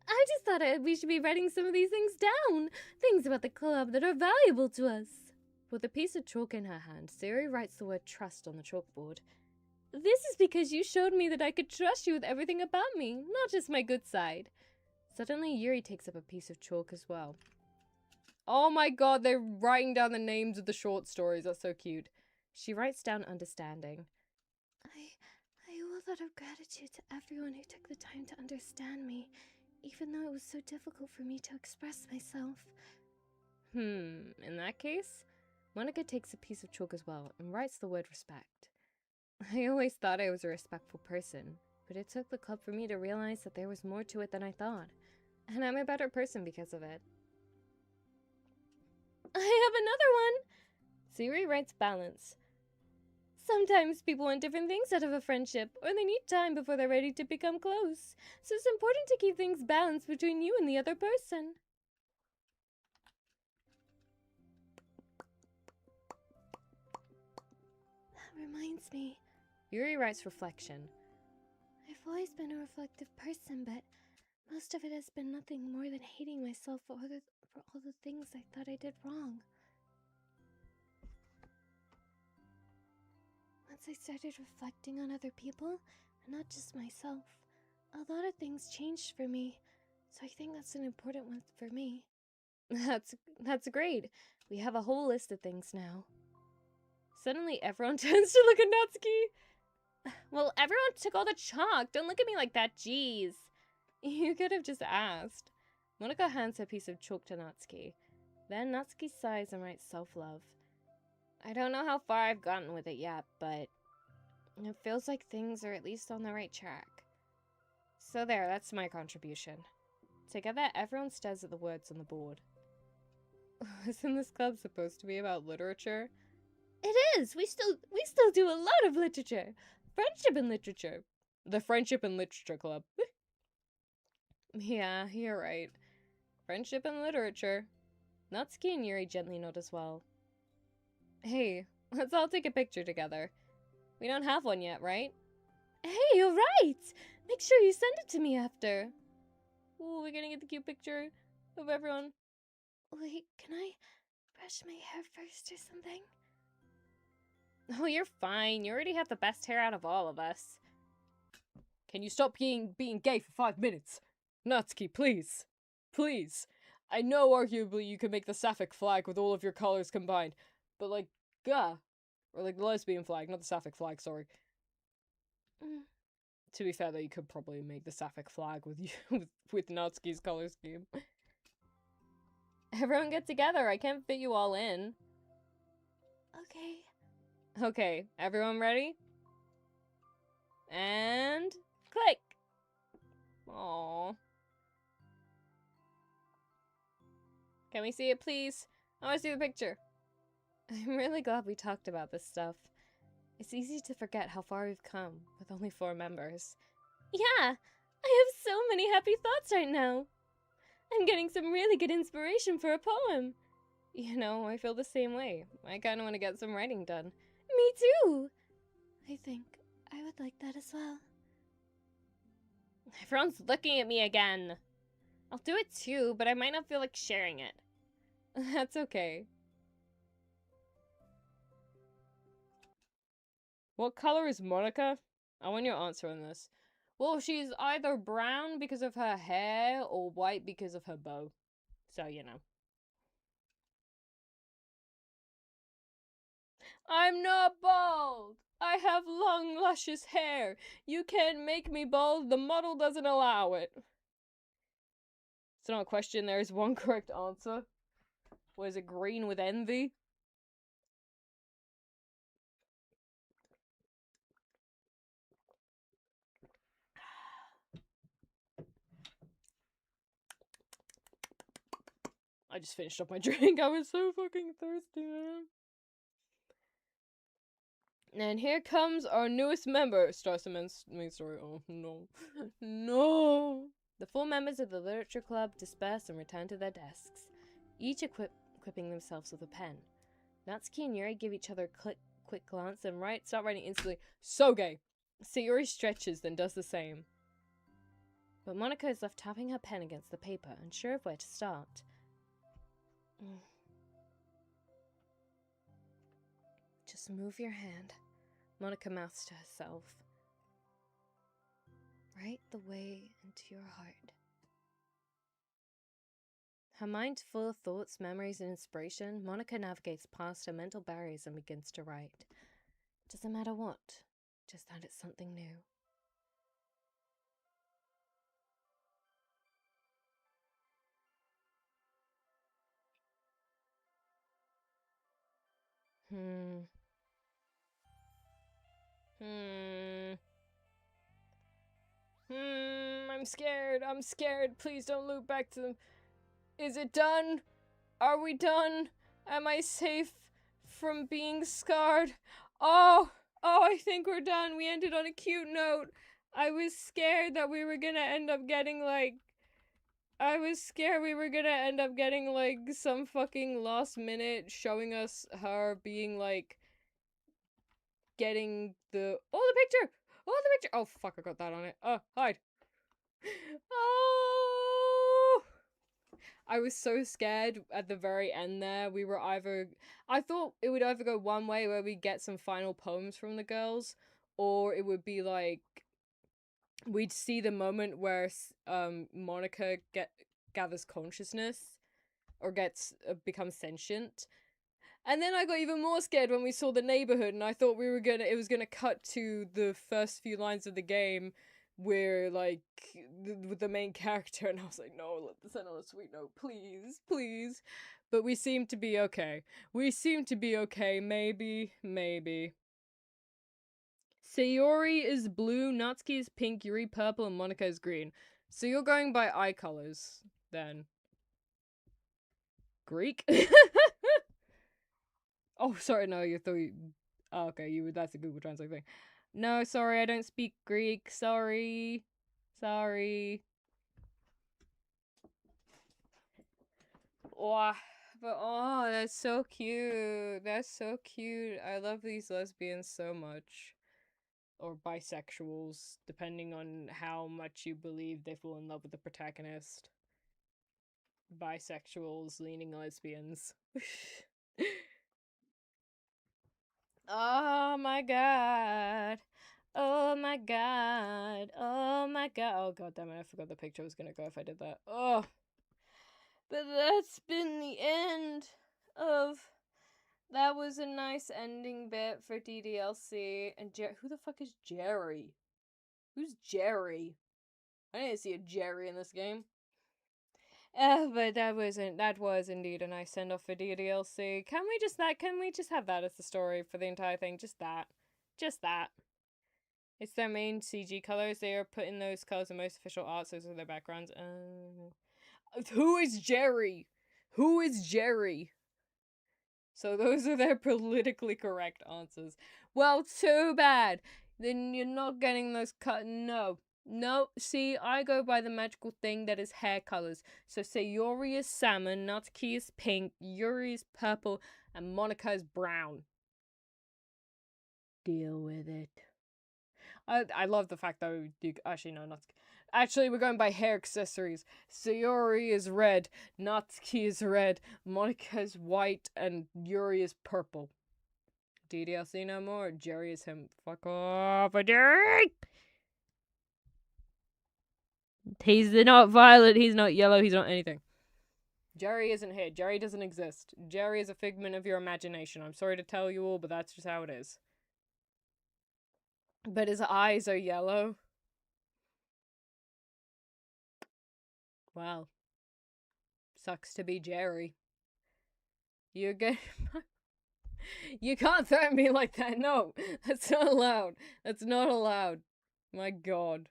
[SPEAKER 1] I just thought we should be writing some of these things down. Things about the club that are valuable to us. With a piece of chalk in her hand, Sayori writes the word trust on the chalkboard. This is because you showed me that I could trust you with everything about me, not just my good side. Suddenly, Yuri takes up a piece of chalk as well. Oh my god, they're writing down the names of the short stories. That's so cute. She writes down understanding.
[SPEAKER 2] I owe a lot of gratitude to everyone who took the time to understand me, even though it was so difficult for me to express myself.
[SPEAKER 1] In that case, Monica takes a piece of chalk as well and writes the word respect. I always thought I was a respectful person, but it took the club for me to realize that there was more to it than I thought, and I'm a better person because of it. I have another one! Sayori writes balance. Sometimes people want different things out of a friendship, or they need time before they're ready to become close, so it's important to keep things balanced between you and the other person.
[SPEAKER 2] That reminds me.
[SPEAKER 1] Yuri writes reflection.
[SPEAKER 2] I've always been a reflective person, but most of it has been nothing more than hating myself for all the things I thought I did wrong. Once I started reflecting on other people, and not just myself, a lot of things changed for me, so I think that's an important one for me.
[SPEAKER 1] That's great. We have a whole list of things now. Suddenly, everyone turns to look at Natsuki. Well, everyone took all the chalk. Don't look at me like that, jeez. You could have just asked. Monica hands a piece of chalk to Natsuki. Then Natsuki sighs and writes self-love. I don't know how far I've gotten with it yet, but it feels like things are at least on the right track. So there, that's my contribution. Together, everyone stares at the words on the board. Isn't this club supposed to be about literature? It is! We still do a lot of literature! Friendship and literature. The Friendship and Literature Club. Yeah, you're right. Friendship and literature. Natsuki and Yuri gently nod as well. Hey, let's all take a picture together. We don't have one yet, right? Hey, you're right! Make sure you send it to me after. Ooh, we're gonna get the cute picture of everyone.
[SPEAKER 2] Wait, can I brush my hair first or something?
[SPEAKER 1] Oh, you're fine. You already have the best hair out of all of us. Can you stop being gay for 5 minutes? Natsuki, please. Please. I know arguably you can make the sapphic flag with all of your colors combined, but like, gah. Or like the lesbian flag, not the sapphic flag, sorry. To be fair though, you could probably make the sapphic flag with Natsuki's color scheme. Everyone get together, I can't fit you all in.
[SPEAKER 2] Okay.
[SPEAKER 1] Okay, everyone ready? And click! Aww. Can we see it, please? I want to see the picture. I'm really glad we talked about this stuff. It's easy to forget how far we've come with only 4 members. Yeah! I have so many happy thoughts right now! I'm getting some really good inspiration for a poem. You know, I feel the same way. I kinda want to get some writing done. Me too!
[SPEAKER 2] I think I would like that as well.
[SPEAKER 1] Everyone's looking at me again. I'll do it too, but I might not feel like sharing it. That's okay. What color is Monica? I want your answer on this. Well, she's either brown because of her hair or white because of her bow. So, you know. I'm not bald! I have long, luscious hair. You can't make me bald. The model doesn't allow it. It's not a question. There is one correct answer. Was it green with envy? I just finished up my drink. I was so fucking thirsty, man. And here comes our newest member. Starts the main story. Oh, no. No! The 4 members of the literature club disperse and return to their desks, each equipping themselves with a pen. Natsuki and Yuri give each other a quick glance and start writing instantly. So gay! Sayuri stretches, then does the same. But Monica is left tapping her pen against the paper, unsure of where to start. Just move your hand, Monica mouths to herself. Right the way into your heart. Her mind full of thoughts, memories, and inspiration, Monica navigates past her mental barriers and begins to write. Doesn't matter what, just that it's something new. I'm scared. Please don't loop back to them. Is it done? Are we done? Am I safe from being scarred? Oh, I think we're done. We ended on a cute note. I was scared that we were gonna end up getting, like, some fucking last minute showing us her being, like, getting the picture! Oh, fuck, I got that on it. Oh, hide. Oh! I was so scared at the very end there. I thought it would either go one way where we get some final poems from the girls, or it would be like we'd see the moment where Monica gathers consciousness or becomes sentient. And then I got even more scared when we saw the neighborhood, and I thought it was gonna cut to the first few lines of the game where, like, with the main character, and I was like, no, let this end on a sweet note, please, please. But we seem to be okay. Maybe. Sayori is blue, Natsuki is pink, Yuri purple, and Monica is green. So you're going by eye colors, then. Greek? Oh, sorry, no, oh, okay, that's a Google Translate thing. No, sorry, I don't speak Greek. Sorry. Oh, but that's so cute. I love these lesbians so much. Or bisexuals, depending on how much you believe they fall in love with the protagonist. Bisexuals leaning lesbians. Oh my god. Oh my god. Oh my god. Oh god damn it, I forgot the picture was gonna go if I did that. Oh. But that's been the end of... That was a nice ending bit for DDLC. And who the fuck is Jerry? Who's Jerry? I didn't see a Jerry in this game. But that was indeed a nice send off for DDLC. Can we just have that as the story for the entire thing? Just that. It's their main CG colors. They are putting those colors in most official art, so those are their backgrounds. Who is Jerry? So those are their politically correct answers. Well, too bad. Then you're not getting those No, see, I go by the magical thing that is hair colors. So Sayori is salmon, Natsuki is pink, Yuri is purple, and Monica is brown. Deal with it. I love the fact though. Actually, no, Natsuki. Actually, we're going by hair accessories. Sayori is red, Natsuki is red, Monica is white, and Yuri is purple. DDLC no more. Jerry is him. Fuck off, Jerry! He's not violet, he's not yellow, he's not anything. Jerry isn't here. Jerry doesn't exist. Jerry is a figment of your imagination. I'm sorry to tell you all, but that's just how it is. But his eyes are yellow. Wow. Sucks to be Jerry. You're good. You can't threaten me like that. No, that's not allowed. That's not allowed. My god.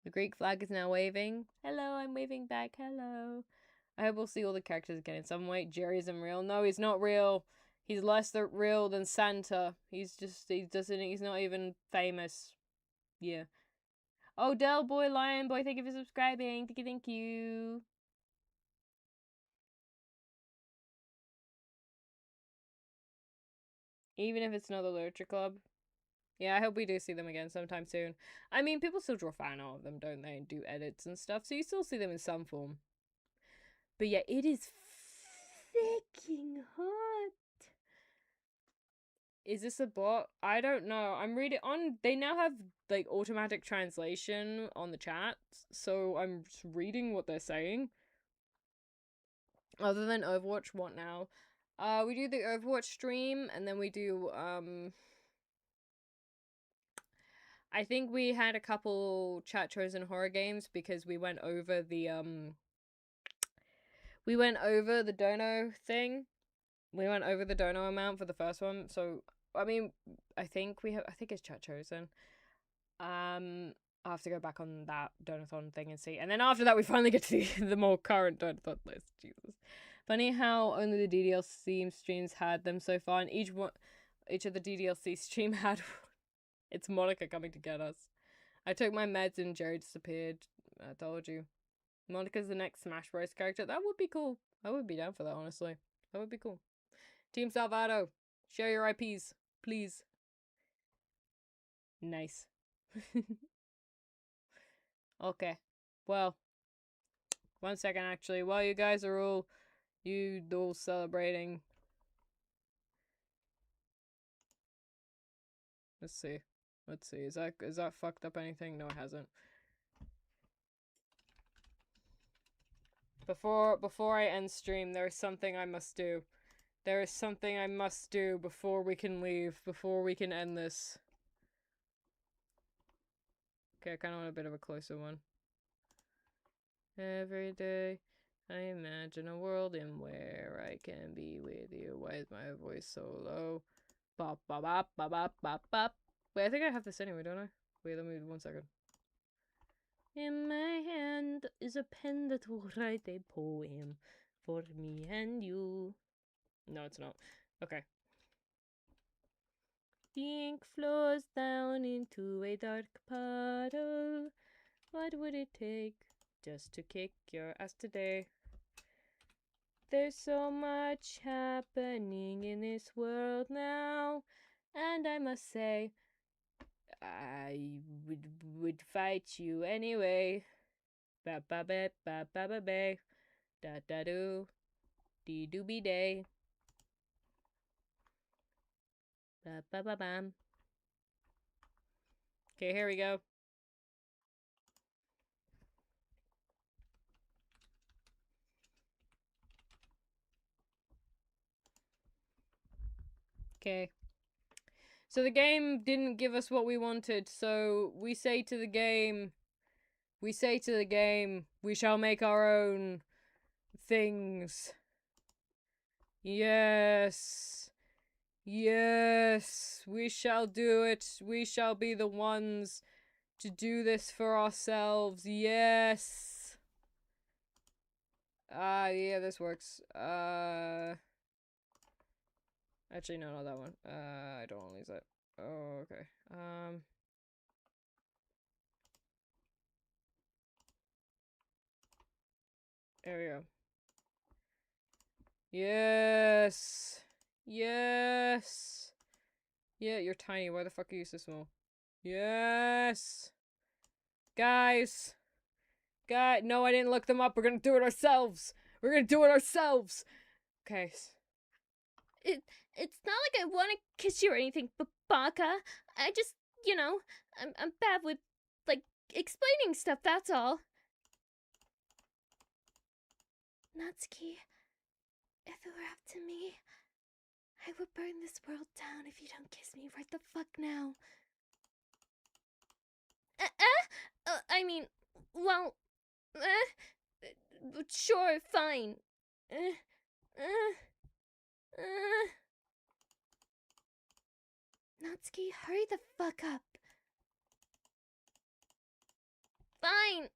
[SPEAKER 1] The Greek flag is now waving. Hello, I'm waving back. Hello. I hope we'll see all the characters again in some way. Jerry isn't real. No, he's not real. He's less real than Santa. He's not even famous. Yeah. Oh, Del Boy, Lion Boy, thank you for subscribing. Thank you. Even if it's not the Literature Club. Yeah, I hope we do see them again sometime soon. I mean, people still draw fan art of them, don't they? And do edits and stuff, so you still see them in some form. But yeah, it is freaking hot. Is this a bot? I don't know. I'm reading on. They now have like automatic translation on the chat, so I'm just reading what they're saying. Other than Overwatch, what now? We do the Overwatch stream, and then we do I think we had a couple chat chosen horror games because we went over the dono thing. We went over the dono amount for the first one, so I mean, I think it's chat chosen. I'll have to go back on that donathon thing and see. And then after that, we finally get to the more current donathon list. Jesus. Funny how only the DDLC streams had them so far, and each of the DDLC stream had. It's Monica coming to get us. I took my meds and Jerry disappeared. I told you. Monica's the next Smash Bros. Character. That would be cool. I would be down for that, honestly. That would be cool. Team Salvado, share your IPs, please. Nice. Okay. Well, 1 second actually. While you guys are all celebrating. Let's see. Is that fucked up anything? No, it hasn't. Before I end stream, there is something I must do. There is something I must do before we can leave, before we can end this. Okay, I kind of want a bit of a closer one. Every day, I imagine a world in where I can be with you. Why is my voice so low? Bop, bop, bop, bop, bop, bop, bop. Wait, I think I have this anyway, don't I? Wait, let me 1 second. In my hand is a pen that will write a poem for me and you. No, it's not. Okay. The ink flows down into a dark puddle. What would it take just to kick your ass today? There's so much happening in this world now, and I must say, I would fight you anyway. Ba ba ba ba ba ba ba. Da da do. Dee doo be day. Ba ba ba bam. Okay, here we go. Okay. So the game didn't give us what we wanted, so we say to the game, we shall make our own things. Yes. Yes, we shall do it. We shall be the ones to do this for ourselves. Yes. Yeah, this works. Actually, no, not that one. I don't want to use that. Oh, okay. There we go. Yes. Yes. Yeah, you're tiny. Why the fuck are you so small? Yes. Guys. No, I didn't look them up. We're gonna do it ourselves. We're gonna do it ourselves. Okay.
[SPEAKER 2] It's not like I want to kiss you or anything, Baka. I just, I'm bad with, like, explaining stuff, that's all. Natsuki, if it were up to me, I would burn this world down if you don't kiss me right the fuck now. I mean, well, sure, fine. Natsuki, hurry the fuck up. Fine.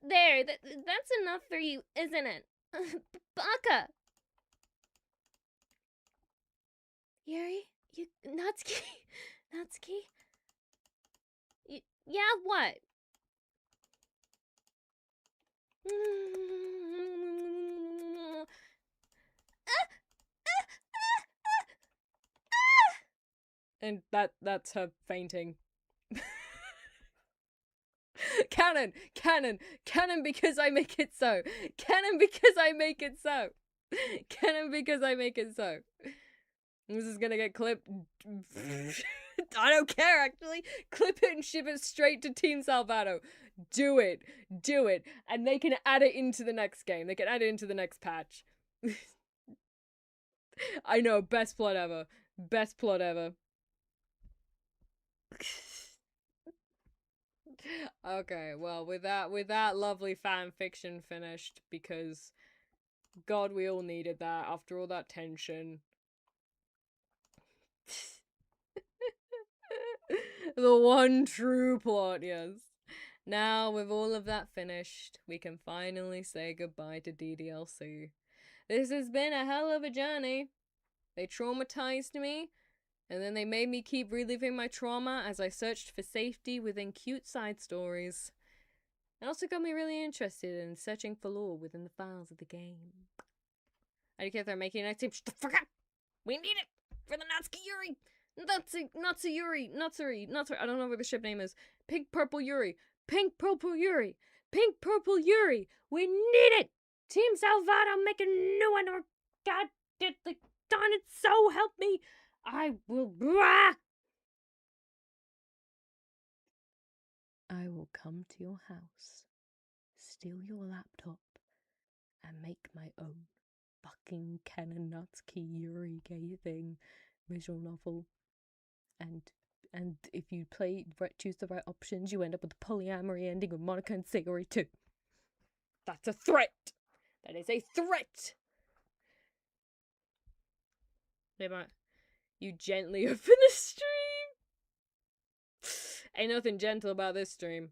[SPEAKER 2] There, that's enough for you, isn't it? Baka! Yuri? Natsuki? Natsuki? Yeah, what?
[SPEAKER 1] And that's her fainting. Canon because I make it so. Canon because I make it so. Canon because I make it so. This is gonna get clipped. I don't care, actually. Clip it and ship it straight to Team Salvato. Do it. And they can add it into the next game. They can add it into the next patch. I know, best plot ever. Okay, well, with that lovely fan fiction finished, because God, we all needed that after all that tension. The one true plot, yes. Now, with all of that finished, we can finally say goodbye to DDLC. This has been a hell of a journey. They traumatized me, and then they made me keep reliving my trauma as I searched for safety within cute side stories. It also got me really interested in searching for lore within the files of the game. I don't care if they're making an next team. Shut the fuck up! We need it for the Natsuki Yuri! Natsuyuri! I don't know what the ship name is. Pink Purple Yuri! We need it! Team Salvato, make a new one, or God, darn it, so help me! I will. I will come to your house, steal your laptop, and make my own fucking Canon Natsuki Yuri gay thing visual novel. And if you choose the right options, you end up with a polyamory ending with Monica and Sayori too. That's a threat! That is a threat! You gently open the stream. Ain't nothing gentle about this stream.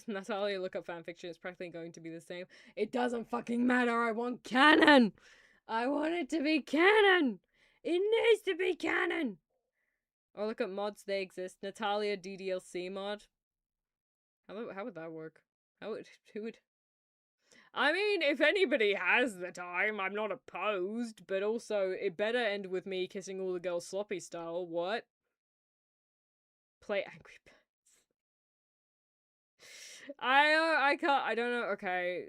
[SPEAKER 1] Natalia look up fanfiction. It's practically going to be the same. It doesn't fucking matter. I want canon. I want it to be canon. It needs to be canon. Or look at mods. They exist. Natalia DDLC mod. How would that work? Who would? I mean, if anybody has the time, I'm not opposed. But also, it better end with me kissing all the girls sloppy style. What? Play Angry Birds. I can't, I don't know, okay,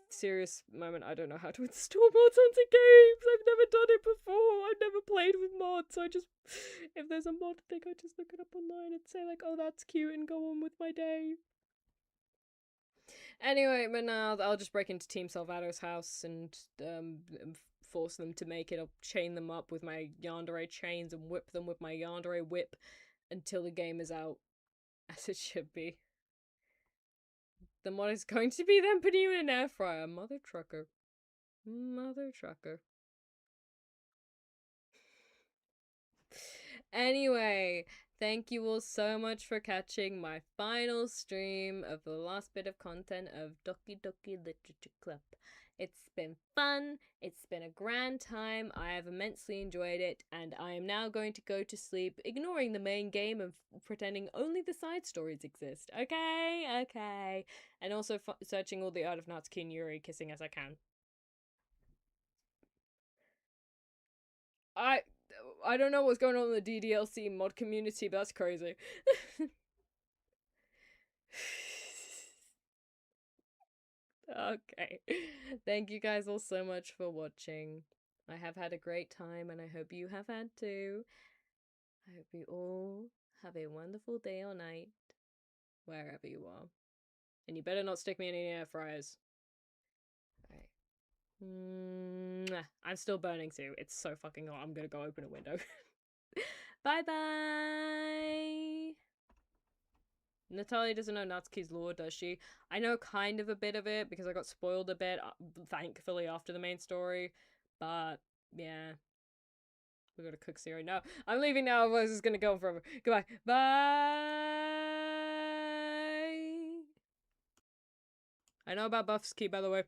[SPEAKER 1] serious moment, I don't know how to install mods onto games. I've never done it before. I've never played with mods, so if there's a mod thing, I just look it up online and say like, oh, that's cute, and go on with my day. Anyway, but now I'll just break into Team Salvato's house and force them to make it. I'll chain them up with my yandere chains and whip them with my yandere whip until the game is out, as it should be. The mod is going to be them putting you in an air fryer. Mother trucker. Anyway, thank you all so much for catching my final stream of the last bit of content of Doki Doki Literature Club. It's been fun. It's been a grand time. I have immensely enjoyed it, and I am now going to go to sleep, ignoring the main game and pretending only the side stories exist. Okay. And also searching all the art of Natsuki and Yuri kissing as I can. I don't know what's going on in the DDLC mod community, but that's crazy. Okay. Thank you guys all so much for watching. I have had a great time and I hope you have had too. I hope you all have a wonderful day or night, wherever you are. And you better not stick me in any air fryers. Alright. I'm still burning too. It's so fucking hot. I'm gonna go open a window. Bye bye! Natalia doesn't know Natsuki's lore, does she? I know kind of a bit of it because I got spoiled a bit, thankfully, after the main story. But, yeah. We gotta cook cereal. No, I'm leaving now, otherwise it's gonna go on forever. Goodbye. Bye! I know about Buff's key, by the way.